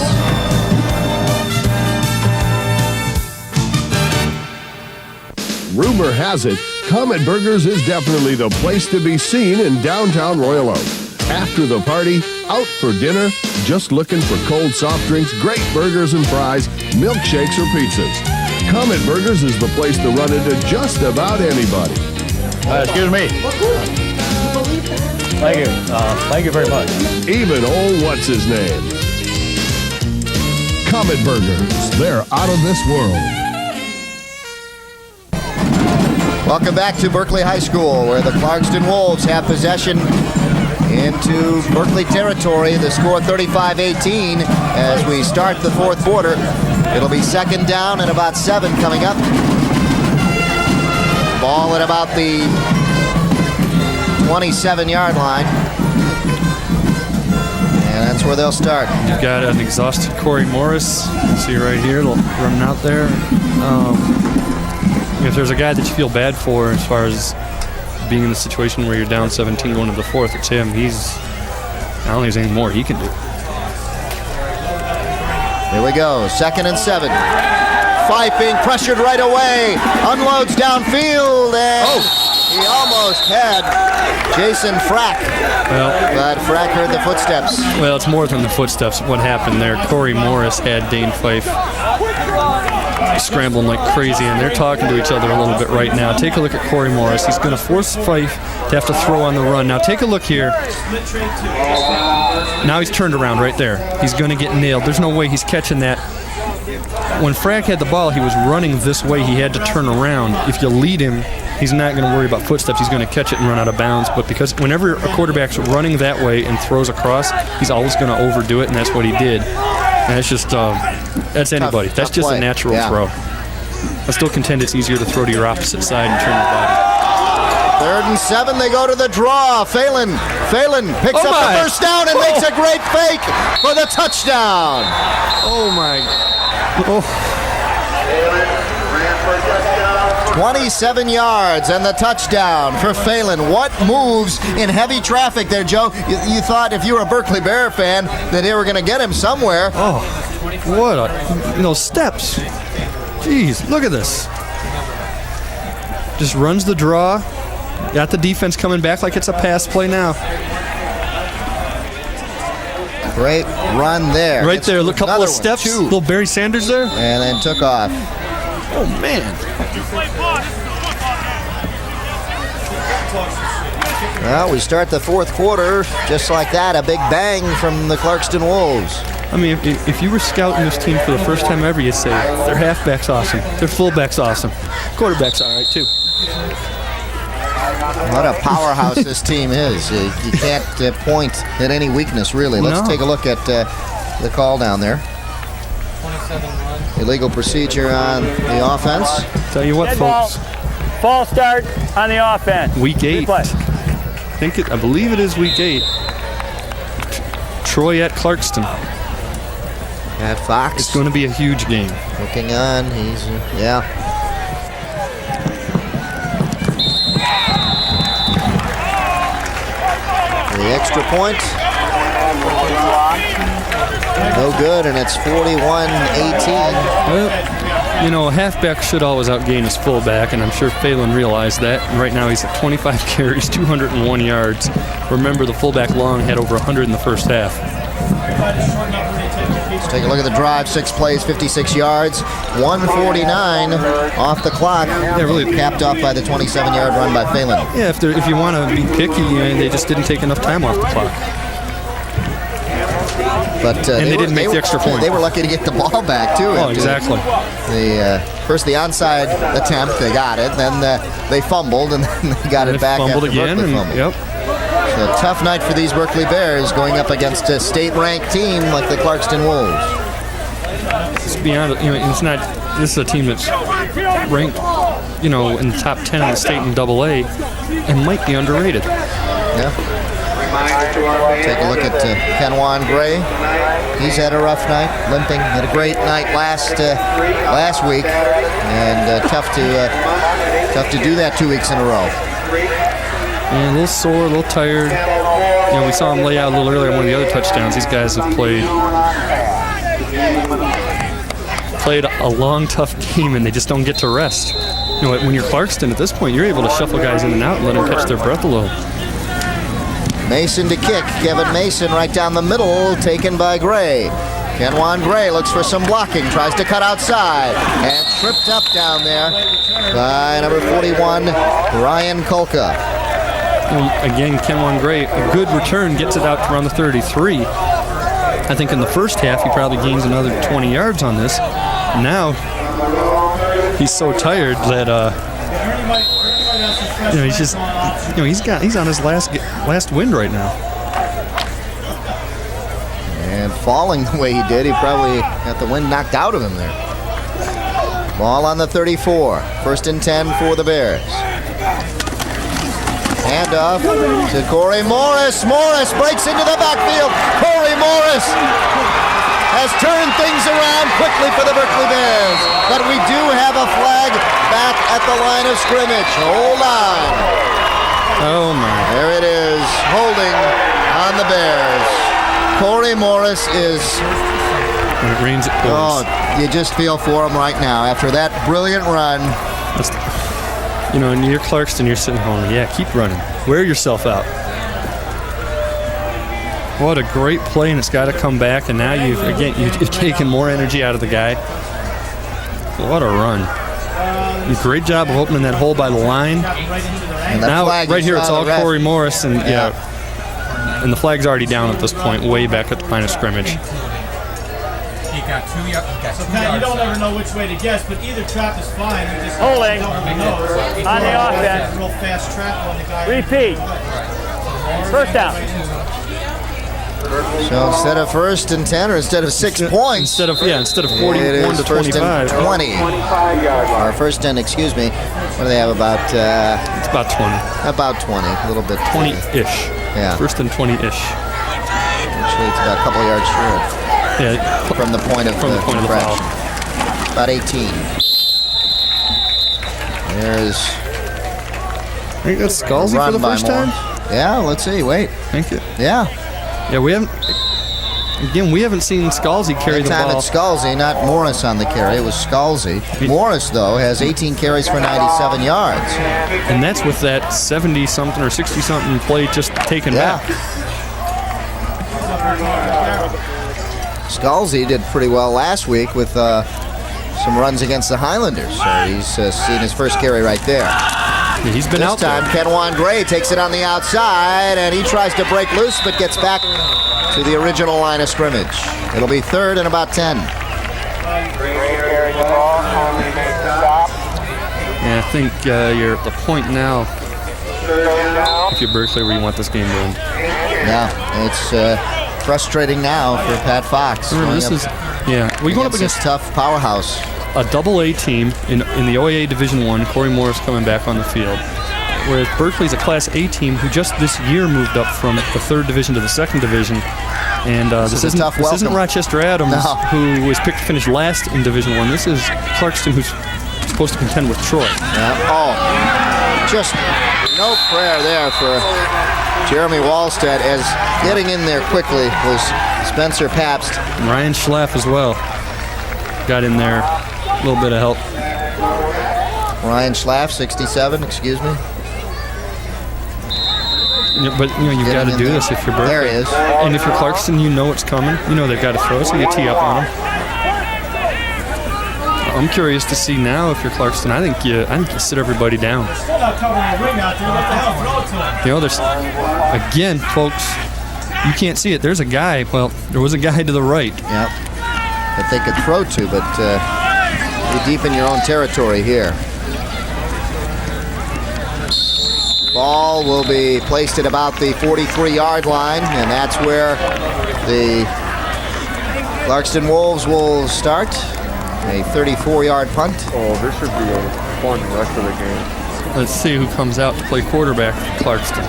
Rumor has it, Comet Burgers is definitely the place to be seen in downtown Royal Oak. After the party, out for dinner, just looking for cold soft drinks, great burgers and fries, milkshakes or pizzas. Comet Burgers is the place to run into just about anybody. Excuse me. Thank you. Thank you very much. Even old what's-his-name. Comet Burgers, they're out of this world. Welcome back to Berkley High School, where the Clarkston Wolves have possession into Berkley territory. The score 35-18 as we start the fourth quarter. It'll be second down and about 7 coming up. Ball at about the 27-yard line. And that's where they'll start. You've got an exhausted Corey Morris. See right here, running out there. If there's a guy that you feel bad for as far as being in the situation where you're down 17 going to the fourth, it's him. I don't think there's any more he can do. Here we go, second and 7. Fife being pressured right away. Unloads downfield, and he almost had Jason Frack. But Frack heard the footsteps. Well, it's more than the footsteps. What happened there? Corey Morris had Dane Fife scrambling like crazy, and they're talking to each other a little bit right now. Take a look at Corey Morris. He's going to force Fife to have to throw on the run. Now take a look here. Now he's turned around right there. He's going to get nailed. There's no way he's catching that. When Frack had the ball, he was running this way. He had to turn around. If you lead him, he's not going to worry about footsteps. He's going to catch it and run out of bounds. But because whenever a quarterback's running that way and throws across, he's always going to overdo it, and that's what he did. And that's just, that's anybody. That's just a natural throw. I still contend it's easier to throw to your opposite side and turn your body. 3rd and 7, they go to the draw. Phelan picks up the first down and makes a great fake for the touchdown. Oh my. Oh. 27 yards and the touchdown for Phelan. What moves in heavy traffic there, Joe? You thought if you were a Berkley Bear fan that they were going to get him somewhere. Oh, what steps. Jeez, look at this. Just runs the draw. Got the defense coming back like it's a pass play now. Great run there. Right there, a couple of steps. Little Barry Sanders there. And then took off. Oh, man. Well, we start the 4th quarter just like that. A big bang from the Clarkston Wolves. I mean, if you were scouting this team for the first time ever, you'd say their halfback's awesome, their fullback's awesome, quarterback's all right, too. What a powerhouse this team is. You can't point at any weakness, really. Let's take a look at the call down there. Illegal procedure on the offense. Tell you what, folks. False start on the offense. Week 8. I believe it is week 8. Troy at Clarkston. At Fox. It's going to be a huge game. Looking on. Yeah. The extra point. No good, and it's 41-18. Well, you know, a halfback should always outgain his fullback, and I'm sure Phelan realized that. And right now he's at 25 carries, 201 yards. Remember, the fullback Long had over 100 in the first half. Let's take a look at the drive. 6 plays, 56 yards, 149 off the clock. Yeah, really capped off by the 27-yard run by Phelan. Yeah, if you want to be picky, they just didn't take enough time off the clock. But they didn't make the extra point. They were lucky to get the ball back too. Oh, exactly. First the onside attempt, they got it. Then they fumbled, and then they got it back fumbled after again. Berkley fumbled. Yep. So a tough night for these Berkley Bears going up against a state-ranked team like the Clarkston Wolves. Let's be honest, it's not. This is a team that's ranked, in the top 10 in the state in AA, and might be underrated. Yeah. Take a look at Kenwan Gray. He's had a rough night, limping. Had a great night last week, and tough to do that 2 weeks in a row. Yeah, a little sore, a little tired. We saw him lay out a little earlier on one of the other touchdowns. These guys have played a long, tough game, and they just don't get to rest. When you're Clarkston at this point, you're able to shuffle guys in and out and let them catch their breath a little. Mason to kick. Kevin Mason right down the middle, taken by Gray. Kenwan Gray looks for some blocking, tries to cut outside, and tripped up down there by number 41, Ryan Kolka. Again, Kenwan Gray, a good return, gets it out to around the 33. I think in the first half, he probably gains another 20 yards on this. Now, he's so tired that he's just, he's on his last wind right now. And falling the way he did, he probably got the wind knocked out of him there. Ball on the 34. 1st and 10 for the Bears. Handoff to Corey Morris. Morris breaks into the backfield. Corey Morris has turned things around quickly for the Berkley Bears. But we do have a flag back at the line of scrimmage. Hold on. Oh, my. There it is, holding on the Bears. Corey Morris is... When it rains, it pours. Oh, you just feel for him right now. After that brilliant run. And you're Clarkston, you're sitting home. Yeah, keep running. Wear yourself out. What a great play, and it's got to come back. And now you've taken more energy out of the guy. What a run! Great job of opening that hole by the line. And now, right here, it's all Corey Morris, and and the flag's already down at this point, way back at the line of scrimmage. You don't ever know which way to guess, but either trap is fine. You just holding don't know. On the offense. Real fast trap on the guy. Repeat. First down. So instead of 1st and 10, or instead of 6 points, instead of 41 to 1st 25. and 20. Or 1st and, excuse me, what do they have about? It's about 20. About 20, a little bit. 20-ish. Yeah. 1st and 20-ish. Actually, it's about a couple yards short. Yeah. From the point of the foul. About 18. There's. I think that's Scalzi for the first time. Yeah, let's see. Wait. Thank you. Yeah. Yeah, we haven't. Again, we haven't seen Scalzi carry the ball. It's Scalzi, not Morris on the carry. It was Scalzi. Morris, though, has 18 carries for 97 yards. And that's with that 70-something or 60-something play just taken back. Scalzi did pretty well last week with some runs against the Highlanders. So he's seen his first carry right there. Yeah, he's been out there. This time, Kenwan Gray takes it on the outside, and he tries to break loose, but gets back to the original line of scrimmage. It'll be 3rd and about 10. Yeah, I think you're at the point now, if you're Berkley, where you want this game to end. Yeah, it's frustrating now for Pat Fox. Remember, this is, we're going up against this tough powerhouse. A double-A team in the OAA Division I, Corey Morris coming back on the field. Whereas Berkley's a Class A team who just this year moved up from the 3rd division to the 2nd division. And this isn't Rochester Adams, who was picked to finish last in Division I. This is Clarkston, who's supposed to contend with Troy. Yeah. Oh, just no prayer there for Jeremy Wallstead, as getting in there quickly was Spencer Pabst. And Ryan Schlaff as well got in there. A little bit of help. Ryan Schlaff, 67, excuse me. Yeah, but you've got to do this if you're Berkley. There he is. And if you're Clarkston, you know it's coming. You know they've got to throw, so you tee up on them. I'm curious to see now if you're Clarkston. I think you sit everybody down. There's again, folks. You can't see it. There's a guy. Well, there was a guy to the right. Yep. That they could throw to, but you're deep in your own territory here. Ball will be placed at about the 43-yard line, and that's where the Clarkston Wolves will start. A 34-yard punt. Oh, this should be a fun rest of the game. Let's see who comes out to play quarterback for Clarkston.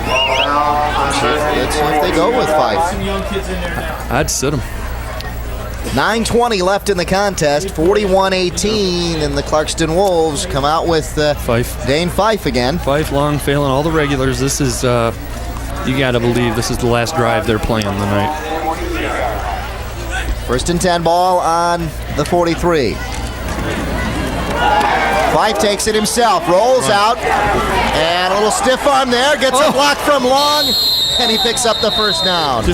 Let's see if they go with Fife. I'd sit him. 9:20 left in the contest. 41-18, and the Clarkston Wolves come out with Fife. Dane Fife again. Fife, Long, failing all the regulars. This is, you got to believe this is the last drive they're playing tonight. 1st and 10 ball on the 43. Fife takes it himself, rolls out, and a little stiff arm there, gets a block from Long, and he picks up the first down.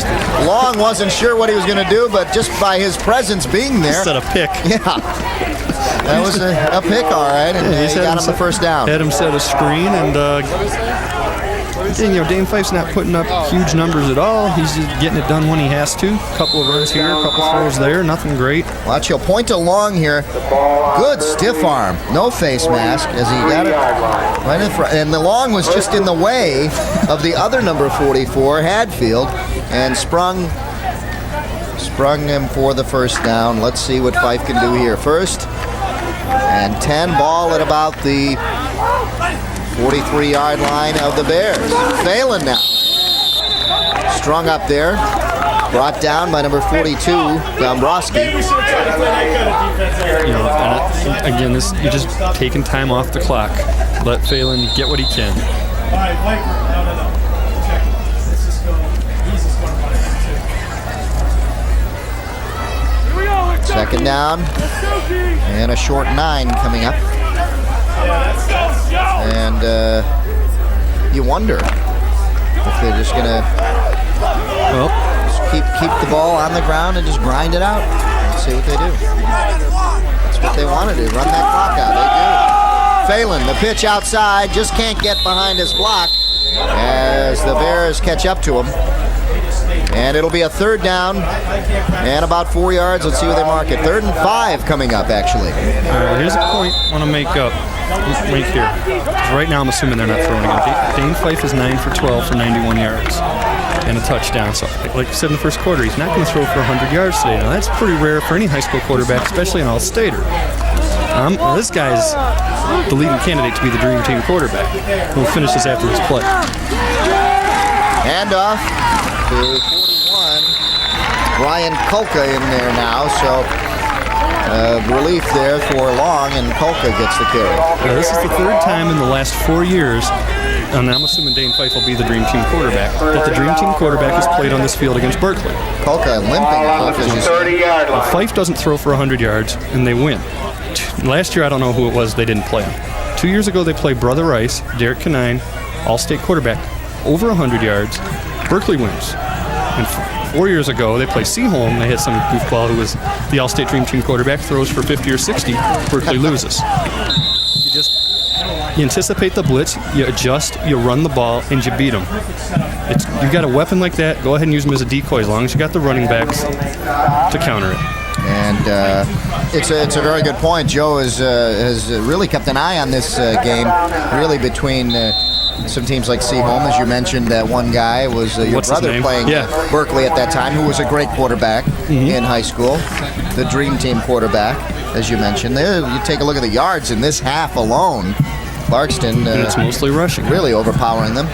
Long wasn't sure what he was going to do, but just by his presence being there. Set a pick. Yeah. That was a pick, all right, and he got him the first down. Had him set a screen, and Dane Fife's not putting up huge numbers at all. He's just getting it done when he has to. A couple of runs here, a couple throws there, nothing great. Watch, he'll point to Long here. Good stiff arm, no face mask, as he got it right in front. And the Long was just in the way of the other number 44, Hadfield, and sprung him for the first down. Let's see what Fife can do here. 1st and 10 ball at about the 43-yard line of the Bears. Phelan now. Strung up there. Brought down by number 42, Dombrowski. Again, you're just taking time off the clock. Let Phelan get what he can. All right, Viper. No. Check it. Let's just go. He's just going to run it, too. 2nd down. And a short 9 coming up. And you wonder if they're just going to keep the ball on the ground and just grind it out and see what they do. That's what they want to do, run that clock out. They do. Phelan, the pitch outside, just can't get behind his block as the Bears catch up to him. And it'll be a 3rd down and about 4 yards. Let's see where they mark it. 3rd and 5 coming up, actually. All right, here's a point I want to make up. Right here. Right now, I'm assuming they're not throwing again. Dane Fife is 9 for 12 for 91 yards. and a touchdown. So, like you said in the first quarter, he's not going to throw for 100 yards today. Now, that's pretty rare for any high school quarterback, especially an all-stater. This guy's the leading candidate to be the Dream Team quarterback. We'll finish this after this play. Handoff to 41. Ryan Kulka in there now, so relief there for Long, and Kulka gets the carry. Now, this is the third time in the last 4 years, and I'm assuming Dane Fife will be the Dream Team quarterback, that the Dream Team quarterback has played on this field against Berkley. Kulka limping off as you see. Fife doesn't throw for 100 yards, and they win. Last year, I don't know who it was, they didn't play him. 2 years ago, they played Brother Rice, Derek Canine, all-state quarterback, over 100 yards. Berkley wins. And 4 years ago, they played Seaholm. They had some goofball who was the all-state Dream Team quarterback, throws for 50 or 60. Berkley loses. You anticipate the blitz, you adjust, you run the ball, and you beat them. You've got a weapon like that, go ahead and use them as a decoy as long as you got the running backs to counter it. And it's a very good point. Joe has really kept an eye on this game, really between some teams like Seaholm, as you mentioned. That one guy was your brother playing Berkley at that time, who was a great quarterback in high school, the Dream Team quarterback, as you mentioned. There, you take a look at the yards in this half alone. Clarkston, and it's mostly rushing, really overpowering them,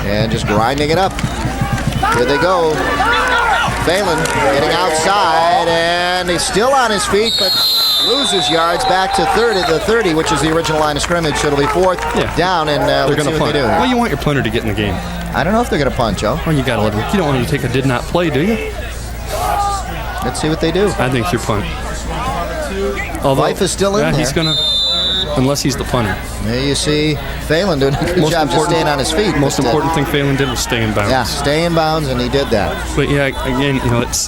and just grinding it up. Here they go. Phelan getting outside, and he's still on his feet, but loses yards back to the 30, which is the original line of scrimmage. So it'll be fourth down, and they're let's going see to what they do. Well, you want your punter to get in the game. I don't know if they're going to punt, Joe. Well, you got to let him. You don't want him to take a did not play, do you? Let's see what they do. I think it's your punt. Although Life is still in there. He's going to, unless he's the punter. There you see Phelan doing a good job just staying on his feet. Most important thing Phelan did was stay in bounds. Yeah, stay in bounds, and he did that. But yeah, again, it's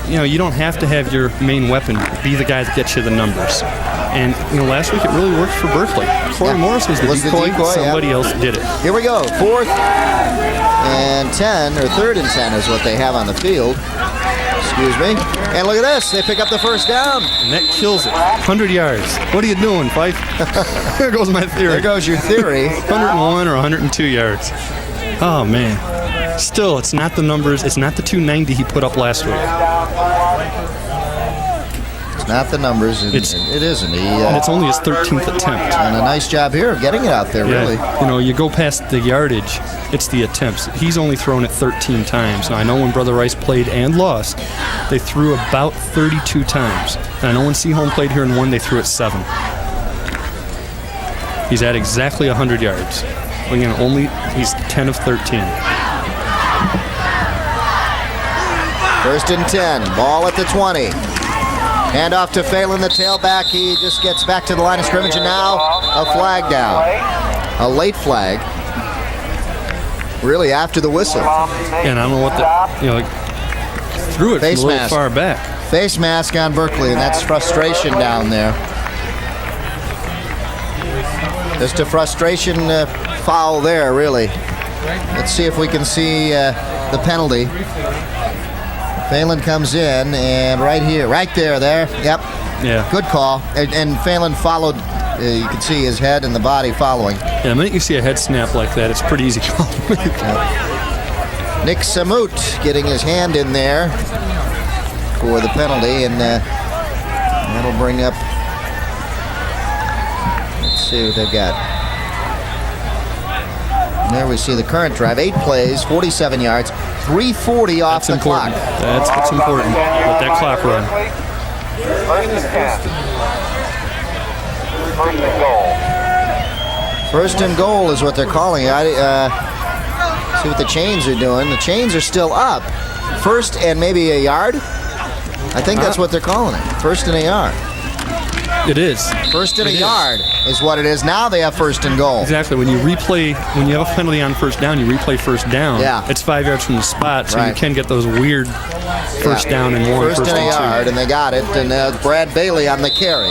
you don't have to have your main weapon be the guy that gets you the numbers. And last week it really worked for Berkley. Corey Morris was the decoy. Somebody else did it. Here we go. 4th and 10, or 3rd and 10 is what they have on the field. Excuse me. And look at this. They pick up the first down. And that kills it. 100 yards. What are you doing, Fife? There goes my theory. There goes your theory. 101 or 102 yards. Oh, man. Still, it's not the numbers. It's not the 290 he put up last week. It's not the numbers. It isn't. And it's only his 13th attempt. And a nice job here of getting it out there, really. You go past the yardage, it's the attempts. He's only thrown it 13 times. Now, I know when Brother Rice played and lost, they threw about 32 times. And I know when Seaholm played here and won, they threw it 7. He's at exactly 100 yards. Again, he's 10 of 13. 1st and 10. Ball at the 20. Hand off to Phelan, the tailback. He just gets back to the line of scrimmage, and now a flag down. A late flag. Really after the whistle. And I don't know what threw it Face from a little mask. far back. Face mask on Berkley, and that's frustration down there. Just a frustration foul there, really. Let's see if we can see the penalty. Phelan comes in, and right there. Yep. Yeah. Good call. And Phelan followed. You can see his head and the body following. Yeah, the minute you see a head snap like that, it's pretty easy call. Nick Samut getting his hand in there for the penalty, and that'll bring up. Let's see what they've got. There we see the current drive. 8 plays, 47 yards, 3:40 off the clock. That's what's important. Let that clock run. 1st and 10. 1st and goal is what they're calling it. See what the chains are doing. The chains are still up. 1st and maybe a yard? I think that's what they're calling it. 1st and a yard. It is. 1st and a yard is what it is. Now they have 1st and goal. Exactly. When you have a penalty on 1st down, you replay 1st down. Yeah. It's 5 yards from the spot, so you can get those weird 1st down and 1, 1st and a yard, and they got it. And Brad Bailey on the carry.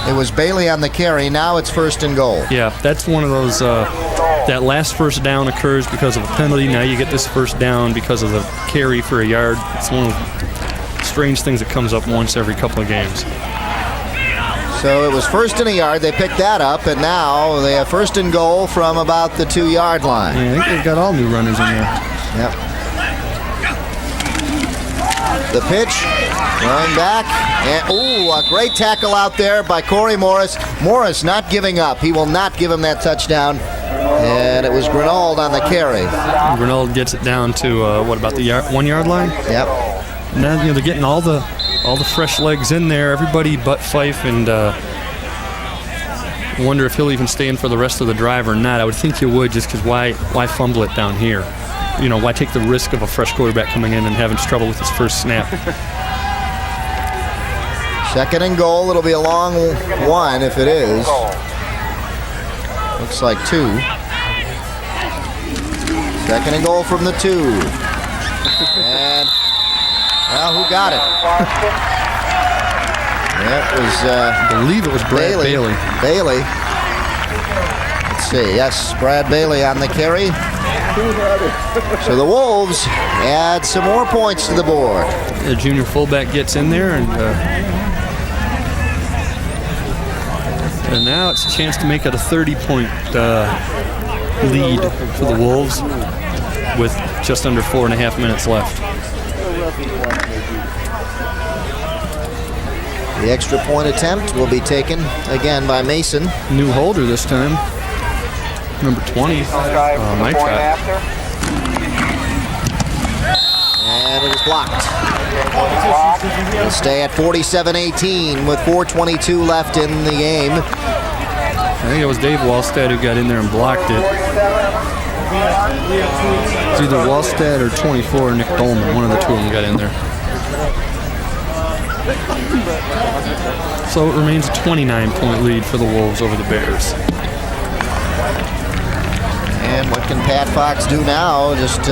It was Bailey on the carry. Now it's 1st and goal. Yeah, that's one of those. That last 1st down occurs because of a penalty. Now you get this 1st down because of the carry for a yard. It's one of the strange things that comes up once every couple of games. So it was first and a yard. They picked that up, and now they have first and goal from about the 2-yard line. Yeah, I think they've got all new runners in there. Yep. The pitch, running back, and ooh, a great tackle out there by Corey Morris. Morris not giving up. He will not give him that touchdown. And it was Grenold on the carry. Grenold gets it down to what about the 1-yard line? Yep. Now they're getting all the fresh legs in there. Everybody but Fife, and wonder if he'll even stay in for the rest of the drive or not. I would think you would, just because why fumble it down here? Why take the risk of a fresh quarterback coming in and having trouble with his first snap? Second and goal. It'll be a long one if it is. Looks like 2. Second and goal from the 2. And, well, who got it? That was, I believe it was Brad Bailey. Bailey. Let's see. Yes, Brad Bailey on the carry. So the Wolves add some more points to the board. The junior fullback gets in there, and now it's a chance to make it a 30-point lead for the Wolves with just under 4.5 minutes left. The extra point attempt will be taken again by Mason. New holder this time. Number 20, Mike. And it was blocked. We'll stay at 47-18 with 4:22 left in the game. I think it was Dave Wallstad who got in there and blocked it. It's either Wallstad or 24 or Nick Dolman. One of the two of them got in there. So it remains a 29-point lead for the Wolves over the Bears. And what can Pat Fox do now? Just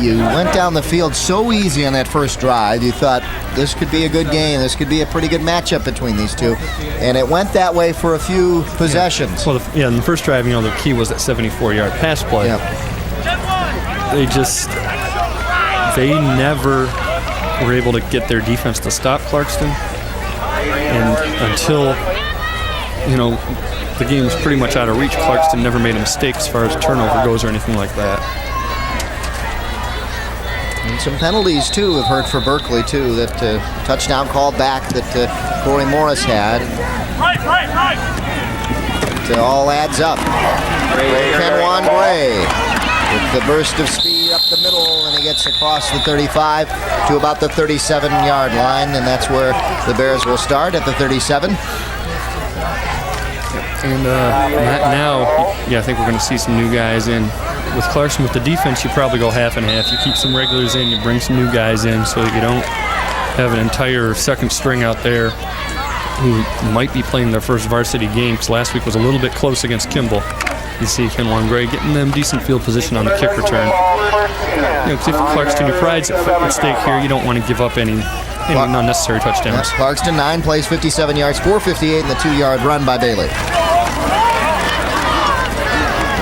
you went down the field so easy on that first drive. You thought this could be a good game. This could be a pretty good matchup between these two. And it went that way for a few possessions. Well, in the first drive, the key was that 74-yard pass play. Yep. They never were able to get their defense to stop Clarkston. And until, the game was pretty much out of reach, Clarkston never made a mistake as far as turnover goes or anything like that. And some penalties, too, have heard for Berkley, too. That touchdown called back that Corey Morris had. It all adds up. Kenwan Gray with the burst of speed up the middle, and he gets across the 35 to about the 37-yard line, and that's where the Bears will start, at the 37. And now, I think we're going to see some new guys in. With Clarkston, with the defense, you probably go half and half. You keep some regulars in, you bring some new guys in so that you don't have an entire second string out there who might be playing their first varsity game, because last week was a little bit close against Kimball. You see Kenwan Gray getting them decent field position on the kick return. If Clarkston, your pride's at stake here, you don't want to give up any unnecessary touchdowns. Clarkston 9 plays 57 yards, 458 in the 2-yard run by Bailey.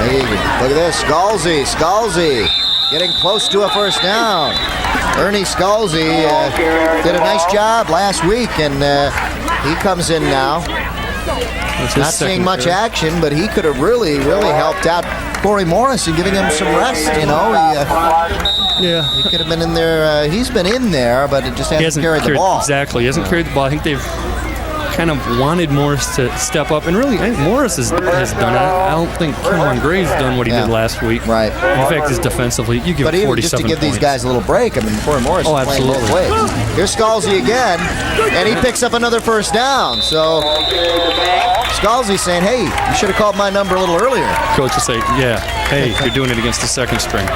Look at this, Scalzi getting close to a first down. Ernie Scalzi did a nice job last week, and he comes in now. Not seeing much action, but he could have really helped out Corey Morris and giving him some rest, He could have been in there. He's been in there, but it just hasn't carried the ball. Exactly, he hasn't carried the ball. I think they've kind of wanted Morris to step up, and really, I think Morris has done it. I don't think Kenwan Gray's done what he did last week. Right. In fact, is defensively, you give 47 points. But even just to give these guys a little break, Corey Morris is playing both ways. Here's Scalzi again, and he picks up another first down. So Scalzi saying, hey, you should have called my number a little earlier. Coach will say, hey, you're doing it against the second string.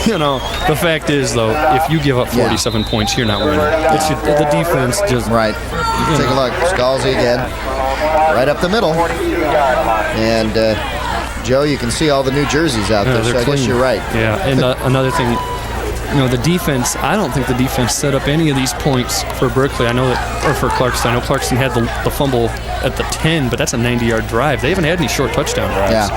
The fact is, though, if you give up 47 points, you're not winning. It's the defense just... Right. Take a look. Scalzi again. Right up the middle. And, Joe, you can see all the new jerseys out there, so I guess you're right. Yeah, and another thing, the defense, I don't think the defense set up any of these points for Berkley. Or for Clarkston. I know Clarkston had the fumble at the 10, but that's a 90-yard drive. They haven't had any short touchdown drives. Yeah.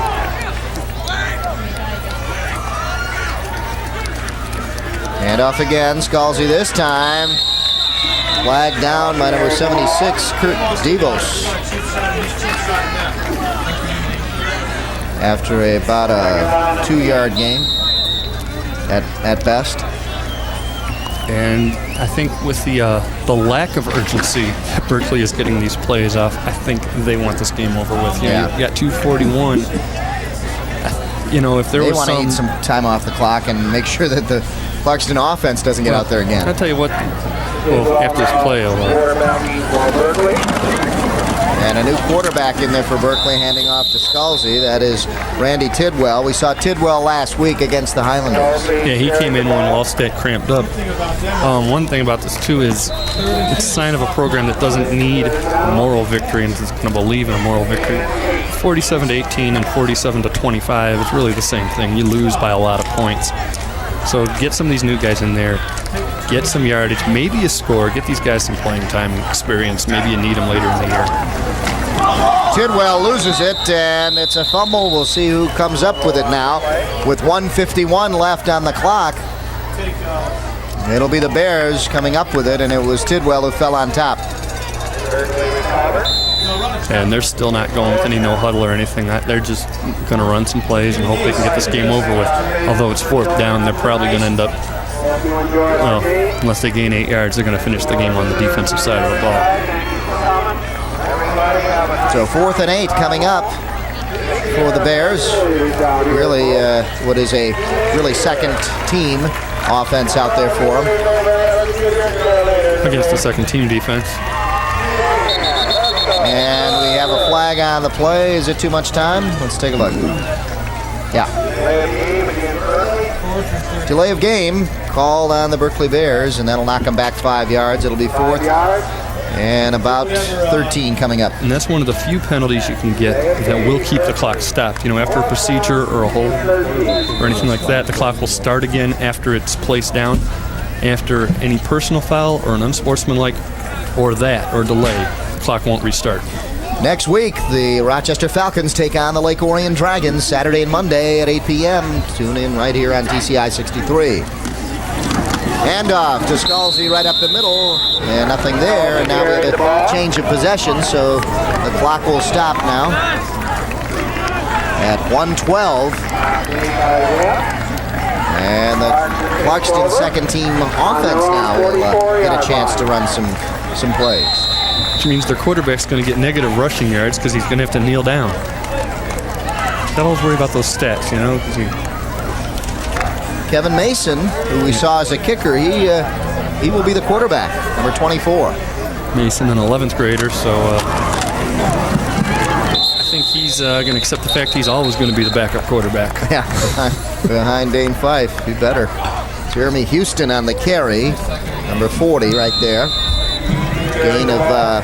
And off again, Scalzi this time. Flag down by number 76, Kurt Devos. After about a 2-yard game at best. And I think with the lack of urgency that Berkley is getting these plays off, I think they want this game over with. You got 2:41. If there was they want to eat some time off the clock and make sure that the Clarkston offense doesn't get out there again. I'll tell you what, after this play, and a new quarterback in there for Berkley, handing off to Scalzi. That is Randy Tidwell. We saw Tidwell last week against the Highlanders. Yeah, he came in when Wallstat cramped up. One thing about this, too, is it's a sign of a program that doesn't need a moral victory and is going to believe in a moral victory. 47-18 and 47-25, it's really the same thing. You lose by a lot of points. So get some of these new guys in there, get some yardage, maybe a score, get these guys some playing time and experience. Maybe you need them later in the year. Tidwell loses it, and it's a fumble. We'll see who comes up with it now. With 1:51 left on the clock, it'll be the Bears coming up with it, and it was Tidwell who fell on top. And they're still not going with any no huddle or anything. They're just going to run some plays and hope they can get this game over with. Although it's 4th down, they're probably going to end up, unless they gain 8 yards, they're going to finish the game on the defensive side of the ball. So 4th and 8 coming up for the Bears. Really, what is a really second team offense out there for them. Against the second team defense. And we have a flag on the play. Is it too much time? Let's take a look. Yeah. Delay of game called on the Berkley Bears, and that'll knock them back 5 yards. It'll be 4th and about 13 coming up. And that's one of the few penalties you can get that will keep the clock stopped. After a procedure or a hold or anything like that, the clock will start again after it's placed down. After any personal foul or an unsportsmanlike or delay, the clock won't restart. Next week, the Rochester Falcons take on the Lake Orion Dragons Saturday and Monday at 8 p.m. Tune in right here on TCI 63. Handoff to Scalzi right up the middle, and nothing there. And now we have a change of possession, so the clock will stop now at 1:12. And the Clarkston second team offense now will get a chance to run some plays. Which means their quarterback's going to get negative rushing yards because he's going to have to kneel down. Don't always worry about those stats, Kevin Mason, who we saw as a kicker, he will be the quarterback, number 24. Mason, an 11th grader, so I think he's going to accept the fact he's always going to be the backup quarterback. Yeah, behind Dane Fife, be better. Jeremy Houston on the carry, number 40 right there. Gain of a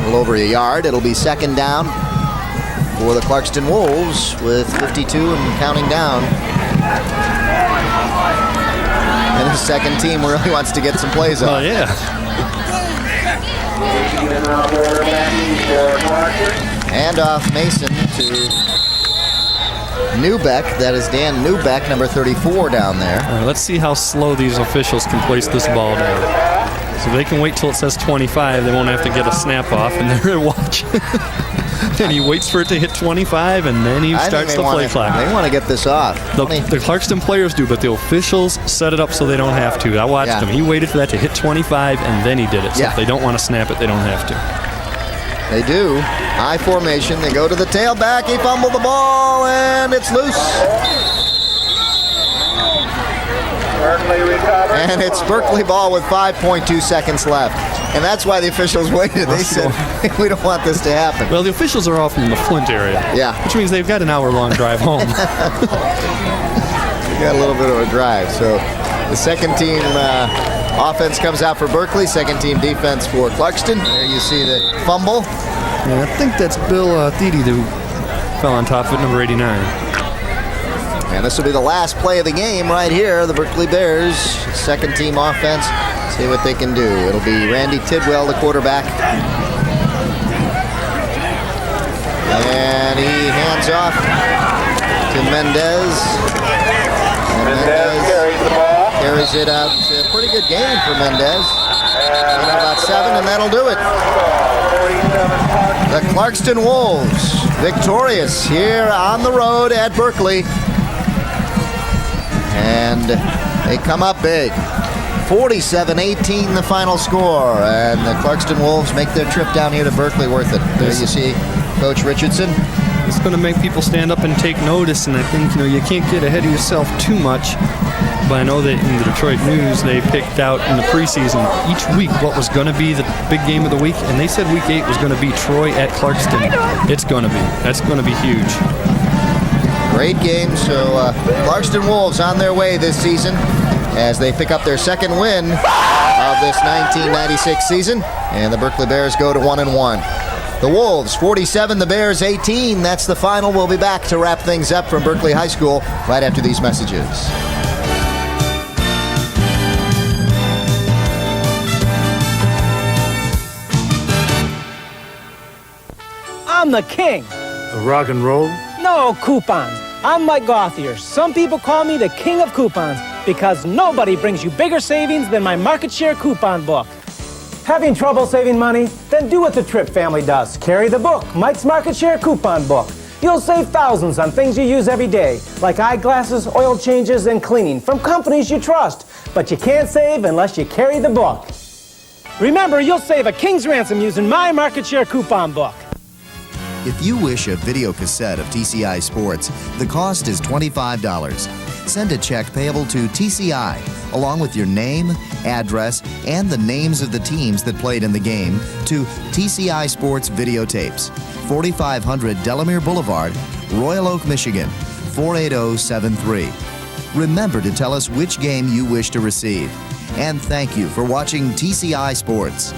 little over a yard. It'll be 2nd down for the Clarkston Wolves with 52 and counting down. And the second team really wants to get some plays up. Oh, yeah. Handoff Mason to Newbeck. That is Dan Newbeck, number 34 down there. All right, let's see how slow these officials can place this ball down. So they can wait till it says 25. They won't have to get a snap off, and they're watching. And he waits for it to hit 25, and then he starts the play clock. They want to get this off. The Clarkston players do, but the officials set it up so they don't have to. I watched him. He waited for that to hit 25, and then he did it. So if they don't want to snap it, they don't have to. They do. High formation. They go to the tailback. He fumbled the ball, and it's loose. And it's Berkley ball with 5.2 seconds left. And that's why the officials waited. They said, we don't want this to happen. Well, the officials are all from the Flint area. Yeah. Which means they've got an hour-long drive home. They got a little bit of a drive. So the second team offense comes out for Berkley. Second team defense for Clarkston. There you see the fumble. Yeah, I think that's Bill Thede who fell on top of it, number 89. And this will be the last play of the game right here. The Berkley Bears, second team offense. See what they can do. It'll be Randy Tidwell, the quarterback. And he hands off to Mendez. And Mendez carries it out. It's a pretty good game for Mendez. About 7, and that'll do it. The Clarkston Wolves victorious here on the road at Berkley. And they come up big. 47-18 the final score, and the Clarkston Wolves make their trip down here to Berkley worth it. There you see Coach Richardson. It's going to make people stand up and take notice, and I think you can't get ahead of yourself too much. But I know that in the Detroit News, they picked out in the preseason each week what was going to be the big game of the week, and they said week 8 was going to be Troy at Clarkston. It's going to be. That's going to be huge. Great game. So Clarkston Wolves on their way this season as they pick up their second win of this 1996 season, and the Berkley Bears go to 1-1. The Wolves 47, the Bears 18. That's the final. We'll be back to wrap things up from Berkley High School right after these messages. I'm the king. Rock and roll? No, coupons. I'm Mike Gauthier. Some people call me the king of coupons because nobody brings you bigger savings than my market share coupon book. Having trouble saving money? Then do what the Tripp family does. Carry the book, Mike's Market Share Coupon Book. You'll save thousands on things you use every day, like eyeglasses, oil changes, and cleaning from companies you trust. But you can't save unless you carry the book. Remember, you'll save a king's ransom using my Market Share Coupon Book. If you wish a video cassette of TCI Sports, the cost is $25. Send a check payable to TCI, along with your name, address, and the names of the teams that played in the game, to TCI Sports Videotapes, 4500 Delamere Boulevard, Royal Oak, Michigan, 48073. Remember to tell us which game you wish to receive. And thank you for watching TCI Sports.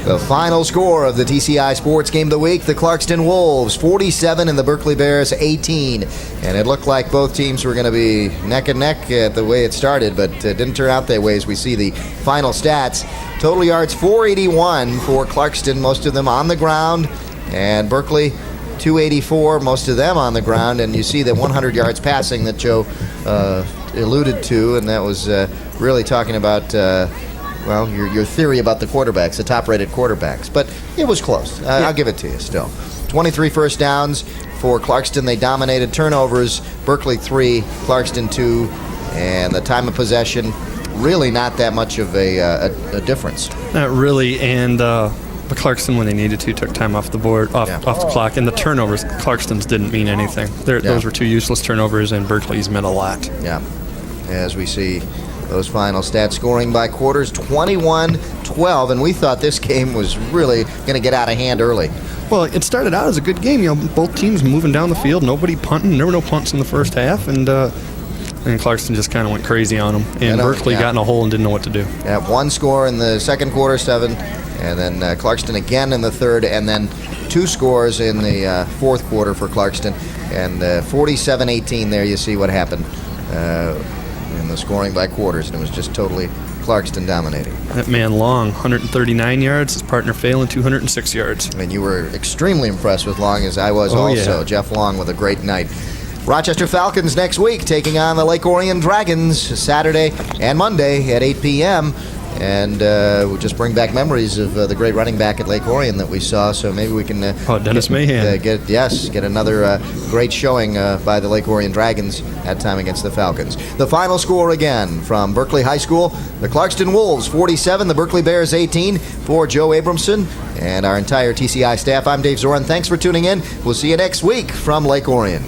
The final score of the TCI Sports Game of the Week, the Clarkston Wolves 47 and the Berkley Bears 18. And it looked like both teams were going to be neck and neck at the way it started, but it didn't turn out that way as we see the final stats. Total yards 481 for Clarkston, most of them on the ground, and Berkley 284, most of them on the ground. And you see the 100 yards passing that Joe alluded to, and that was really talking about well, your theory about the quarterbacks, the top-rated quarterbacks. But it was close. I'll give it to you still. 23 first downs for Clarkston. They dominated turnovers. Berkley 3, Clarkston 2. And the time of possession, really not that much of a difference. Not really. And but Clarkston, when they needed to, took time off the board, off the clock. And the turnovers, Clarkston's didn't mean anything. Those were 2 useless turnovers, and Berkley's meant a lot. Yeah. As we see those final stats, scoring by quarters, 21-12, and we thought this game was really going to get out of hand early. Well, it started out as a good game. Both teams moving down the field, nobody punting. There were no punts in the first half, and Clarkston just kind of went crazy on them. And Berkley got in a hole and didn't know what to do. Yeah, 1 score in the second quarter, 7, and then Clarkston again in the third, and then 2 scores in the fourth quarter for Clarkston, and 47-18. There you see what happened. In the scoring by quarters, and it was just totally Clarkston dominating. That man Long, 139 yards, his partner Phelan, 206 yards. I mean, you were extremely impressed with Long, as I was also. Yeah. Jeff Long with a great night. Rochester Falcons next week taking on the Lake Orion Dragons Saturday and Monday at 8 p.m. And we'll just bring back memories of the great running back at Lake Orion that we saw. So maybe we can Dennis Mahan. Get another great showing by the Lake Orion Dragons, that time against the Falcons. The final score again from Berkley High School, the Clarkston Wolves 47, the Berkley Bears 18. For Joe Abramson and our entire TCI staff, I'm Dave Zoran. Thanks for tuning in. We'll see you next week from Lake Orion.